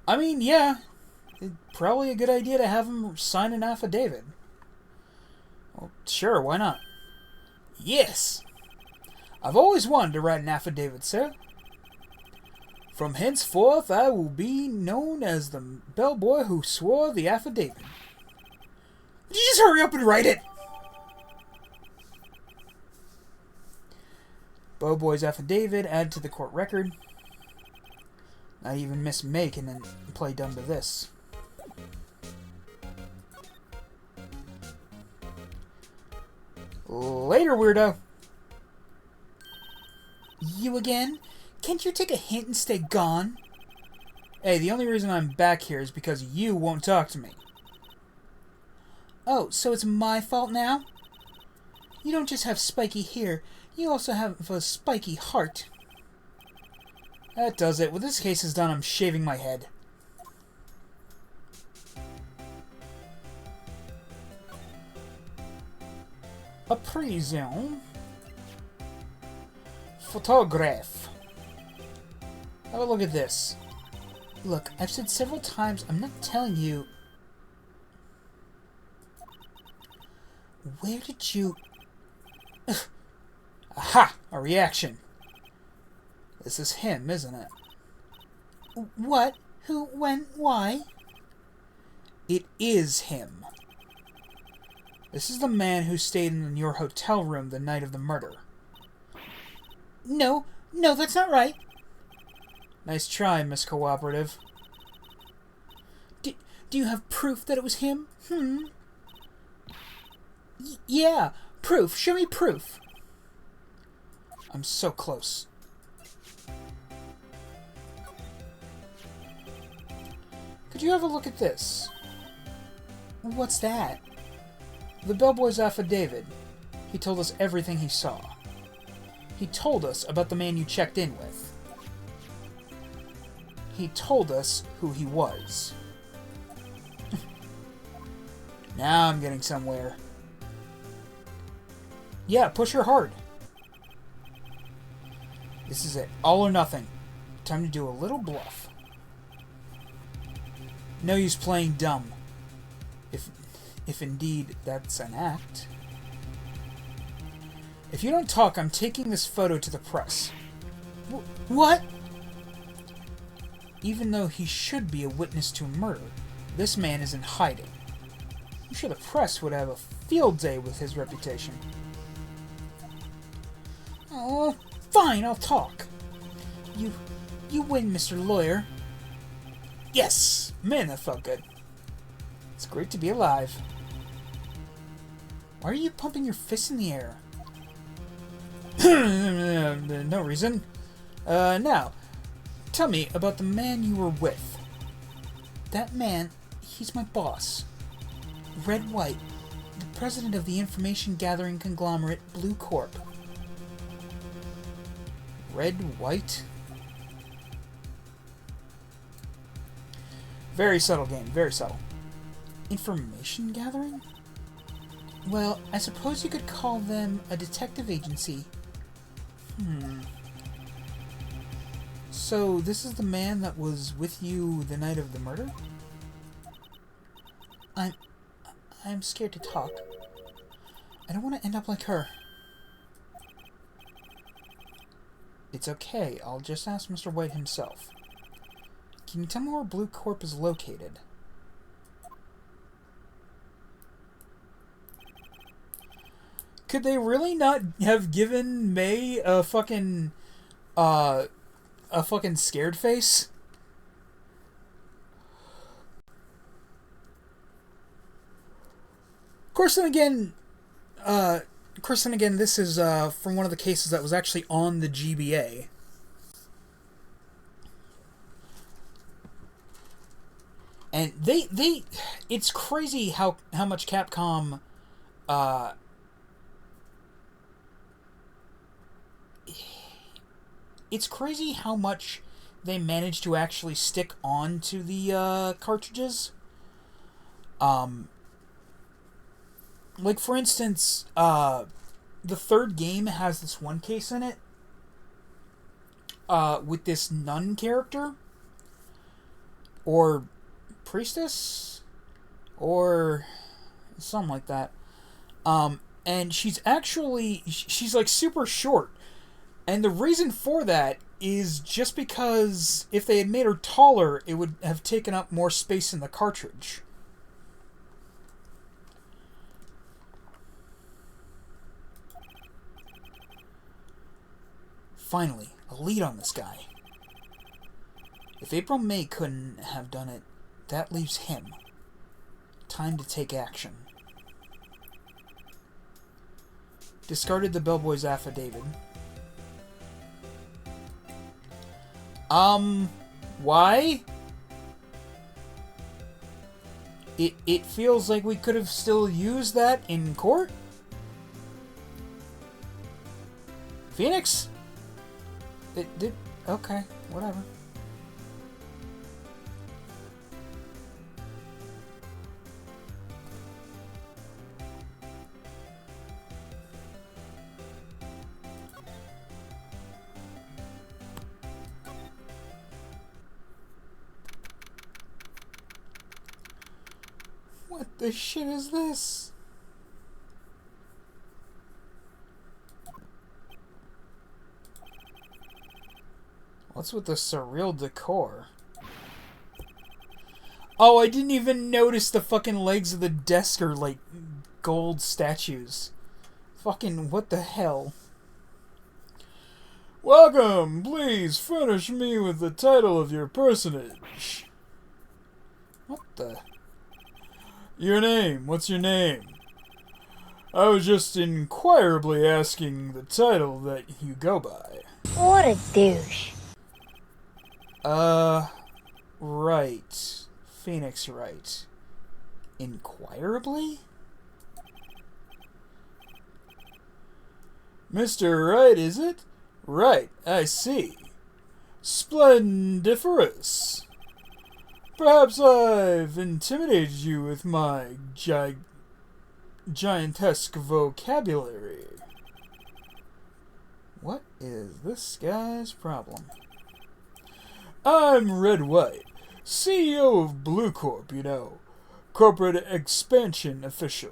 I mean, yeah, it's probably a good idea to have him sign an affidavit. Well, sure, why not? Yes! I've always wanted to write an affidavit, sir. From henceforth, I will be known as the bellboy who swore the affidavit. Would you just hurry up and write it? Bellboy's affidavit, add to the court record. Not even Miss May can then play dumb to this. Later, weirdo. You again? Can't you take a hint and stay gone? Hey, the only reason I'm back here is because you won't talk to me. Oh, so it's my fault now? You don't just have spiky hair, you also have a spiky heart. That does it. When this case is done, I'm shaving my head. A prison. Photograph. Have a look at this. Look, I've said several times, I'm not telling you. Where did you... Ugh. Aha! A reaction. This is him, isn't it? What? Who? When? Why? It is him. This is the man who stayed in your hotel room the night of the murder. No, that's not right. Nice try, Miss Cooperative. Do you have proof that it was him? Yeah, proof. Show me proof. I'm so close. Could you have a look at this? What's that? The bellboy's affidavit. He told us everything he saw. He told us about the man you checked in with. He told us who he was. Now I'm getting somewhere. Yeah, push her hard. This is it. All or nothing. Time to do a little bluff. No use playing dumb. If indeed that's an act. If you don't talk, I'm taking this photo to the press. What? Even though he should be a witness to a murder, this man is in hiding. I'm sure the press would have a field day with his reputation. Oh, fine, I'll talk. You win, Mr. Lawyer. Yes! Man, that felt good. It's great to be alive. Why are you pumping your fists in the air? No reason. Now, tell me about the man you were with. That man, he's my boss. Red White, the president of the information gathering conglomerate Blue Corp. Red White? Very subtle game, very subtle. Information gathering? Well, I suppose you could call them a detective agency. So, this is the man that was with you the night of the murder? I'm scared to talk. I don't want to end up like her. It's okay, I'll just ask Mr. White himself. Can you tell me where Blue Corp is located? Could they really not have given May a fucking scared face? Of course, then again, this is from one of the cases that was actually on the GBA. And it's crazy how much Capcom, it's crazy how much they managed to actually stick on to the cartridges. Like, for instance, the third game has this one case in it, with this nun character, or priestess, or something like that. And she's like super short. And the reason for that is just because if they had made her taller, it would have taken up more space in the cartridge. Finally, a lead on this guy. If April May couldn't have done it, that leaves him. Time to take action. Discarded the bellboy's affidavit. Why? It feels like we could have still used that in court? Phoenix? It did. Okay, whatever. What the shit is this? What's with the surreal decor? Oh, I didn't even notice the fucking legs of the desk are like gold statues. Fucking what the hell? Welcome! Please furnish me with the title of your personage. What the? Your name. What's your name? I was just inquirably asking the title that you go by. What a douche. Right. Phoenix Wright. Inquirably? Mr. Wright, is it? Right, I see. Splendiferous. Perhaps I've intimidated you with my giantesque vocabulary. What is this guy's problem? I'm Red White, CEO of Blue Corp, you know. Corporate expansion official.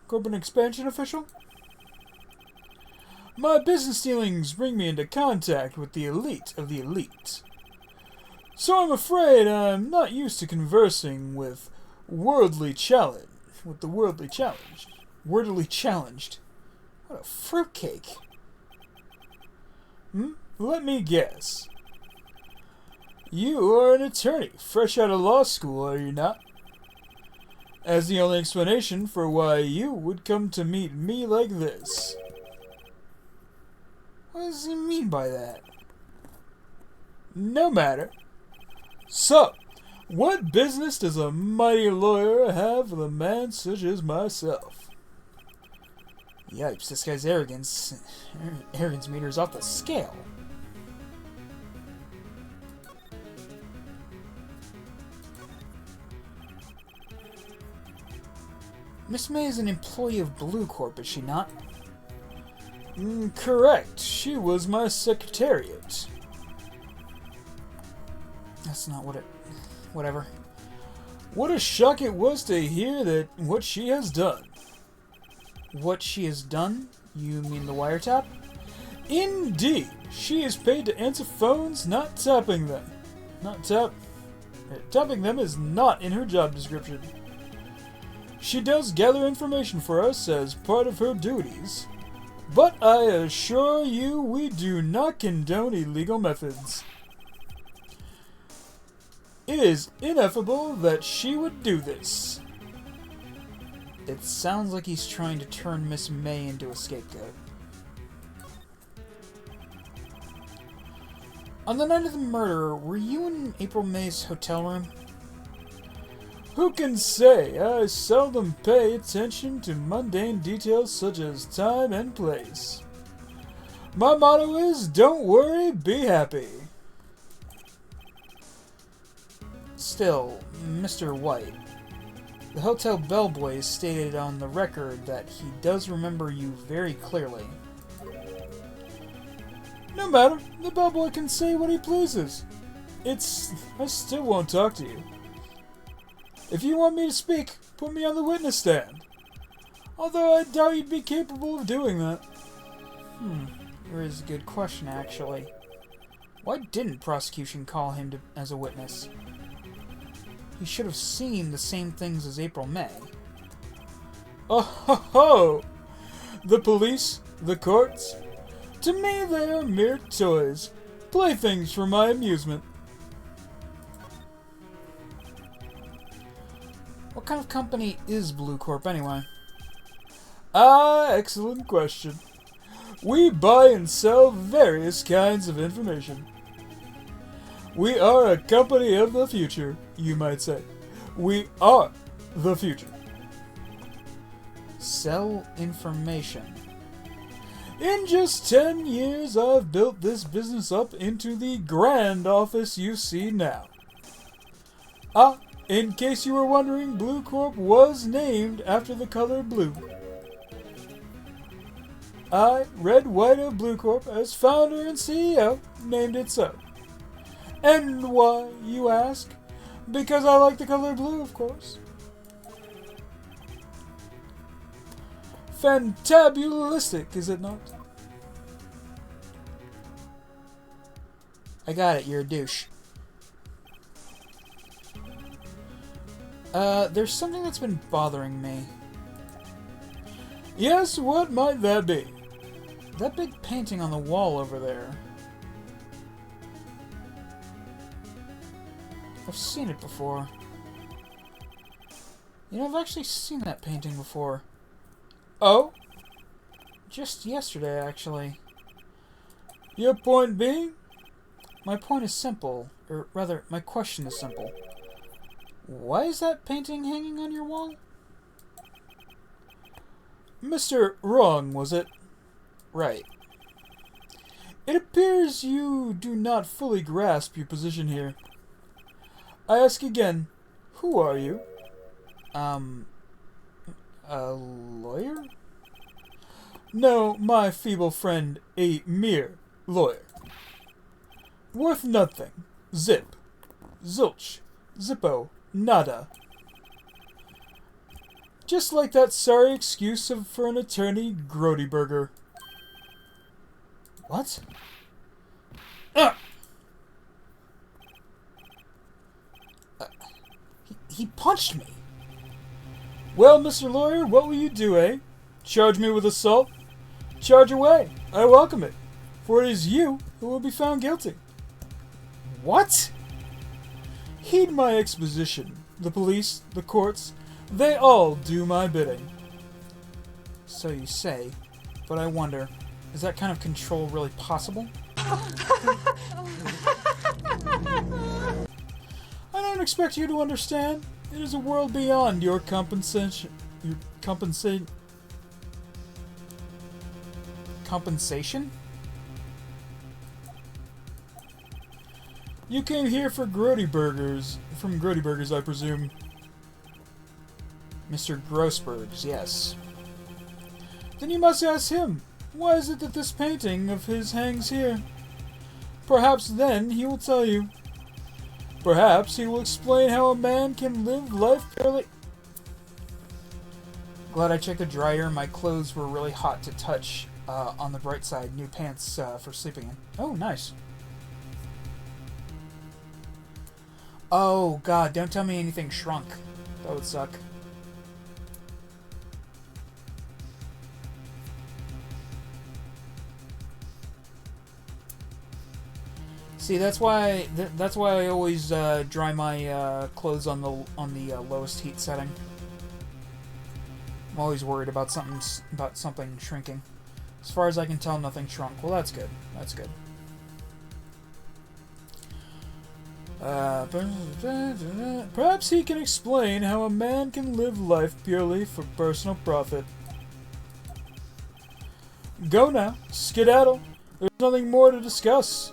Corporate expansion official? My business dealings bring me into contact with the elite of the elite. So I'm afraid I'm not used to conversing with worldly challenge. With the worldly challenged. Wordily challenged. What a fruitcake. Let me guess. You are an attorney, fresh out of law school, are you not? As the only explanation for why you would come to meet me like this. What does he mean by that? No matter. So, what business does a mighty lawyer have with a man such as myself? Yipes, this guy's arrogance meter's off the scale. Miss May is an employee of Blue Corp, is she not? Correct. She was my secretariat. That's not what it... Whatever. What a shock it was to hear that what she has done. What she has done? You mean the wiretap? Indeed. She is paid to answer phones, not tapping them. Tapping them is not in her job description. She does gather information for us as part of her duties. But I assure you we do not condone illegal methods. It is ineffable that she would do this. It sounds like he's trying to turn Miss May into a scapegoat. On the night of the murder, were you in April May's hotel room? Who can say? I seldom pay attention to mundane details such as time and place. My motto is, don't worry, be happy. Still, Mr. White, the hotel bellboy stated on the record that he does remember you very clearly. No matter, the bellboy can say what he pleases. I still won't talk to you. If you want me to speak, put me on the witness stand. Although I doubt you'd be capable of doing that. There is a good question, actually. Why didn't prosecution call him as a witness? He should have seen the same things as April May. Oh ho ho! The police, the courts. To me they are mere toys, playthings for my amusement. What kind of company is Blue Corp anyway? Ah, excellent question. We buy and sell various kinds of information. We are a company of the future, you might say. We are the future. Sell information. In just 10 years, I've built this business up into the grand office you see now. Ah, in case you were wondering, Blue Corp was named after the color blue. I, Red White of Blue Corp, as founder and CEO, named it so. And why, you ask? Because I like the color blue, of course. Fantabulistic, is it not? I got it, you're a douche. There's something that's been bothering me. Yes, what might that be? That big painting on the wall over there. I've seen it before. You know, I've actually seen that painting before. Oh? Just yesterday, actually. Your point being? My point is simple. Or rather, my question is simple. Why is that painting hanging on your wall? Mr. Wrong, was it? Right. It appears you do not fully grasp your position here. I ask again, who are you? A lawyer? No, my feeble friend, a mere lawyer. Worth nothing. Zip. Zilch. Zippo. Nada. Just like that sorry excuse for an attorney, Grody Burger. What? He punched me. Well, Mr. Lawyer, what will you do, eh? Charge me with assault? Charge away. I welcome it. For it is you who will be found guilty. What? Heed my exposition. The police, the courts, they all do my bidding. So you say, but I wonder, is that kind of control really possible? I don't expect you to understand. It is a world beyond your compensation. Compensation? You came here for Grody Burgers. From Grody Burgers, I presume. Mr. Grossberg's, yes. Then you must ask him, why is it that this painting of his hangs here? Perhaps then he will tell you. Perhaps he will explain how a man can live life purely... Glad I checked the dryer. My clothes were really hot to touch. On the bright side, new pants for sleeping in. Oh, nice. Oh, God, don't tell me anything shrunk. That would suck. See, that's why I always dry my clothes on the lowest heat setting. I'm always worried about something shrinking. As far as I can tell, nothing shrunk. Well, that's good. That's good. Perhaps he can explain how a man can live life purely for personal profit. Go now. Skedaddle. There's nothing more to discuss.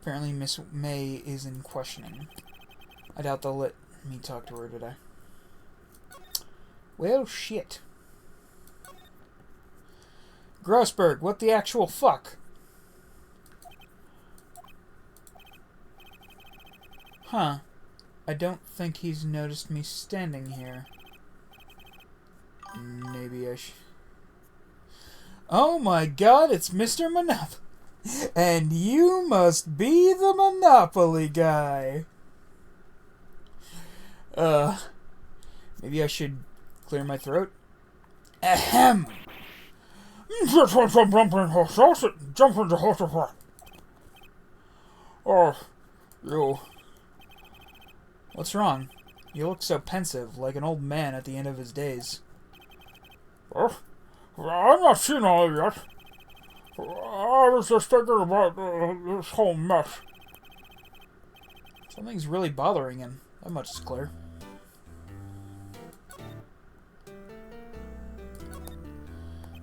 Apparently Miss May is in questioning. I doubt they'll let me talk to her today. Well, shit. Grossberg, what the actual fuck? Huh. I don't think he's noticed me standing here. Maybe I should... Oh my god, it's Mr. Monopoly. And you must be the Monopoly guy. Maybe I should clear my throat. Ahem. Oh, you. What's wrong? You look so pensive, like an old man at the end of his days. I'm not senile yet. I was just thinking about this whole mess. Something's really bothering him. That much is clear.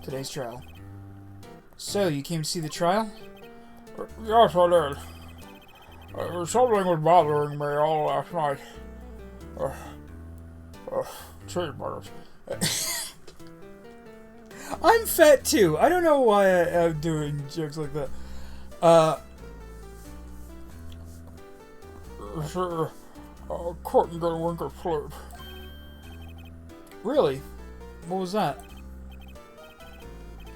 Today's trial. So, you came to see the trial? Yes, I did. Something was bothering me all last night. Cheeseburgers. I'm fat too. I don't know why I'm doing jokes like that. Couldn't get a wink of sleep. Really? What was that?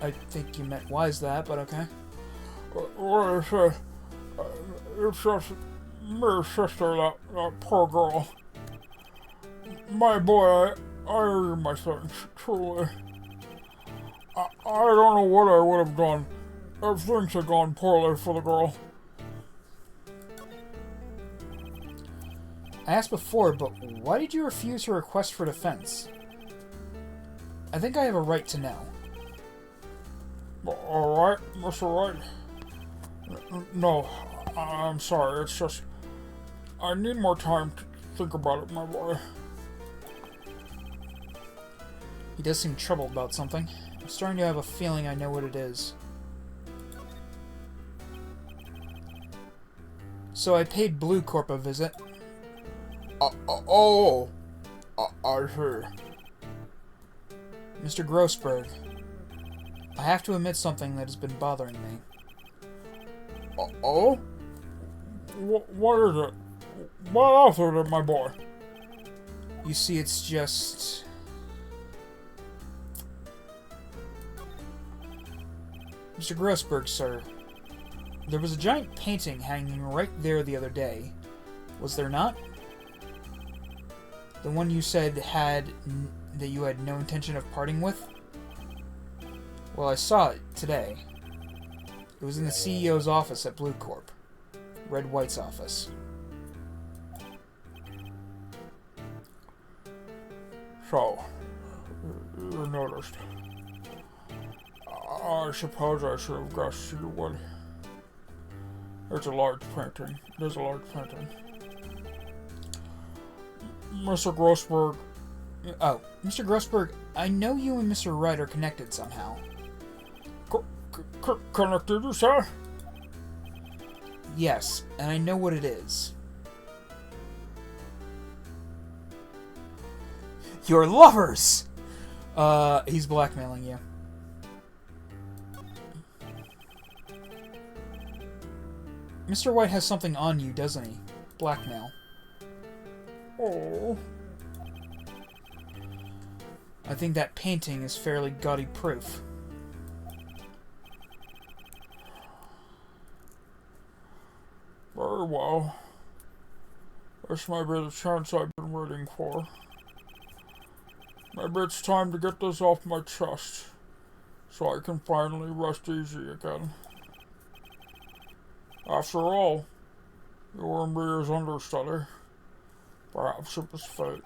I think you meant why is that, but okay. Well, it's just me, sister, that poor girl. My boy, I owe you my things, truly. I don't know what I would have done if things had gone poorly for the girl. I asked before, but why did you refuse her request for defense? I think I have a right to know. Alright, Mr. Wright. No, I'm sorry, it's just... I need more time to think about it, my boy. He does seem troubled about something. I'm starting to have a feeling I know what it is. So I paid Blue Corp a visit. I see. Mr. Grossberg, I have to admit something that has been bothering me. Oh? What is it? What else is it, my boy? You see, it's just... Mr. Grossberg, sir. There was a giant painting hanging right there the other day. Was there not? The one you said that you had no intention of parting with? Well, I saw it today. It was in the CEO's office at Blue Corp. Red White's office. So, you noticed. I suppose I should have guessed you would. It's a large painting. There's a large painting. Mr. Grossberg. Oh, Mr. Grossberg, I know you and Mr. Wright are connected somehow. Connected, you say? Yes, and I know what it is. You're lovers! He's blackmailing you. Mr. White has something on you, doesn't he? Blackmail. Oh. I think that painting is fairly gaudy proof. Very well. This may be the chance I've been waiting for. Maybe it's time to get this off my chest, so I can finally rest easy again. After all, you were me as understudy. Perhaps it was fate.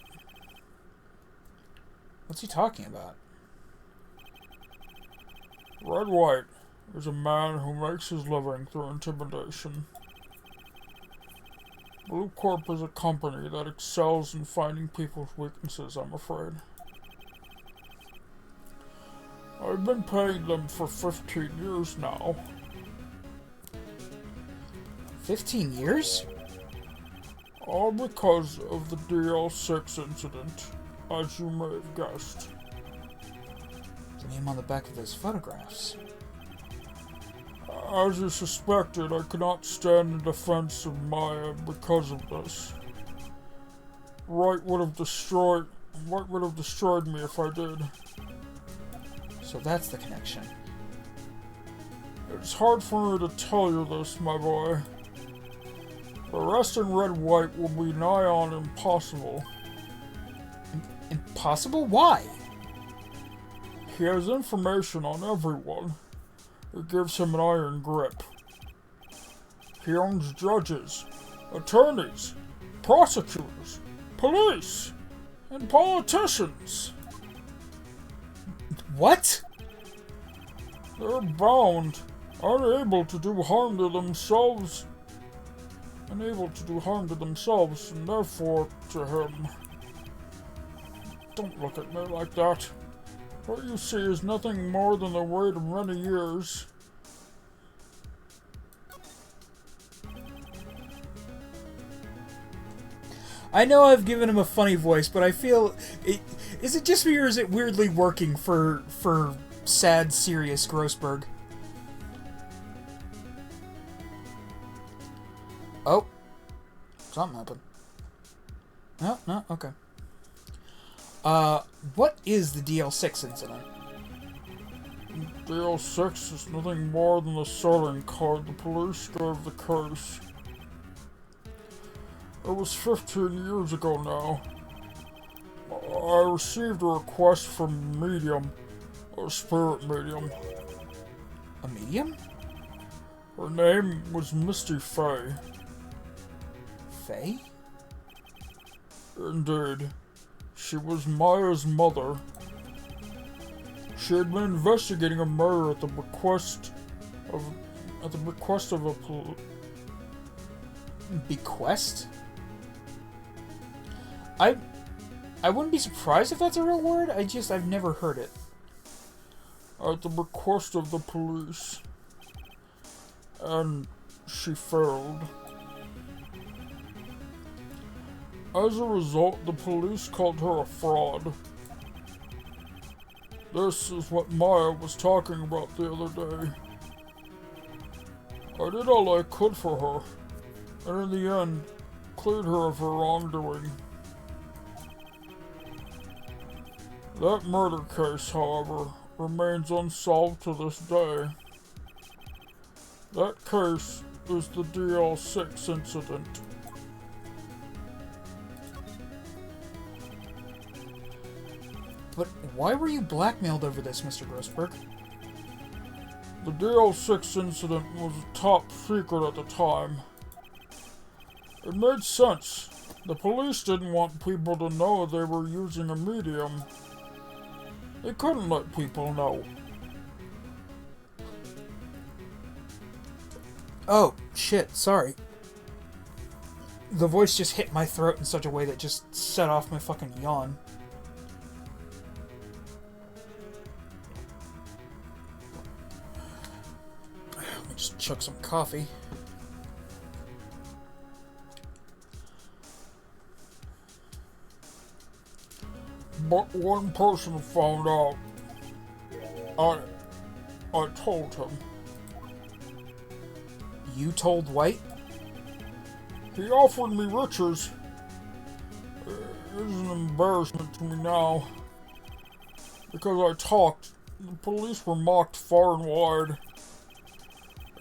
What's he talking about? Red White is a man who makes his living through intimidation. Blue Corp is a company that excels in finding people's weaknesses, I'm afraid. I've been paying them for 15 years now. 15 years? All because of the DL6 incident, as you may have guessed. The name on the back of those photographs. As you suspected, I could not stand in defense of Maya because of this. Wright would have destroyed me if I did. So that's the connection. It's hard for me to tell you this, my boy. Arresting Red White will be nigh on impossible. Impossible? Why? He has information on everyone. It gives him an iron grip. He owns judges, attorneys, prosecutors, police, and politicians. What? They're bound, unable to do harm to themselves, and therefore to him. Don't look at me like that. What you see is nothing more than the weight of many years. I know I've given him a funny voice, but I feel... Is it just me, or is it weirdly working for sad, serious Grossberg? Oh. Something happened. No, okay. What is the DL6 incident? DL6 is nothing more than the selling card the police gave the case. It was 15 years ago now. I received a request from medium, a spirit medium. A medium? Her name was Misty Faye. Faye? Indeed. She was Maya's mother. She had been investigating a murder at the request of a Bequest? I wouldn't be surprised if that's a real word. I've never heard it. At the request of the police. And she failed. As a result, the police called her a fraud. This is what Maya was talking about the other day. I did all I could for her, and in the end, cleared her of her wrongdoing. That murder case, however, remains unsolved to this day. That case is the DL6 incident. But why were you blackmailed over this, Mr. Grossberg? The DL6 incident was top secret at the time. It made sense. The police didn't want people to know they were using a medium. They couldn't let people know. Oh, shit, sorry. The voice just hit my throat in such a way that just set off my fucking yawn. Let me just chug some coffee. But one person found out. I told him. You told White? He offered me riches. It is an embarrassment to me now. Because I talked, the police were mocked far and wide.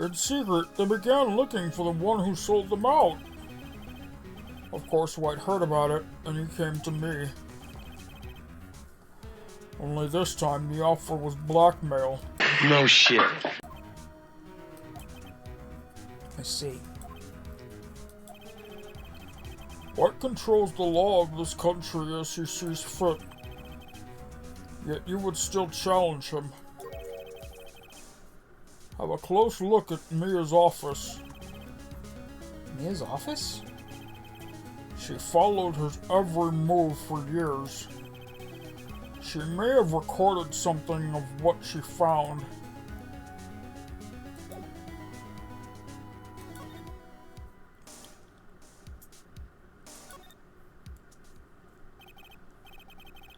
In secret, they began looking for the one who sold them out. Of course, White heard about it, and he came to me. Only this time, the offer was blackmail. No shit. I see. White controls the law of this country as he sees fit. Yet you would still challenge him. Have a close look at Mia's office. Mia's office? She followed his every move for years. She may have recorded something of what she found.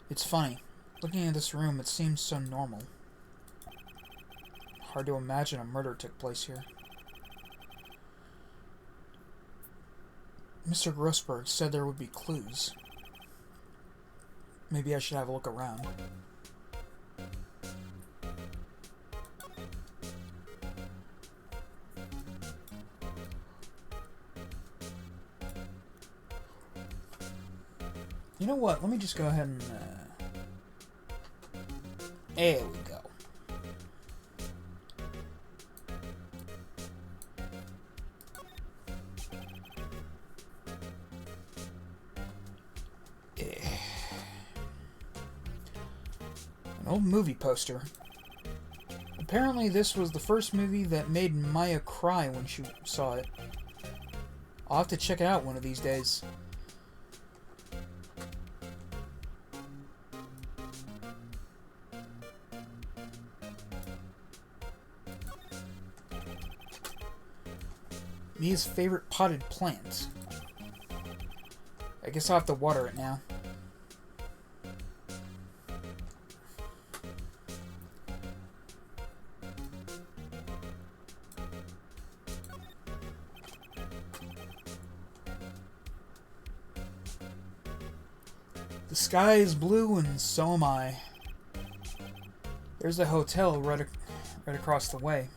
It's funny. Looking at this room, it seems so normal. Hard to imagine a murder took place here. Mr. Grossberg said there would be clues. Maybe I should have a look around. You know what? Let me just go ahead and... There we go. An old movie poster. Apparently this was the first movie that made Maya cry when she saw it. I'll have to check it out one of these days. Mia's favorite potted plant. I guess I'll have to water it now. The sky is blue and so am I. There's a hotel right across the way.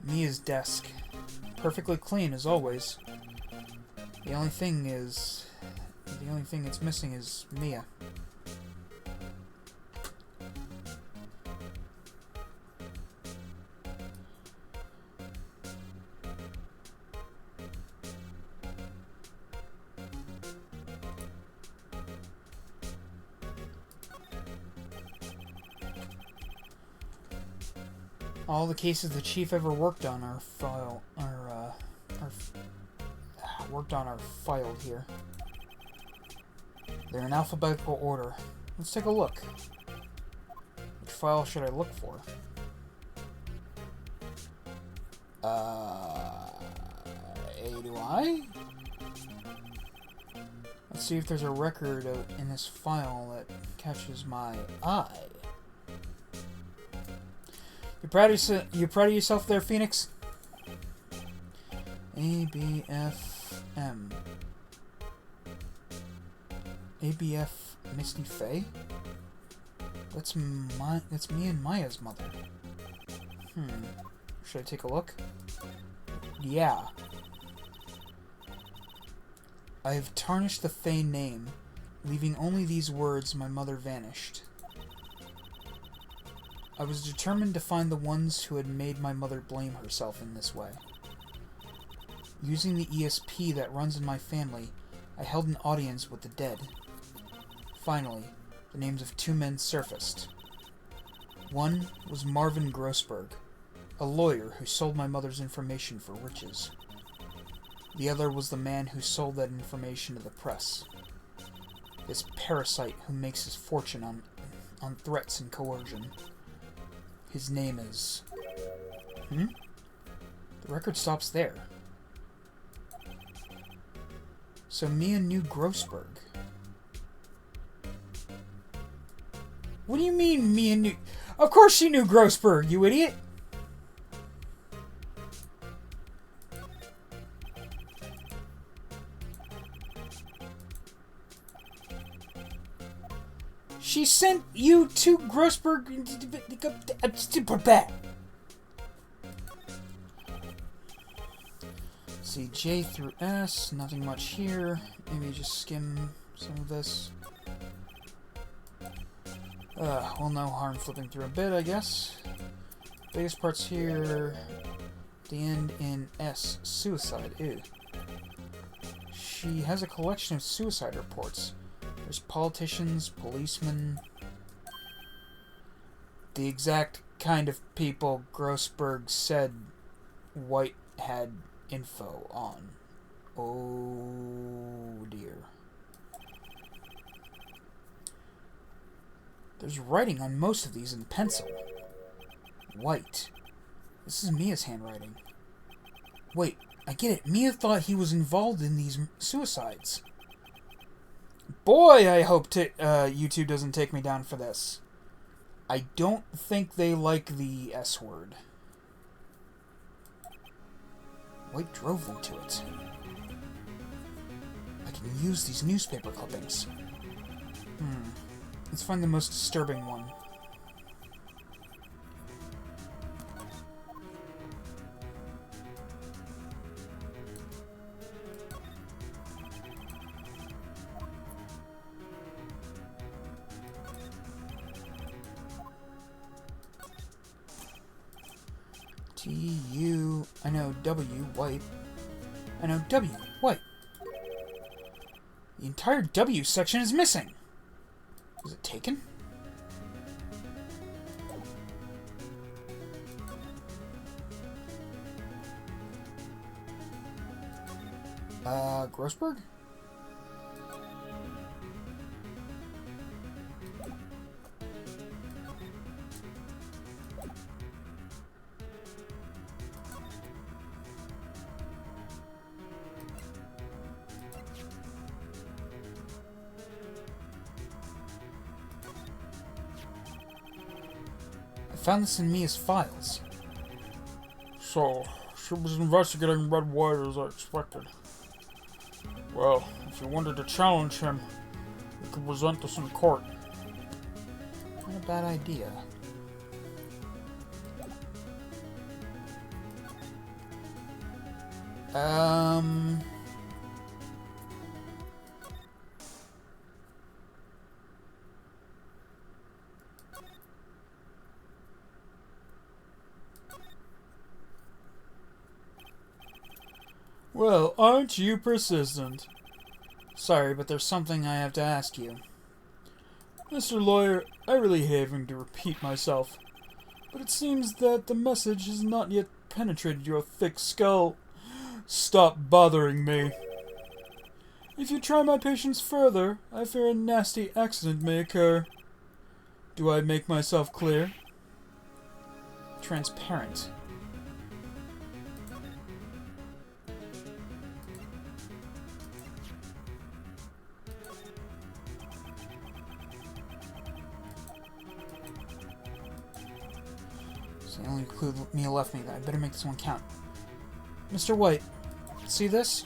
Mia's desk. Perfectly clean as always. The only thing it's missing is Mia. All the cases the chief ever worked on are filed here. They're in alphabetical order. Let's take a look. Which file should I look for? Do I? Let's see if there's a record in this file that catches my eye. You proud of yourself there, Phoenix? ABFM. ABF Misty Faye? That's me and Maya's mother. Should I take a look? Yeah. I have tarnished the Faye name, leaving only these words, my mother vanished. I was determined to find the ones who had made my mother blame herself in this way. Using the ESP that runs in my family, I held an audience with the dead. Finally, the names of 2 men surfaced. One was Marvin Grossberg, a lawyer who sold my mother's information for riches. The other was the man who sold that information to the press. This parasite who makes his fortune on threats and coercion. His name is... The record stops there. So Mia knew Grossberg. What do you mean Mia knew... Of course she knew Grossberg, you idiot! She sent you to Grossberg... See, J through S, nothing much here. Maybe just skim some of this. Well, no harm flipping through a bit, I guess. Biggest parts here. The end in S, suicide. Ew. She has a collection of suicide reports. There's politicians, policemen. The exact kind of people Grossberg said White had info on. Oh dear. There's writing on most of these in pencil. White. This is Mia's handwriting. Wait, I get it. Mia thought he was involved in these suicides. Boy, I hope YouTube doesn't take me down for this. I don't think they like the S word. White drove them to it. I can use these newspaper clippings. Let's find the most disturbing one. T-U... I know W, White. I know W, White. The entire W section is missing. Was it taken? Grossberg? Found this in Mia's files. So, she was investigating Red White as I expected. Well, if you wanted to challenge him, you could present this in court. Not a bad idea. Well, aren't you persistent? Sorry, but there's something I have to ask you. Mr. Lawyer, I really hate having to repeat myself, but it seems that the message has not yet penetrated your thick skull. Stop bothering me. If you try my patience further, I fear a nasty accident may occur. Do I make myself clear? Transparent. It's the only clue Mia left me. I better make this one count. Mr. White, see this?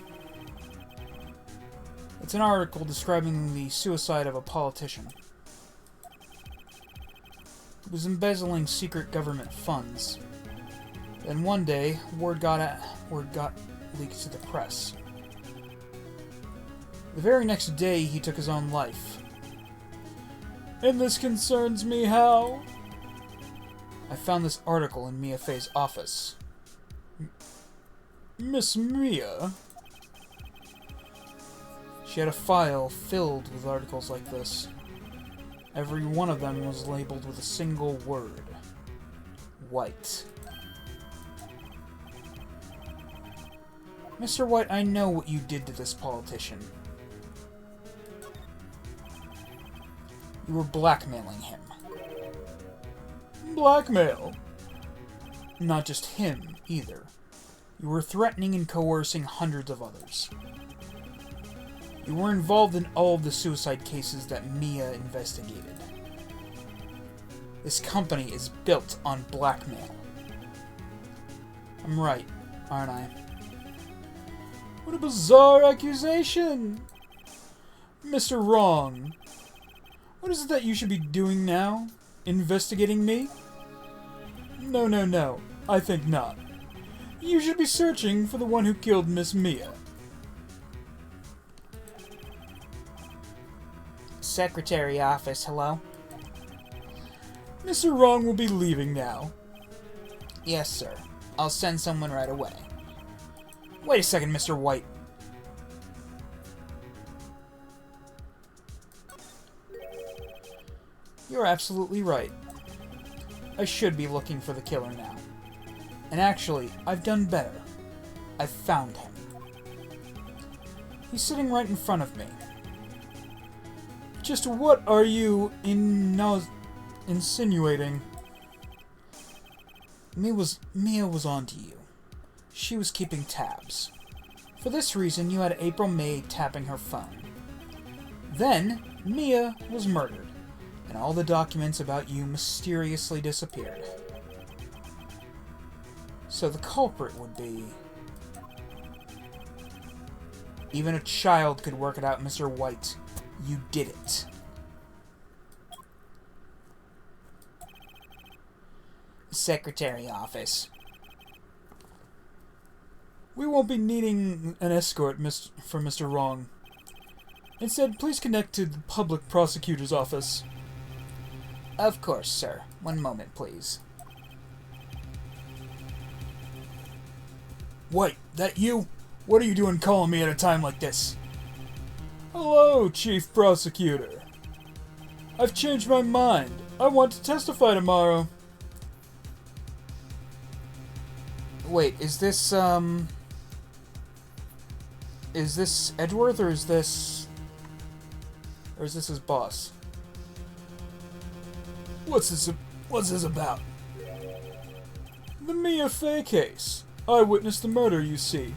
It's an article describing the suicide of a politician. He was embezzling secret government funds. Then one day, word got leaked to the press. The very next day, he took his own life. And this concerns me how? I found this article in Mia Fey's office. Miss Mia? She had a file filled with articles like this. Every one of them was labeled with a single word. White. Mr. White, I know what you did to this politician. You were blackmailing him. Blackmail? Not just him, either. You were threatening and coercing hundreds of others. You were involved in all of the suicide cases that Mia investigated. This company is built on blackmail. I'm right, aren't I? What a bizarre accusation! Mr. Wrong. What is it that you should be doing now? Investigating me? No. I think not. You should be searching for the one who killed Miss Mia. Secretary office, hello? Mr. Wrong will be leaving now. Yes, sir. I'll send someone right away. Wait a second, Mr. White. You're absolutely right. I should be looking for the killer now. And actually, I've done better. I've found him. He's sitting right in front of me. Just what are you insinuating? Mia was onto you. She was keeping tabs. For this reason, you had April May tapping her phone. Then, Mia was murdered, and all the documents about you mysteriously disappeared. So the culprit would be... Even a child could work it out, Mr. White. You did it. Secretary office. We won't be needing an escort for Mr. Wrong. Instead, please connect to the public prosecutor's office. Of course, sir. One moment, please. Wait, that you? What are you doing calling me at a time like this? Hello, Chief Prosecutor. I've changed my mind. I want to testify tomorrow. Wait, is this Edgeworth, or is this his boss? What's this about? The Mia Fey case. I witnessed the murder, you see.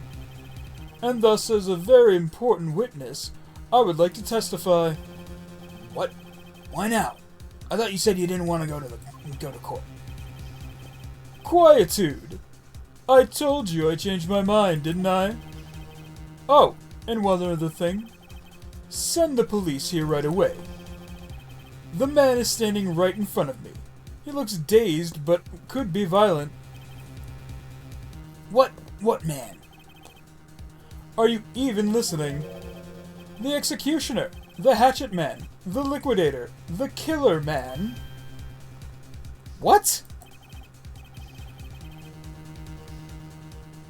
And thus, as a very important witness, I would like to testify. What? Why now? I thought you said you didn't want to go to court. Quietude. I told you I changed my mind, didn't I? Oh, and one other thing. Send the police here right away. The man is standing right in front of me. He looks dazed, but could be violent. What man? Are you even listening? The executioner, the hatchet man, the liquidator, the killer man. What?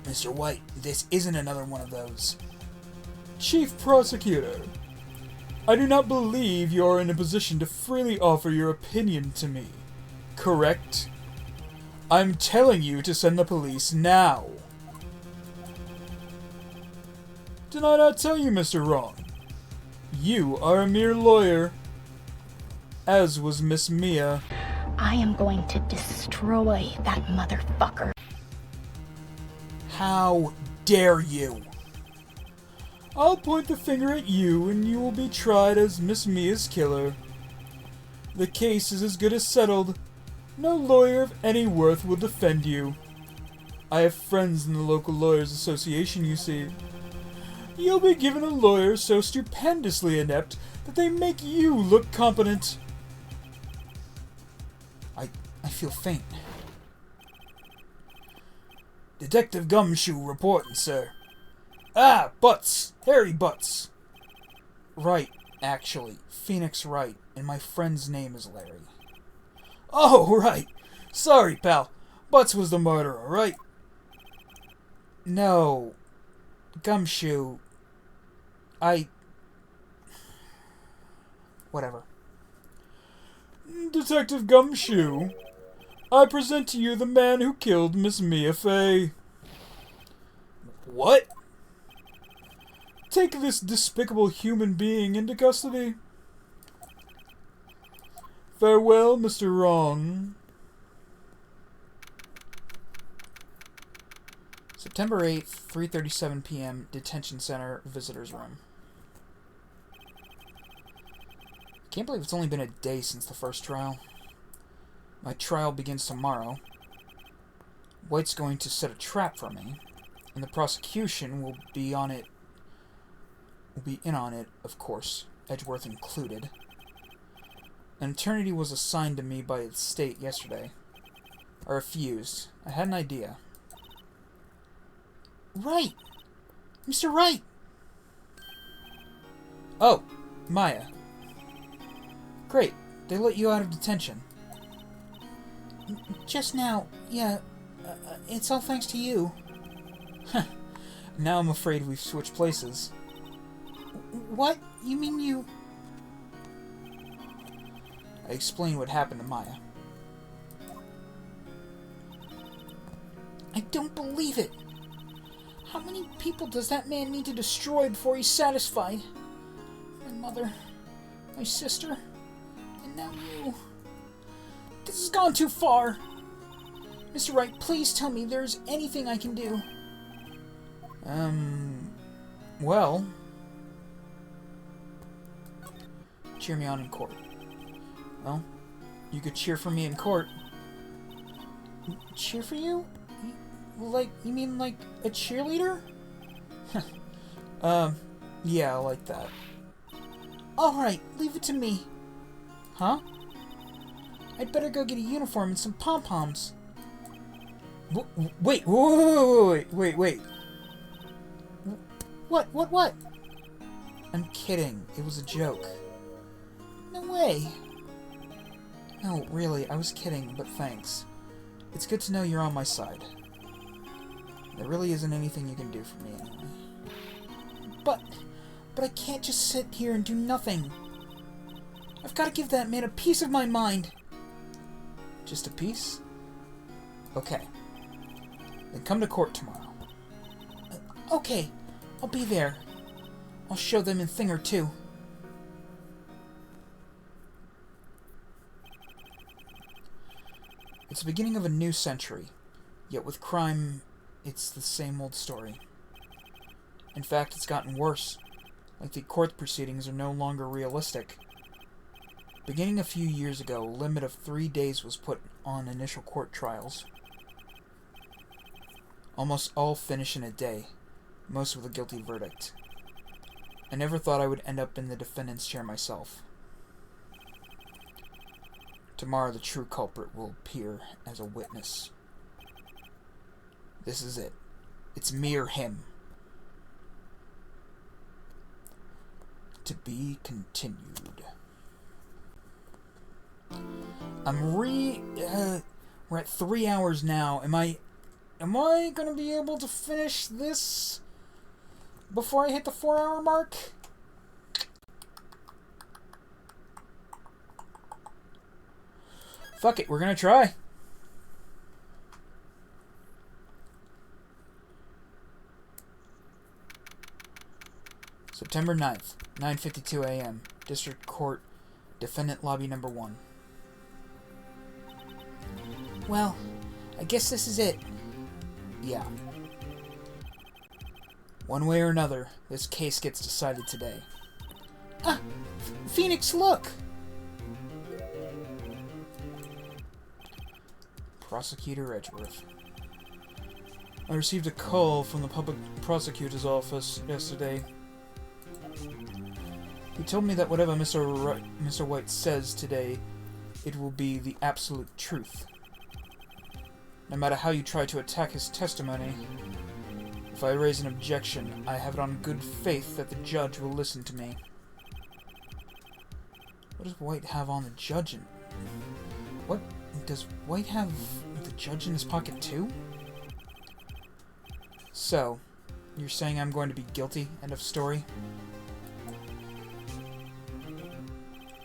Mr. White, this isn't another one of those. Chief Prosecutor, I do not believe you are in a position to freely offer your opinion to me. Correct? I'm telling you to send the police now. Did I not tell you, Mr. Wrong? You are a mere lawyer, as was Miss Mia. I am going to destroy that motherfucker. How dare you? I'll point the finger at you and you will be tried as Miss Mia's killer. The case is as good as settled. No lawyer of any worth will defend you. I have friends in the local lawyers association, you see. You'll be given a lawyer so stupendously inept that they make you look competent. I feel faint. Detective Gumshoe reporting, sir. Ah, Butts! Harry Butts! Wright, actually. Phoenix Wright, and my friend's name is Larry. Oh, right. Sorry, pal. Butts was the murderer, right? No. Gumshoe. Whatever. Detective Gumshoe, I present to you the man who killed Miss Mia Fey. What? Take this despicable human being into custody. Farewell, Mr. Wrong. September 8th, 3:37 p.m., Detention Center, Visitors Room. Can't believe it's only been a day since the first trial. My trial begins tomorrow. White's going to set a trap for me, and the prosecution will be in on it, of course, Edgeworth included. An attorney was assigned to me by the state yesterday. I refused. I had an idea. Wright! Mr. Wright! Oh, Maya. Great. They let you out of detention. Just now, yeah. It's all thanks to you. Now I'm afraid we've switched places. What? You mean you... I explained what happened to Maya. I don't believe it. How many people does that man need to destroy before he's satisfied? My mother, my sister, and now you. This has gone too far. Mr. Wright, please tell me there's anything I can do. Well... Cheer me on in court. Well, you could cheer for me in court. Cheer for you? You mean like a cheerleader? Yeah, I like that. Alright, leave it to me. Huh? I'd better go get a uniform and some pom-poms. Wait. What? I'm kidding. It was a joke. No way. No, really, I was kidding, but thanks. It's good to know you're on my side. There really isn't anything you can do for me anyway. But I can't just sit here and do nothing. I've got to give that man a piece of my mind. Just a piece? Okay. Then come to court tomorrow. Okay, I'll be there. I'll show them a thing or two. It's the beginning of a new century, yet with crime, it's the same old story. In fact, it's gotten worse. Like the court proceedings are no longer realistic. Beginning a few years ago, a limit of 3 days was put on initial court trials. Almost all finish in a day, most with a guilty verdict. I never thought I would end up in the defendant's chair myself. Tomorrow the true culprit will appear as a witness. This is it. It's me or him. To be continued. We're at 3 hours now. Am I gonna be able to finish this before I hit the 4-hour mark? Fuck it, we're gonna try. September 9th, 9:52 a.m. District Court, Defendant Lobby Number 1. Well, I guess this is it. Yeah. One way or another, this case gets decided today. Ah! Phoenix, look! Prosecutor Edgeworth. I received a call from the public prosecutor's office yesterday. He told me that whatever Mr. White says today, it will be the absolute truth. No matter how you try to attack his testimony, if I raise an objection, I have it on good faith that the judge will listen to me. What does White have on the judge? What? Does White have the judge in his pocket too? So, you're saying I'm going to be guilty? End of story?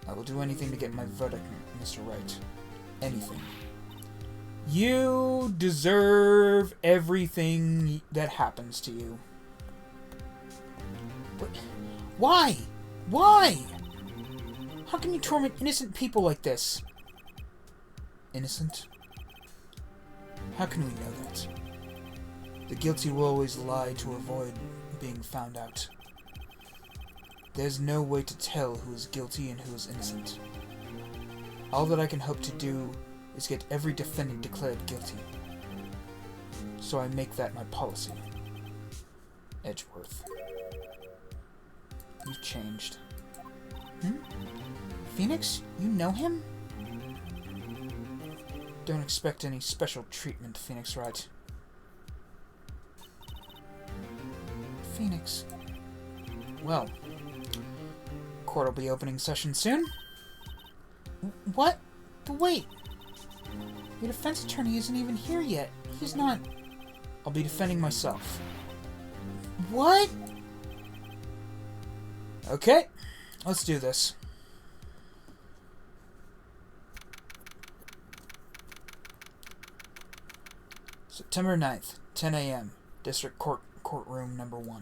I will do anything to get my verdict, Mr. Wright. Anything. You deserve everything that happens to you. But why? Why? How can you torment innocent people like this? Innocent? How can we know that? The guilty will always lie to avoid being found out. There's no way to tell who is guilty and who is innocent. All that I can hope to do is get every defendant declared guilty. So I make that my policy. Edgeworth. You've changed. Phoenix? You know him? Don't expect any special treatment, Phoenix Wright. Phoenix. Well, court will be opening session soon. What? But wait. Your defense attorney isn't even here yet. He's not... I'll be defending myself. What? Okay, let's do this. September 9th, 10 a.m. District Courtroom number 1.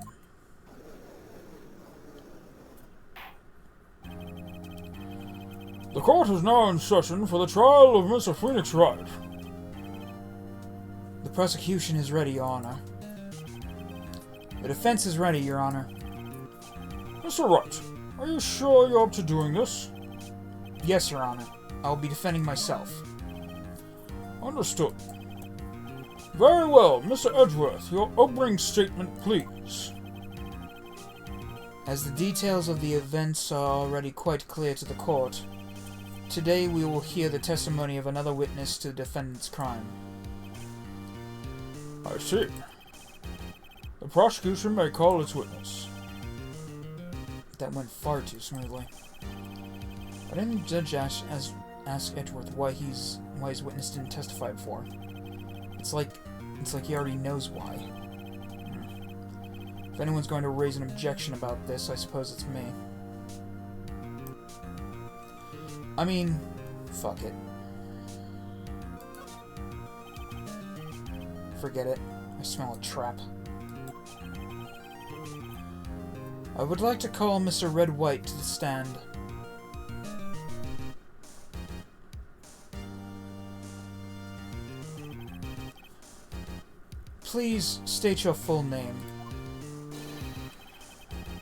The court is now in session for the trial of Mr. Phoenix Wright. The prosecution is ready, Your Honor. The defense is ready, Your Honor. Mr. Wright, are you sure you're up to doing this? Yes, Your Honor. I'll be defending myself. Understood. Very well, Mr. Edgeworth, your opening statement, please. As the details of the events are already quite clear to the court, today we will hear the testimony of another witness to the defendant's crime. I see. The prosecution may call its witness. That went far too smoothly. Why didn't the judge ask Edgeworth why his witness didn't testify before? It's like he already knows why. If anyone's going to raise an objection about this, I suppose it's me. I mean, fuck it. Forget it. I smell a trap. I would like to call Mr. Red White to the stand. Please state your full name.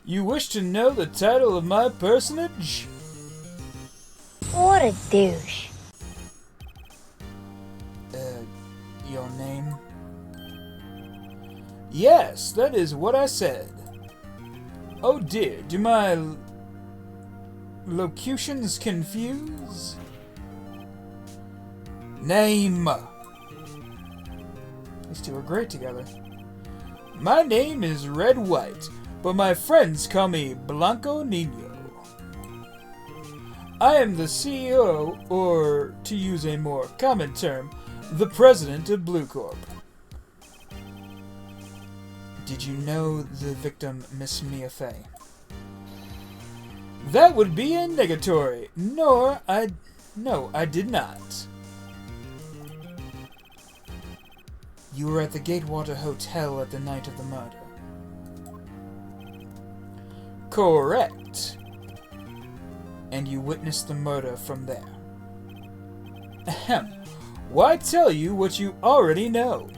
You wish to know the title of my personage? What a douche. Your name? Yes, that is what I said. Oh dear, do my locutions confuse? Name! These two are great together. My name is Red White, but my friends call me Blanco Nino. I am the CEO, or, to use a more common term, the president of Blue Corp. Did you know the victim, Miss Mia Fey? That would be a negatory. No, I did not. You were at the Gatewater Hotel at the night of the murder. Correct. And you witnessed the murder from there. Ahem. Why tell you what you already know?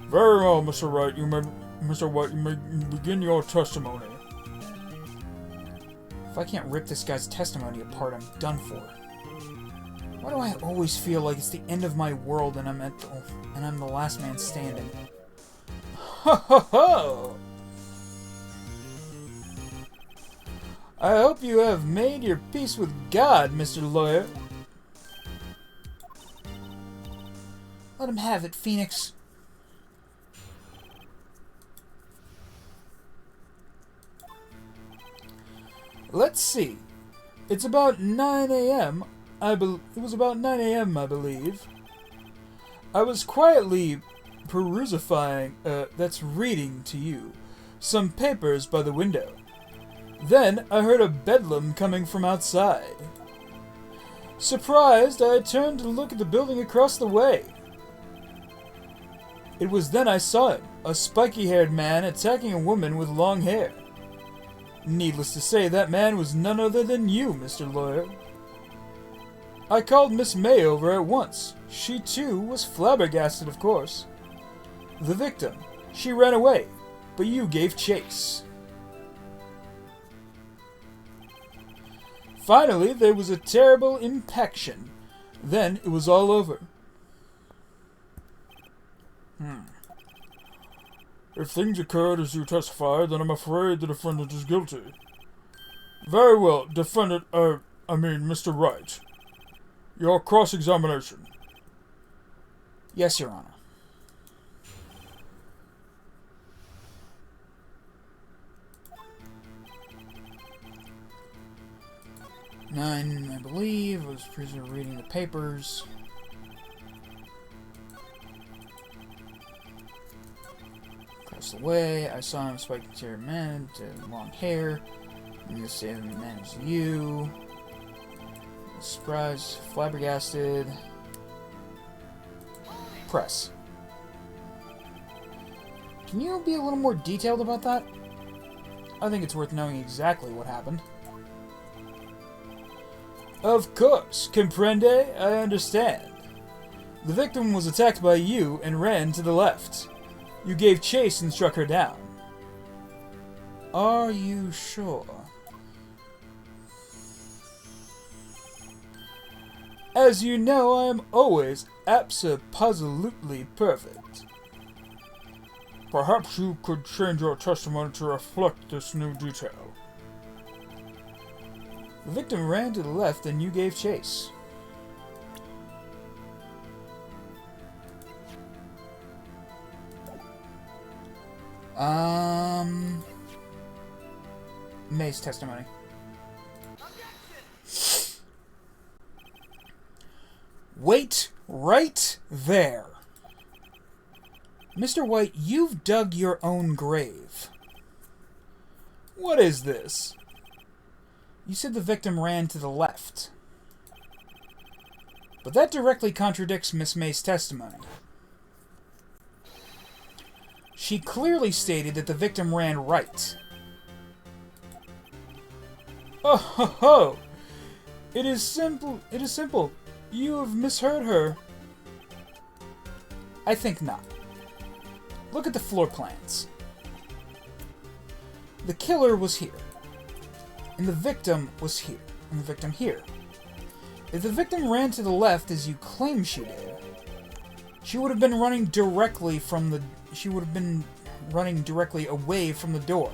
Very well, Mr. Wright. Mr. White, you may begin your testimony. If I can't rip this guy's testimony apart, I'm done for. Why do I always feel like it's the end of my world and I'm the last man standing? Ho ho ho! I hope you have made your peace with God, Mr. Lawyer. Let him have it, Phoenix. Let's see. It's about 9 a.m. It was about 9 a.m., I believe. I was quietly reading to you, some papers by the window. Then I heard a bedlam coming from outside. Surprised, I turned to look at the building across the way. It was then I saw him, a spiky-haired man attacking a woman with long hair. Needless to say, that man was none other than you, Mr. Lawyer. I called Miss May over at once. She, too, was flabbergasted, of course. The victim. She ran away, but you gave chase. Finally, there was a terrible impaction. Then it was all over. If things occurred as you testified, then I'm afraid the defendant is guilty. Very well, Mr. Wright. Your cross-examination. Yes, Your Honor. Nine, I believe, was prisoner reading the papers. Across the way, I saw him spiking a man with long hair. I'm gonna say the man was you. Surprised, flabbergasted. Press. Can you be a little more detailed about that? I think it's worth knowing exactly what happened. Of course, comprende? I understand. The victim was attacked by you and ran to the left. You gave chase and struck her down. Are you sure? As you know, I am always abso-positively perfect. Perhaps you could change your testimony to reflect this new detail. The victim ran to the left and you gave chase. May's testimony. Wait right there. Mr. White, you've dug your own grave. What is this? You said the victim ran to the left. But that directly contradicts Miss May's testimony. She clearly stated that the victim ran right. Oh ho ho! It is simple. You have misheard her. I think not. Look at the floor plans. The killer was here. And the victim was here. And the victim here. If the victim ran to the left as you claim she did, she would have been running directly away from the door.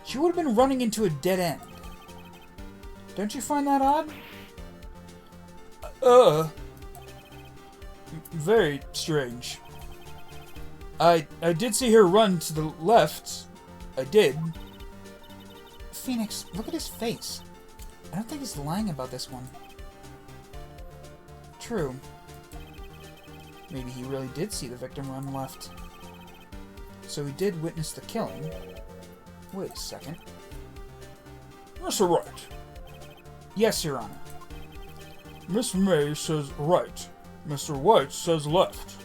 She would have been running into a dead end. Don't you find that odd? Very strange. I did see her run to the left. I did. Phoenix, look at his face. I don't think he's lying about this one. True. Maybe he really did see the victim run left. So he did witness the killing. Wait a second. Mr. Wright. Yes, Your Honor. Miss May says right. Mr. White says left.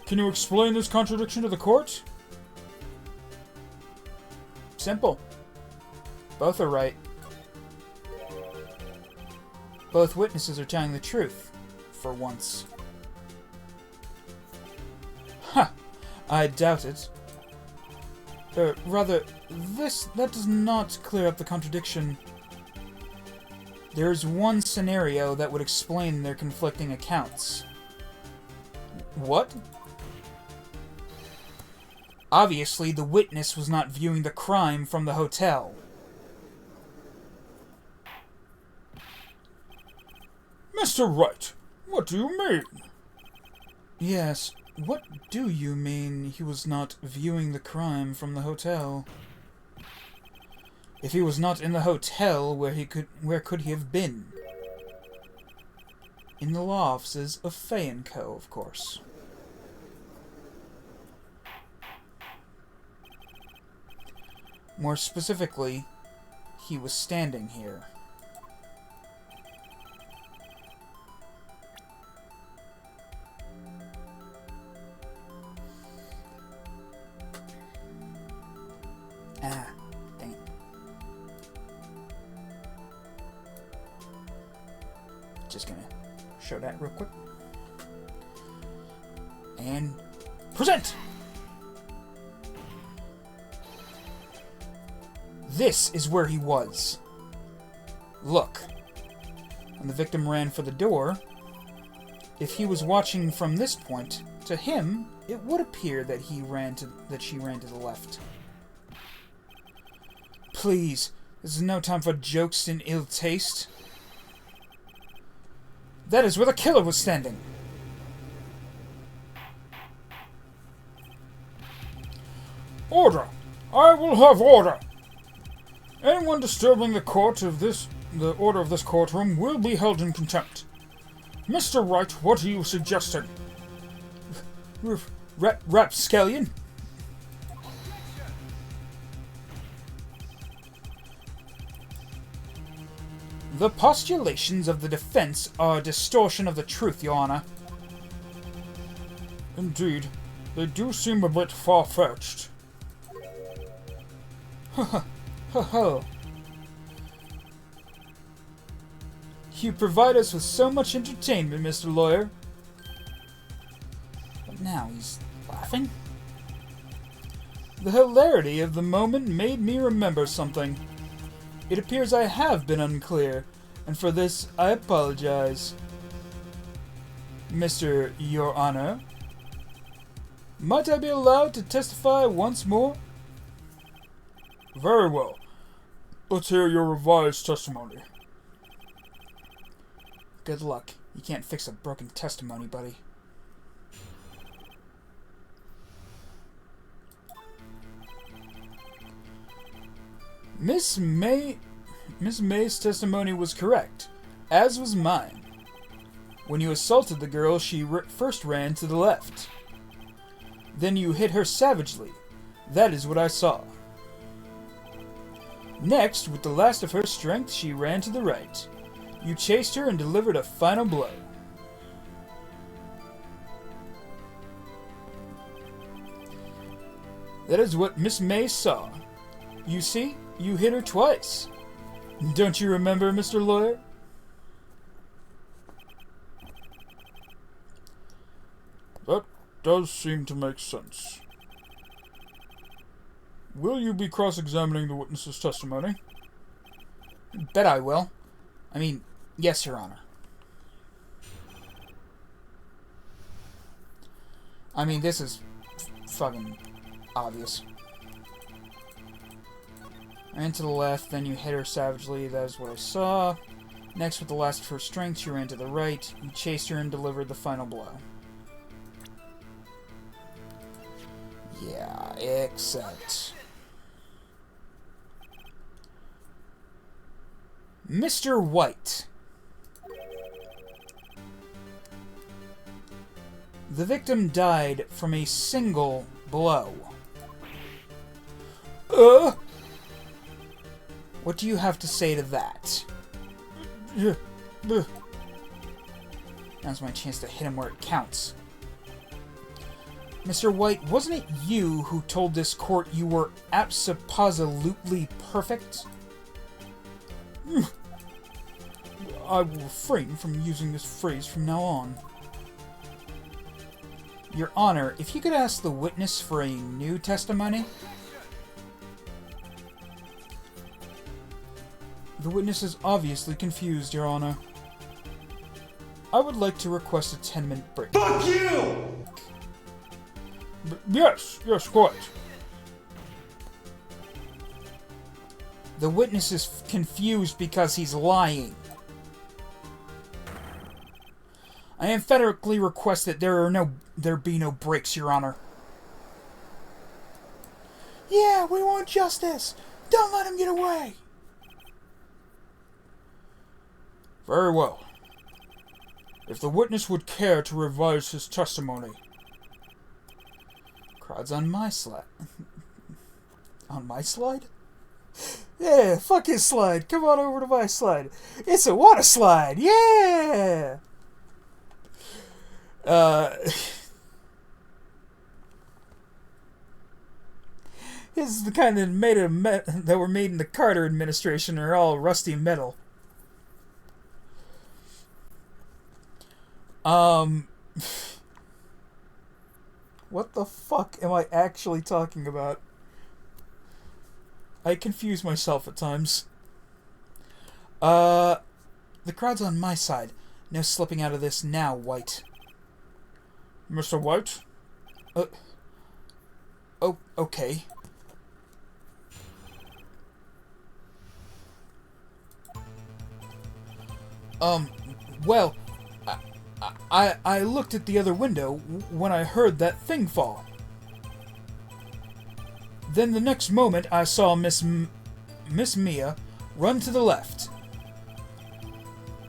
Can you explain this contradiction to the court? Simple. Both are right. Both witnesses are telling the truth. For once. Ha! I doubt it. Rather, that does not clear up the contradiction. There's one scenario that would explain their conflicting accounts. What? Obviously, the witness was not viewing the crime from the hotel. Mr. Wright, what do you mean? Yes, what do you mean he was not viewing the crime from the hotel? If he was not in the hotel, where could he have been? In the law offices of Fay & Co., of course. More specifically, he was standing here. Ah, dang it. Just gonna show that real quick. And present! This is where he was. Look. When the victim ran for the door, if he was watching from this point, to him, it would appear that she ran to the left. Please, this is no time for jokes in ill taste. That is where the killer was standing. Order! I will have order! Anyone disturbing the order of this courtroom will be held in contempt. Mr. Wright, what are you suggesting? Rapscallion? The postulations of the defense are a distortion of the truth, Your Honor. Indeed, they do seem a bit far-fetched. Ho. You provide us with so much entertainment, Mr. Lawyer. But now he's laughing? The hilarity of the moment made me remember something. It appears I have been unclear, and for this I apologize. Mr. Your Honor, might I be allowed to testify once more? Very well. Let's hear your revised testimony. Good luck. You can't fix a broken testimony, buddy. Miss May's testimony was correct, as was mine. When you assaulted the girl, she first ran to the left. Then you hit her savagely. That is what I saw. Next, with the last of her strength, she ran to the right. You chased her and delivered a final blow. That is what Miss May saw. You see, you hit her twice. Don't you remember, Mr. Lawyer? That does seem to make sense. Will you be cross-examining the witness's testimony? Bet I will. I mean, yes, Your Honor. I mean, this is fucking obvious. Ran to the left, then you hit her savagely. That is what I saw. Next, with the last of her strength, she ran to the right. You chased her and delivered the final blow. Yeah, except... Mr. White. The victim died from a single blow. What do you have to say to that? Now's my chance to hit him where it counts. Mr. White, wasn't it you who told this court you were abso-positively perfect? I will refrain from using this phrase from now on. Your Honor, if you could ask the witness for a new testimony? The witness is obviously confused, Your Honor. I would like to request a 10-minute break. Fuck you! Yes, quite. The witness is confused because he's lying. I emphatically request that there be no breaks, Your Honor. Yeah, we want justice. Don't let him get away. Very well. If the witness would care to revise his testimony. Crowd's on my slide. On my slide? Yeah, fuck his slide. Come on over to my slide. It's a water slide. Yeah! This is the kind that were made in the Carter administration, are all rusty metal. What the fuck am I actually talking about? I confuse myself at times. The crowd's on my side. No slipping out of this now, White. Mr. White? Oh, okay. Well, I looked at the other window when I heard that thing fall. Then the next moment I saw Miss Mia run to the left.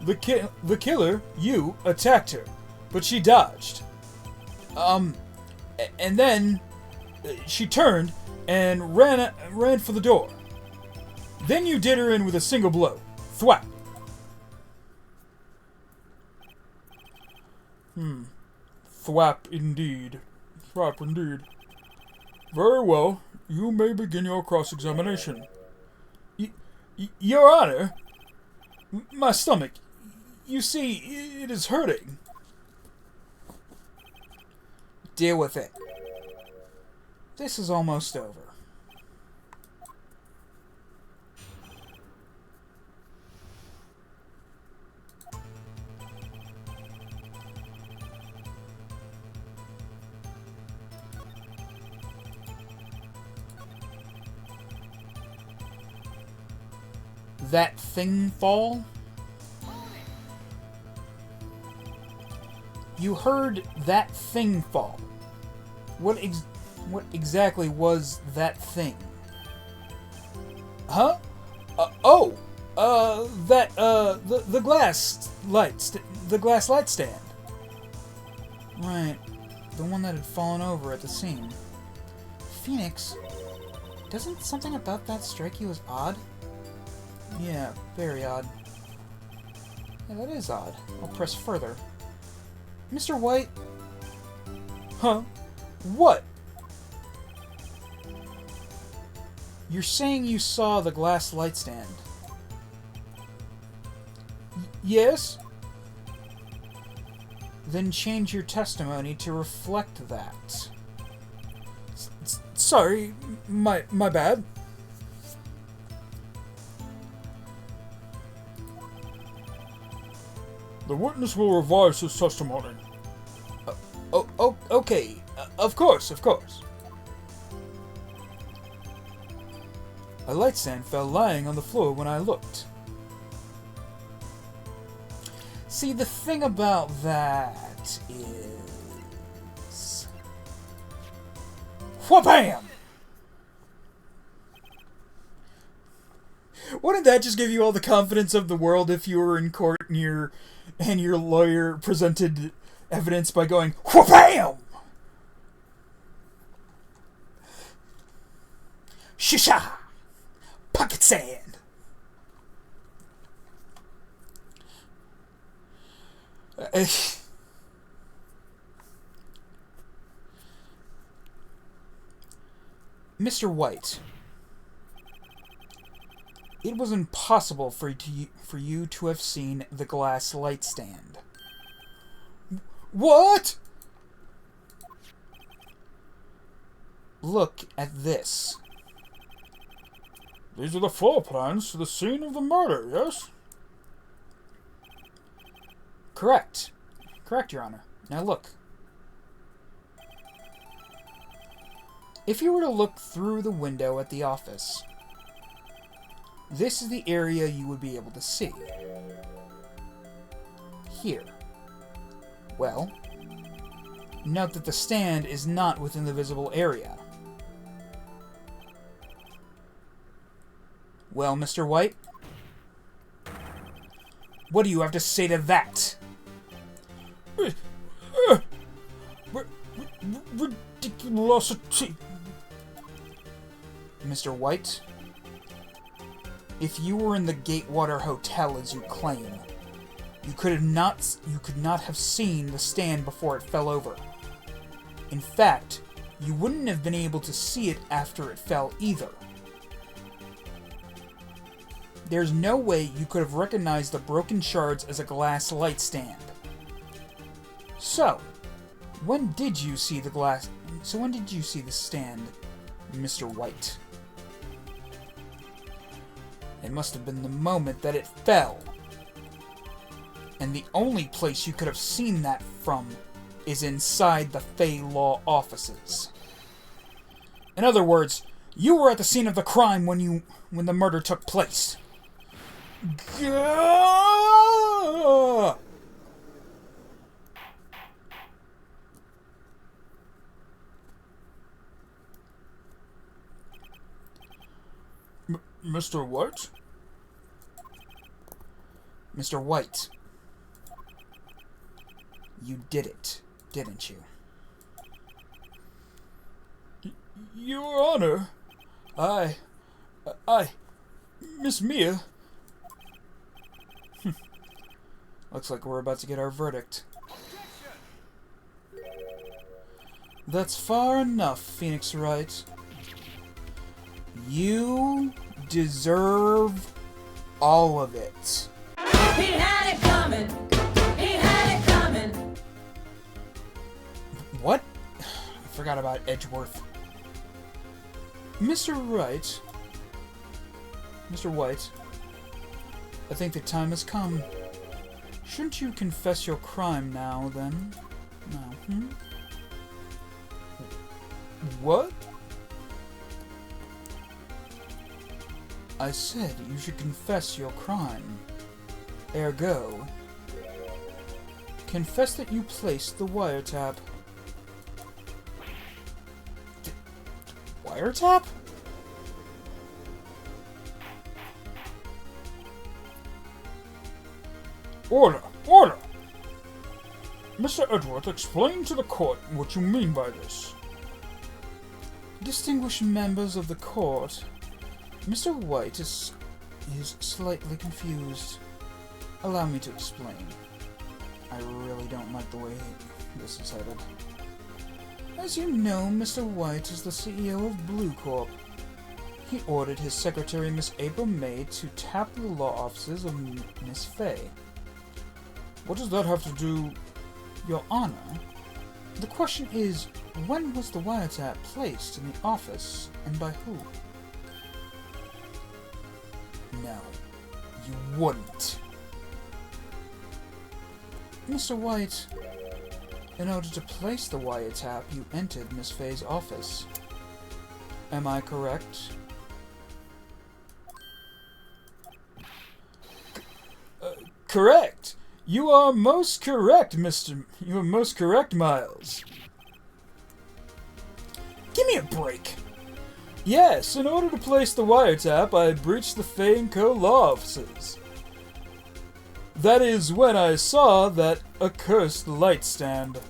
The killer, you, attacked her, but she dodged. And then she turned and ran for the door. Then you did her in with a single blow. Thwap. Thwap indeed. Thwap indeed. Very well. You may begin your cross-examination. Your Honor, my stomach, you see, it is hurting. Deal with it. This is almost over. That thing fall? You heard that thing fall. What exactly was that thing? Huh? The glass light stand. Right. The one that had fallen over at the scene. Phoenix, doesn't something about that strike you as odd? Yeah, very odd. Yeah, that is odd. I'll press further. Mr. White? Huh? What? You're saying you saw the glass light stand? Yes? Then change your testimony to reflect that. Sorry, my bad. The witness will revise his testimony. Okay. Of course. A light stand fell lying on the floor when I looked. See, the thing about that is... Wha-bam! Wouldn't that just give you all the confidence of the world if you were in court and your lawyer presented evidence by going, wha-bam! Shisha! Pocket sand! Mr. White, it was impossible for you to have seen the glass light stand. What? Look at this. These are the floor plans to the scene of the murder, yes? Correct. Correct, Your Honor. Now look. If you were to look through the window at the office, this is the area you would be able to see. Here. Well, note that the stand is not within the visible area. Well, Mr. White? What do you have to say to that? Ridiculosity. Mr. White? If you were in the Gatewater Hotel as you claim, you could not have seen the stand before it fell over. In fact, you wouldn't have been able to see it after it fell either. There's no way you could have recognized the broken shards as a glass light stand. So, when did you see the stand, Mr. White? It must have been the moment that it fell. And the only place you could have seen that from is inside the Fey Law offices. In other words, you were at the scene of the crime when the murder took place. Gah! Mr. White? Mr. White, you did it, didn't you? Your Honor, Miss Mia. Looks like we're about to get our verdict. That's far enough, Phoenix Wright. You deserve all of it. He had it coming. He had it coming. What? I forgot about Edgeworth. Mr. Wright. Mr. White. I think the time has come. Shouldn't you confess your crime now, then? Now, What? I said you should confess your crime. Ergo, confess that you placed the wiretap. Wiretap? Order! Order! Mr. Edgeworth, explain to the court what you mean by this. Distinguished members of the court, Mr. White is slightly confused. Allow me to explain. I really don't like the way this is headed. As you know, Mr. White is the CEO of Blue Corp. He ordered his secretary, Miss April May, to tap the law offices of Miss Fay. What does that have to do... Your Honor, the question is, when was the wiretap placed in the office, and by who? No, you wouldn't. Mr. White, in order to place the wiretap, you entered Miss Fay's office. Am I correct? Correct! You are most correct, You are most correct, Miles. Give me a break! Yes, in order to place the wiretap, I breached the Fay & Co. law offices. That is when I saw that accursed light stand.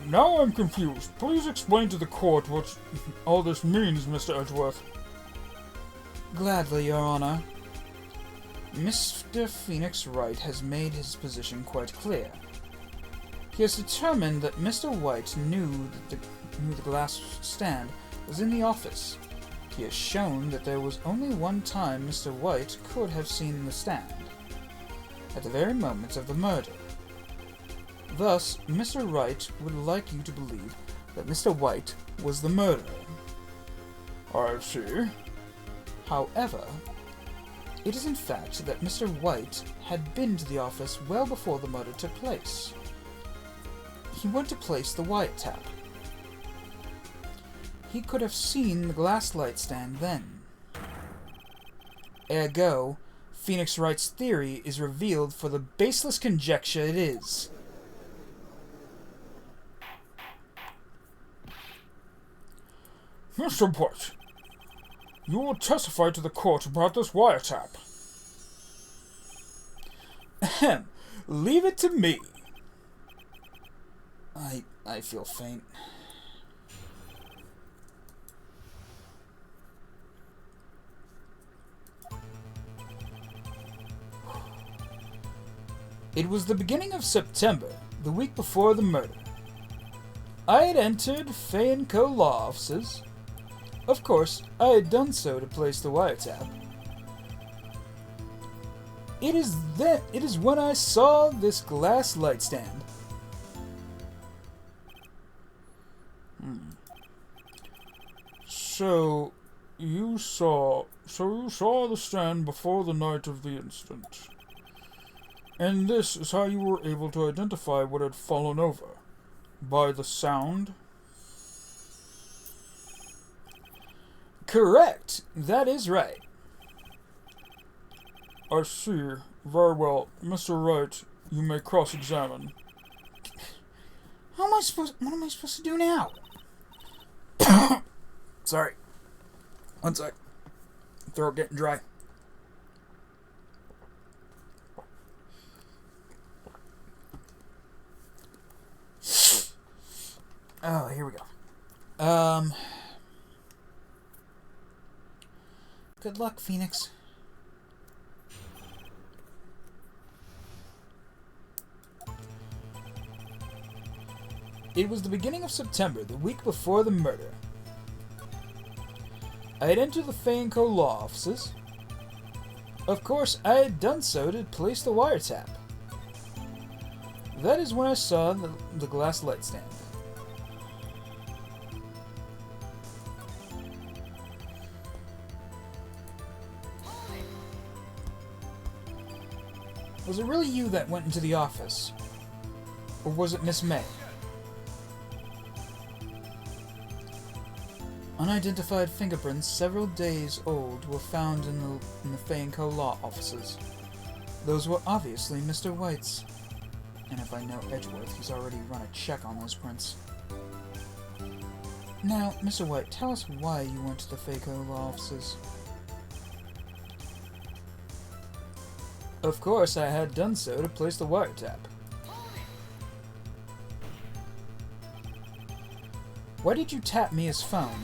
Now I'm confused. Please explain to the court what all this means, Mr. Edgeworth. Gladly, Your Honor. Mr. Phoenix Wright has made his position quite clear. He has determined that Mr. White knew the glass stand was in the office. He has shown that there was only one time Mr. White could have seen the stand, at the very moment of the murder. Thus, Mr. Wright would like you to believe that Mr. White was the murderer. I see. However, it is in fact that Mr. White had been to the office well before the murder took place. He went to place the wiretap. He could have seen the glass light stand then. Ergo, Phoenix Wright's theory is revealed for the baseless conjecture it is. Mr. White, you will testify to the court about this wiretap. Ahem. Leave it to me. I feel faint. It was the beginning of September, the week before the murder. I had entered Fay & Co. law offices. Of course, I had done so to place the wiretap. It is when I saw this glass light stand. So you saw the stand before the night of the incident. And this is how you were able to identify what had fallen over. By the sound? Correct. That is right. I see. Very well. Mr. Wright, you may cross-examine. What am I supposed to do now? Sorry. One sec. Throat getting dry. Oh, here we go. Good luck, Phoenix. It was the beginning of September, the week before the murder. I had entered the Fay & Co. law offices. Of course, I had done so to place the wiretap. That is when I saw the glass light stand. Was it really you that went into the office? Or was it Miss May? Unidentified fingerprints several days old were found in the Fay & Co. law offices. Those were obviously Mr. White's. And if I know Edgeworth, he's already run a check on those prints. Now, Mr. White, tell us why you went to the Fay & Co. law offices. Of course, I had done so to place the wiretap. Why did you tap Mia's phone?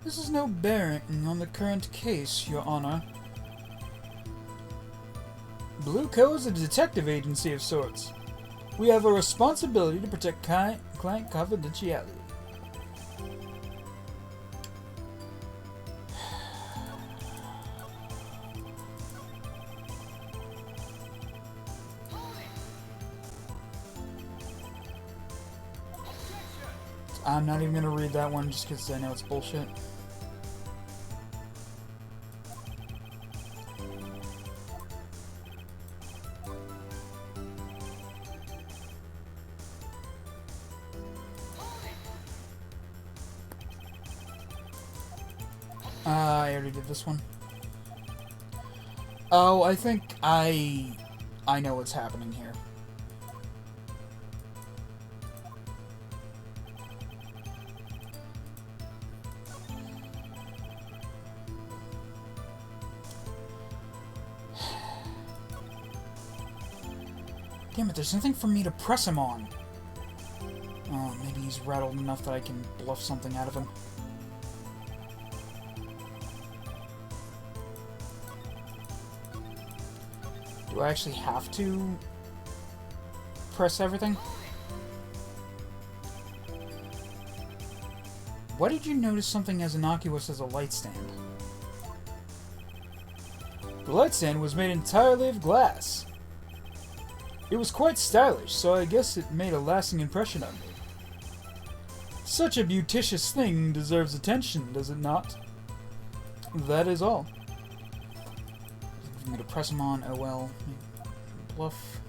This is no bearing on the current case, Your Honor. Blue Co. is a detective agency of sorts. We have a responsibility to protect client confidentiality. I'm not even going to read that one just because I know it's bullshit. I already did this one. Oh, I think I know what's happening here. Damn it, there's nothing for me to press him on. Oh, maybe he's rattled enough that I can bluff something out of him. Do I actually have to press everything? Why did you notice something as innocuous as a light stand? The light stand was made entirely of glass. It was quite stylish, so I guess it made a lasting impression on me. Such a beauticious thing deserves attention, does it not? That is all. I'm going to press him on. Oh well. Bluff.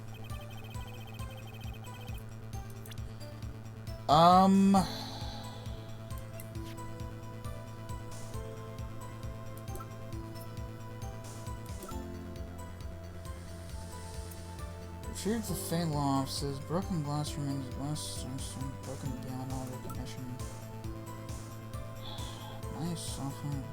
Retrieve the Fate Law offices. Broken glass remains west. Broken beyond all recognition. Nice software.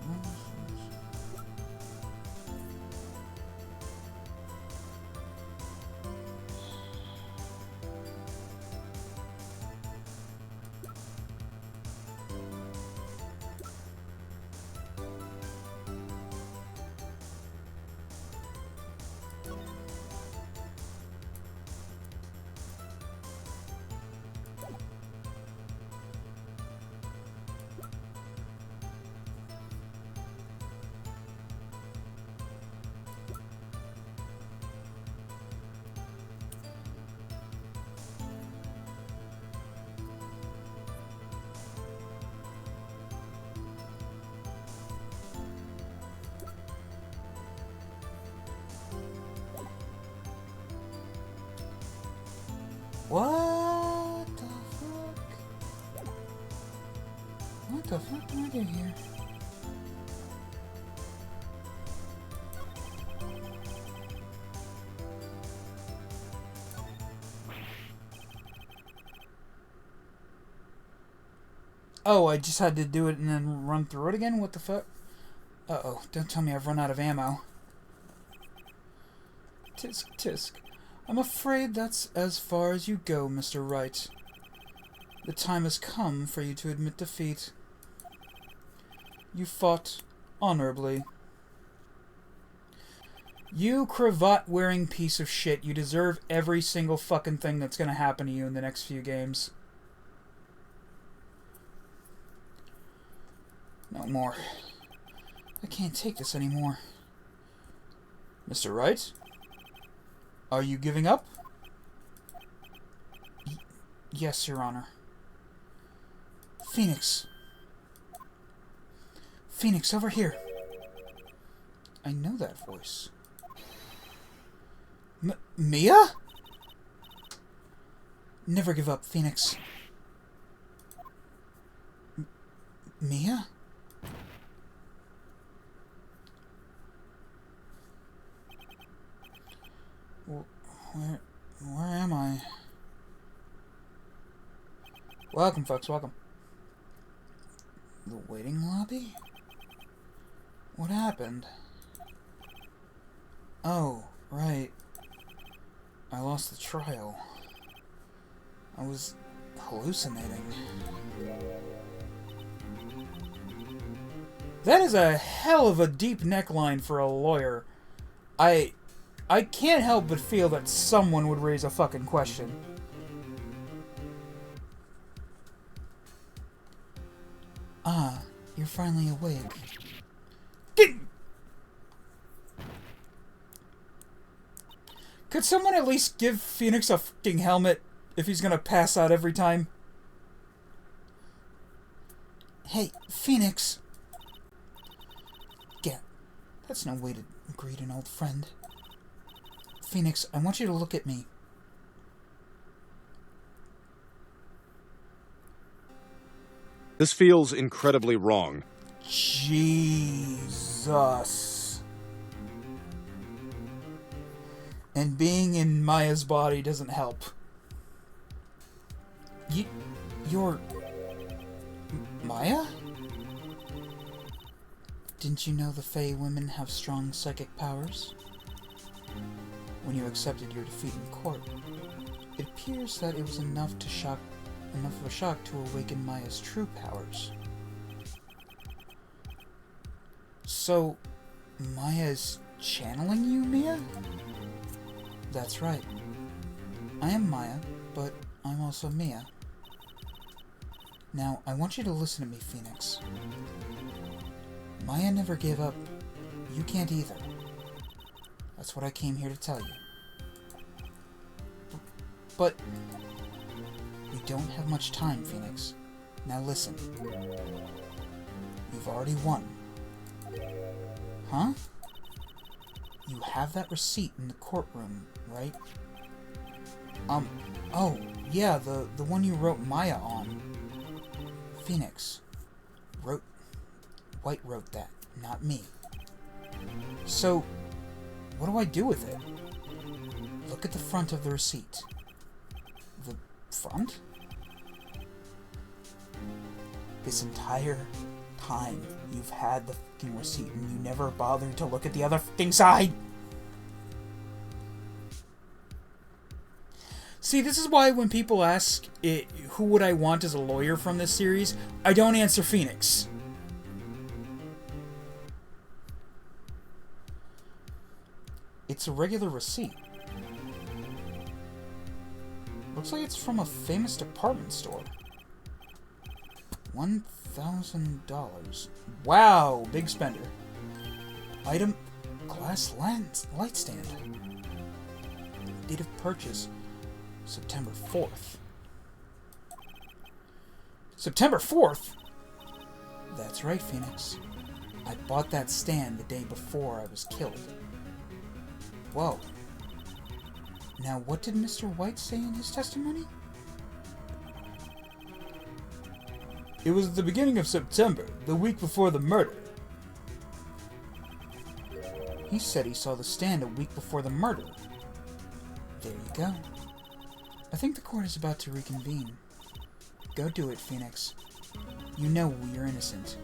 What the fuck? What the fuck do I do here? Oh, I just had to do it and then run through it again? What the fuck? Uh-oh, don't tell me I've run out of ammo. Tisk, tisk. I'm afraid that's as far as you go, Mr. Wright. The time has come for you to admit defeat. You fought honorably. You cravat-wearing piece of shit, you deserve every single fucking thing that's gonna happen to you in the next few games. No more. I can't take this anymore. Mr. Wright? Are you giving up? Yes, Your Honor. Phoenix. Phoenix, over here. I know that voice. Mia? Never give up, Phoenix. Mia? Where am I? Welcome, folks, welcome. The waiting lobby? What happened? Oh, right. I lost the trial. I was hallucinating. That is a hell of a deep neckline for a lawyer. I can't help but feel that someone would raise a fucking question. Ah, you're finally awake. Could someone at least give Phoenix a fucking helmet if he's gonna pass out every time? Hey, Phoenix. Get. That's no way to greet an old friend. Phoenix, I want you to look at me. This feels incredibly wrong. Jesus. And being in Maya's body doesn't help. You're... Maya? Didn't you know the Fae women have strong psychic powers? When you accepted your defeat in court, it appears that it was enough of a shock to awaken Maya's true powers. So, Maya's channeling you, Mia? That's right. I am Maya, but I'm also Mia. Now, I want you to listen to me, Phoenix. Maya never gave up. You can't either. That's what I came here to tell you. but we don't have much time, Phoenix. Now listen. You've already won. Huh? You have that receipt in the courtroom, right? Oh, yeah, the one you wrote Maya on. Phoenix. White wrote that, not me. So, what do I do with it? Look at the front of the receipt. The front? This entire time you've had the fucking receipt and you never bothered to look at the other fucking side! See, this is why when people ask who would I want as a lawyer from this series, I don't answer Phoenix. It's a regular receipt. Looks like it's from a famous department store. $1,000. Wow, big spender. Item, glass light stand. Date of purchase, September 4th. September 4th? That's right, Phoenix. I bought that stand the day before I was killed. Whoa. Now, what did Mr. White say in his testimony? It was the beginning of September, the week before the murder. He said he saw the stand a week before the murder. There you go. I think the court is about to reconvene. Go do it, Phoenix. You know you're innocent.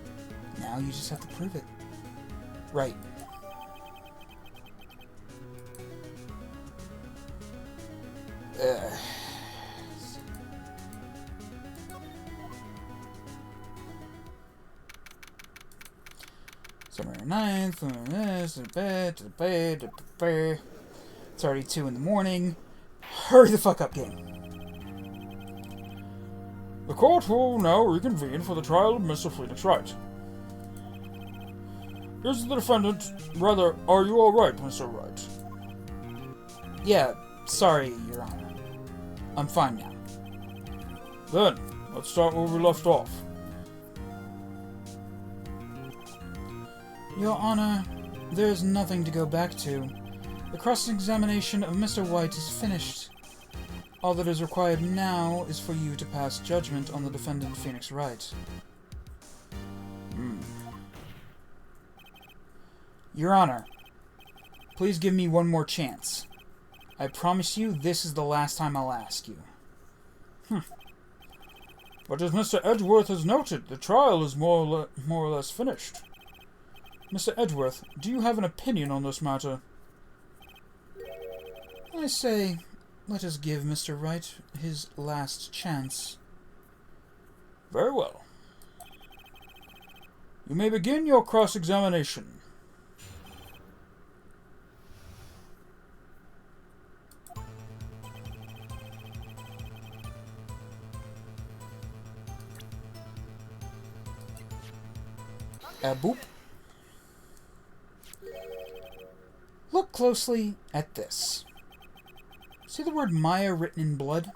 Now you just have to prove it. Right. September 9th, it's already 2 in the morning. Hurry the fuck up, game. The court will now reconvene for the trial of Mr. Phoenix Wright. Here's the defendant. Rather, are you alright, Mr. Wright? Yeah, sorry, Your Honor. I'm fine now. Then, let's start where we left off. Your Honor, there's nothing to go back to. The cross-examination of Mr. White is finished. All that is required now is for you to pass judgment on the defendant, Phoenix Wright. Your Honor, please give me one more chance. I promise you this is the last time I'll ask you. But as Mr. Edgeworth has noted, the trial is more or less finished. Mr. Edgeworth, do you have an opinion on this matter? I say, let us give Mr. Wright his last chance. Very well. You may begin your cross-examination. Boop. Look closely at this. See the word Maya written in blood?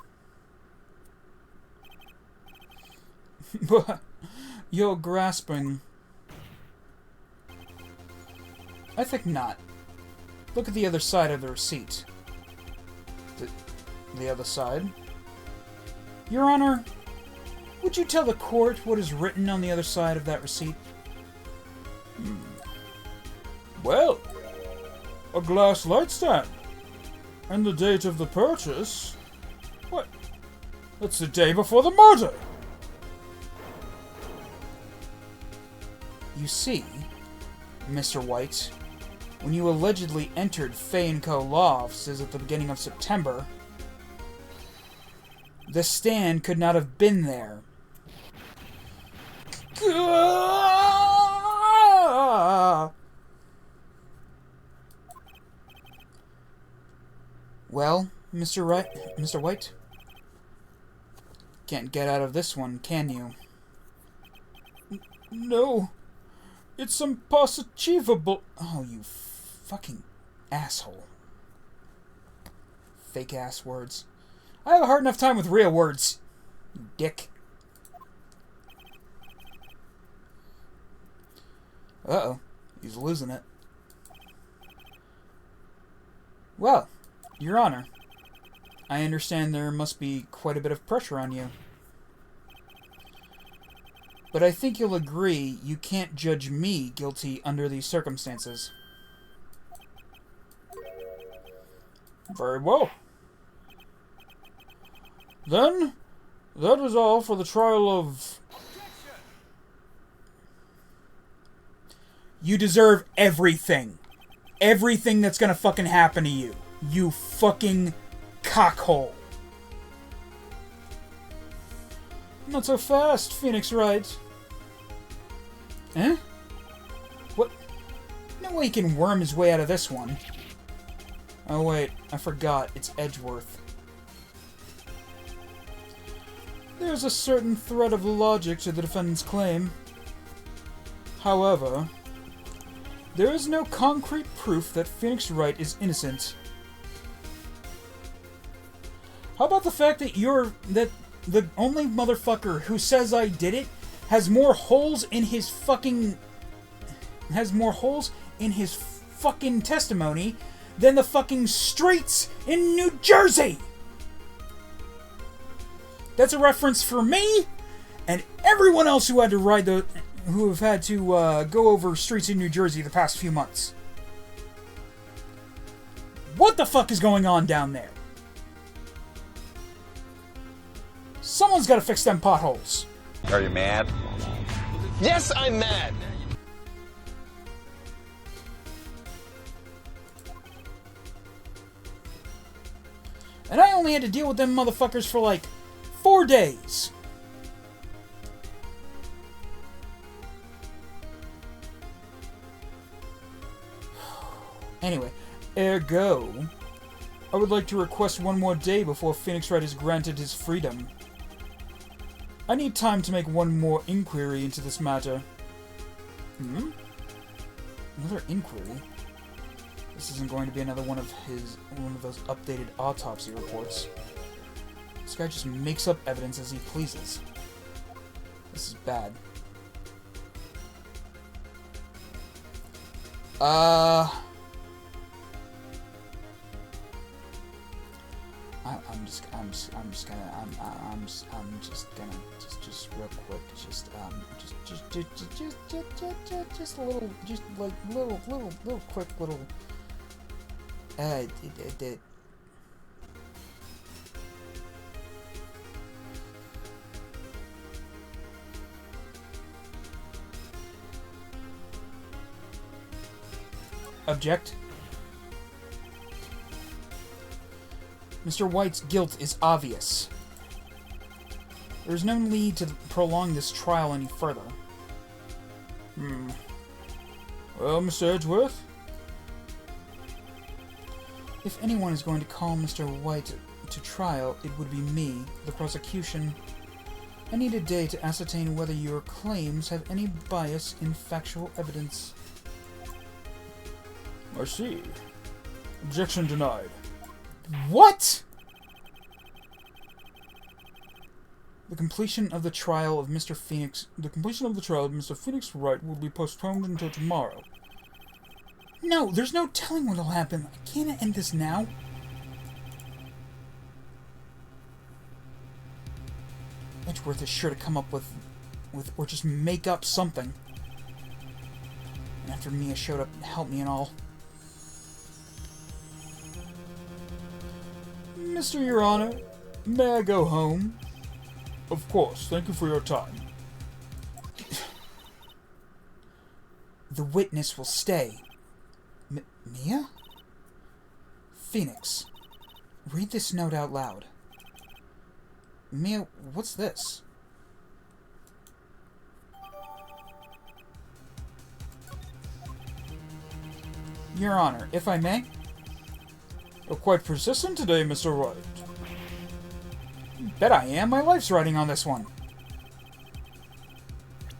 You're grasping. I think not. Look at the other side of the receipt. The other side? Your Honor, would you tell the court what is written on the other side of that receipt? Well, a glass light stand. And the date of the purchase? What? That's the day before the murder! You see, Mr. White, when you allegedly entered Fay & Co. law offices at the beginning of September, the stand could not have been there. Well, Mr. White? Can't get out of this one, can you? No. It's impossible. Oh, you fucking asshole. Fake ass words. I have a hard enough time with real words, you dick. Uh-oh. He's losing it. Well, Your Honor, I understand there must be quite a bit of pressure on you. But I think you'll agree you can't judge me guilty under these circumstances. Very well. Then, that is all for the trial of... You deserve everything. Everything that's gonna fucking happen to you. You fucking cockhole. Not so fast, Phoenix Wright. Eh? What? No way he can worm his way out of this one. Oh wait, I forgot. It's Edgeworth. There's a certain thread of logic to the defendant's claim. However, there is no concrete proof that Phoenix Wright is innocent. How about the fact that the only motherfucker who says I did it has more holes in his fucking testimony than the fucking streets in New Jersey? That's a reference for me and everyone else who had to go over streets in New Jersey the past few months. What the fuck is going on down there? Someone's got to fix them potholes. Are you mad? Yes, I'm mad. And I only had to deal with them motherfuckers for like 4 days. Anyway, ergo, I would like to request one more day before Phoenix Wright is granted his freedom. I need time to make one more inquiry into this matter. Another inquiry? This isn't going to be another one of those updated autopsy reports. This guy just makes up evidence as he pleases. This is bad. Just real quick, just a little, just like little quick little, Object. Mr. White's guilt is obvious. There is no need to prolong this trial any further. Well, Mr. Edgeworth? If anyone is going to call Mr. White to trial, it would be me, the prosecution. I need a day to ascertain whether your claims have any bias in factual evidence. I see. Objection denied. What?! The completion of the trial of Mr. Phoenix Wright will be postponed until tomorrow. No, there's no telling what'll happen. I can't end this now. Edgeworth is sure to come up with or just make up something. And after Mia showed up and helped me and all. Mr. Your Honor, may I go home? Of course, thank you for your time. The witness will stay. Mia? Phoenix, read this note out loud. Mia, what's this? Your Honor, if I may? You're quite persistent today, Mr. Wright. Bet I am. My life's riding on this one.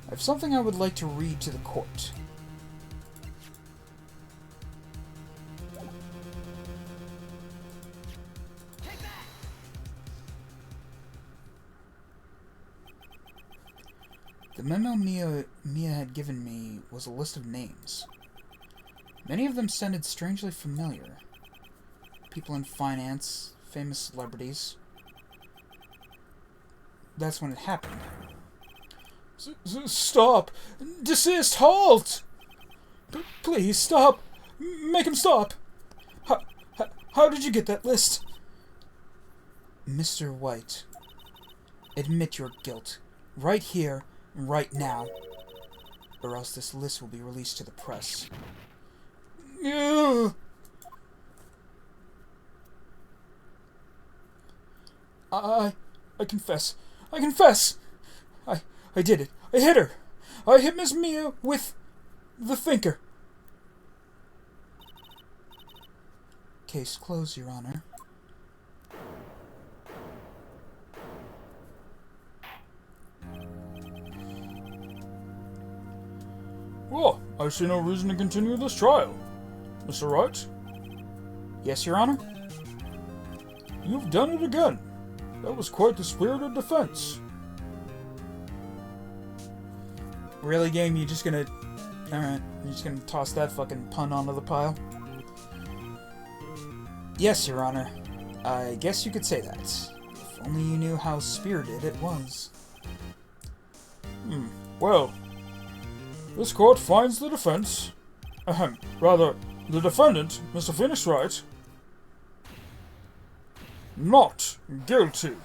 I have something I would like to read to the court. The memo Mia had given me was a list of names. Many of them sounded strangely familiar. People in finance, famous celebrities. That's when it happened. Stop! Desist! Halt! Please, stop! Make him stop! How did you get that list? Mr. White, admit your guilt. Right here, right now. Or else this list will be released to the press. Ugh. I confess. I confess! I did it. I hit her. I hit Miss Mia with the thinker. Case closed, Your Honor. Well, I see no reason to continue this trial. Mr. Wright? Yes, Your Honor? You've done it again. That was quite the spirited defense. Really, game? You just gonna... Alright, you're just gonna toss that fucking pun onto the pile? Yes, Your Honor. I guess you could say that. If only you knew how spirited it was. Well, this court finds the defense... rather, the defendant, Mr. Phoenix Wright, not guilty.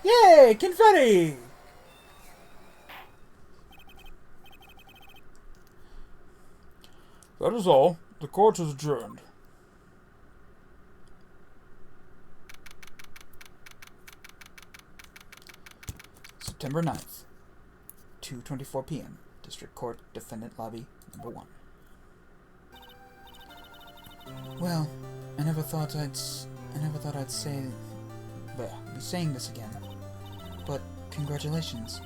Yay! Confetti! That is all. The court is adjourned. September 9th, 2:24 p.m. District Court, Defendant Lobby, number 1. Well, I never thought I'd be saying this again. But congratulations.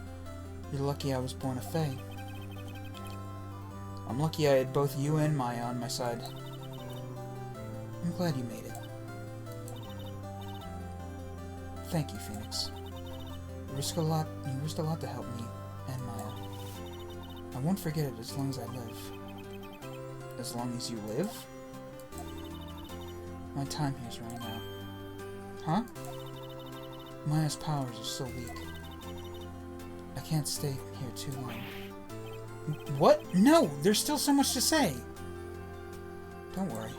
You're lucky I was born a Fae. I'm lucky I had both you and Maya on my side. I'm glad you made it. Thank you, Phoenix. You risked a lot to help me and Maya. I won't forget it as long as I live. As long as you live? My time here's running out. Huh? Maya's powers are so weak. I can't stay here too long. What? No! There's still so much to say! Don't worry.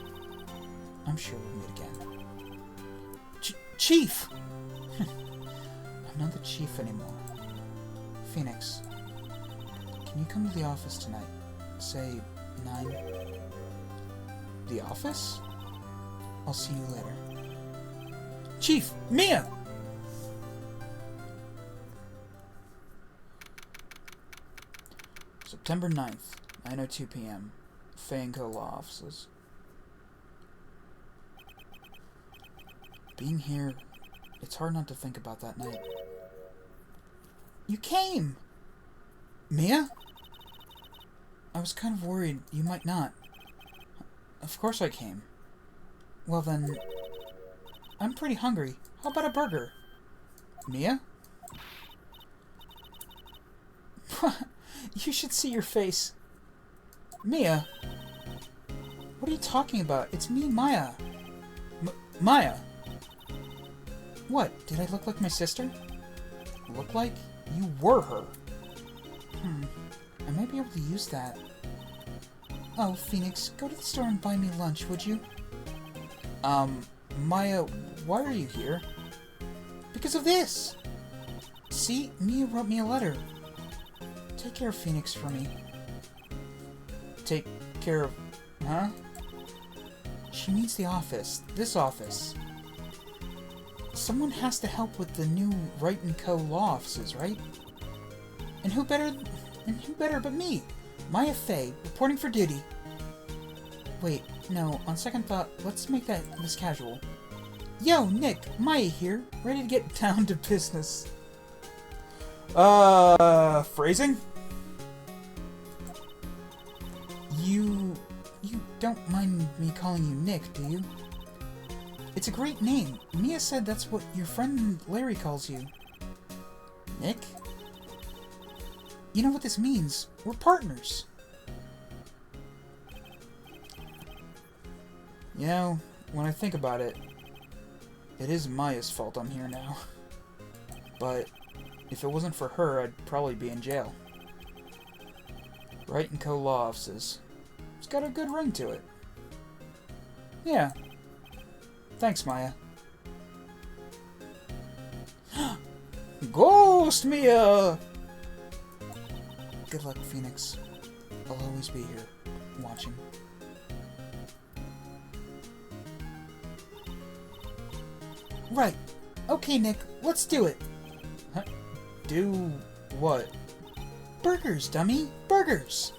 I'm sure we'll meet again. Chief! I'm not the chief anymore. Phoenix, can you come to the office tonight? Say 9? The office? I'll see you later. Chief! Mia! September 9th, 9:02 p.m. Fae & Co. Law Offices. Being here, it's hard not to think about that night. You came! Mia? I was kind of worried you might not. Of course I came. Well then, I'm pretty hungry. How about a burger? Mia? You should see your face. Mia? What are you talking about? It's me, Maya. Maya? What? Did I look like my sister? Look like? You were her. I might be able to use that. Oh, Phoenix, go to the store and buy me lunch, would you? Maya, why are you here? Because of this! See, Mia wrote me a letter. Take care of Phoenix for me. Take care of... Huh? She means the office. This office. Someone has to help with the new Wright & Co. law offices, right? And who better but me? Maya Faye, reporting for duty. Wait, no, on second thought, let's make this casual. Yo, Nick, Maya here, ready to get down to business. Phrasing? You don't mind me calling you Nick, do you? It's a great name. Mia said that's what your friend Larry calls you. Nick? you know what this means? We're partners. You know, when I think about it, it is Maya's fault I'm here now. But if it wasn't for her, I'd probably be in jail. Wright & Co. Law Offices. It's got a good ring to it. Yeah. Thanks, Maya. Ghost Mia! Good luck, Phoenix. I'll always be here, watching. Right. Okay, Nick, let's do it. Huh? Do what? Burgers, dummy! Burgers!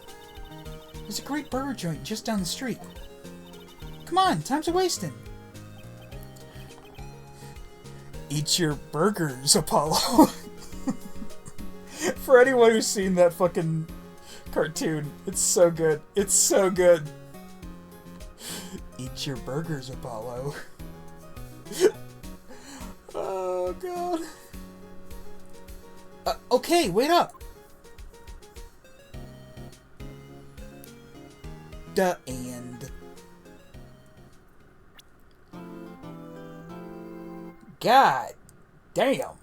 There's a great burger joint just down the street. Come on, time's a-wasting. Eat your burgers, Apollo. For anyone who's seen that fucking cartoon, it's so good. It's so good. Eat your burgers, Apollo. Oh, God. Okay, wait up. The end. God damn.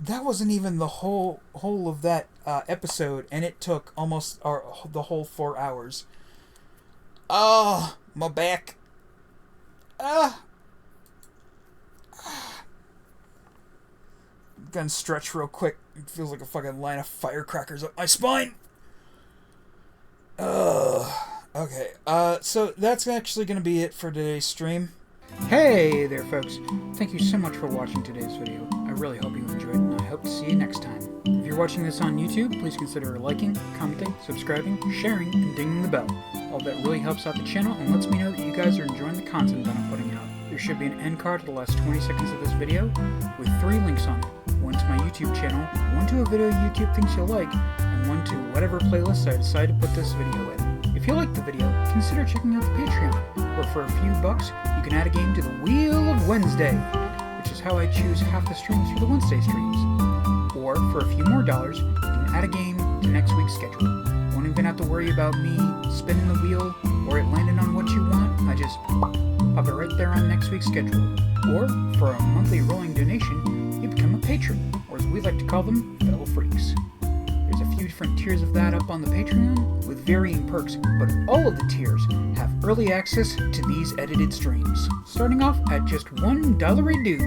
That wasn't even the whole of that episode, and it took almost the whole 4 hours. Oh, my back. I'm gonna stretch real quick. It feels like a fucking line of firecrackers up my spine. Okay. So that's actually gonna be it for today's stream. Hey there, folks. Thank you so much for watching today's video. I really hope you enjoyed, and I hope to see you next time. If you're watching this on YouTube, please consider liking, commenting, subscribing, sharing, and dinging the bell. All that really helps out the channel and lets me know that you guys are enjoying the content that I'm putting out. There should be an end card at the last 20 seconds of this video with 3 links on it. One to my YouTube channel, one to a video YouTube thinks you'll like, and one to whatever playlist I decide to put this video in. If you liked the video, consider checking out the Patreon, where for a few bucks, you can add a game to the Wheel of Wednesday, which is how I choose half the streams for the Wednesday streams. Or, for a few more dollars, you can add a game to next week's schedule. Won't even have to worry about me spinning the wheel, or it landing on what you want. I just pop it right there on next week's schedule. Or, for a monthly rolling donation, you become a patron, or as we like to call them, fellow freaks. There's a few different tiers of that up on the Patreon, with varying perks, but all of the tiers have early access to these edited streams, starting off at just $1 a due.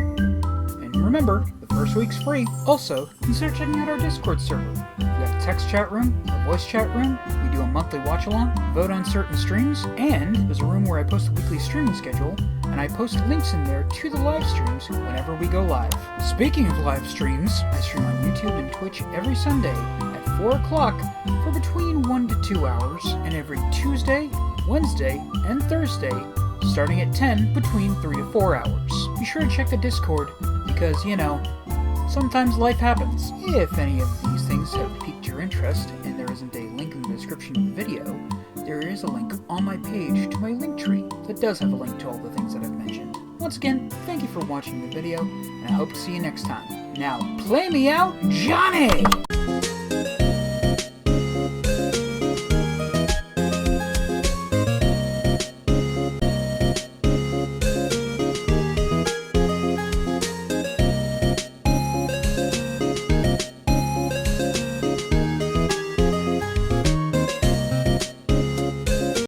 And remember, the first week's free. Also, consider checking out our Discord server. We've got a text chat room, a voice chat room, we do a monthly watch-along, vote on certain streams, and there's a room where I post a weekly streaming schedule, and I post links in there to the live streams whenever we go live. Speaking of live streams, I stream on YouTube and Twitch every Sunday at 4 o'clock for between 1 to 2 hours, and every Tuesday, Wednesday, and Thursday, starting at 10, between 3 to 4 hours. Be sure to check the Discord, because, you know, sometimes life happens. If any of these things have piqued your interest, and there isn't a link in the description of the video, there is a link on my page to my Linktree that does have a link to all the things that I've mentioned. Once again, thank you for watching the video, and I hope to see you next time. Now, play me out, Johnny!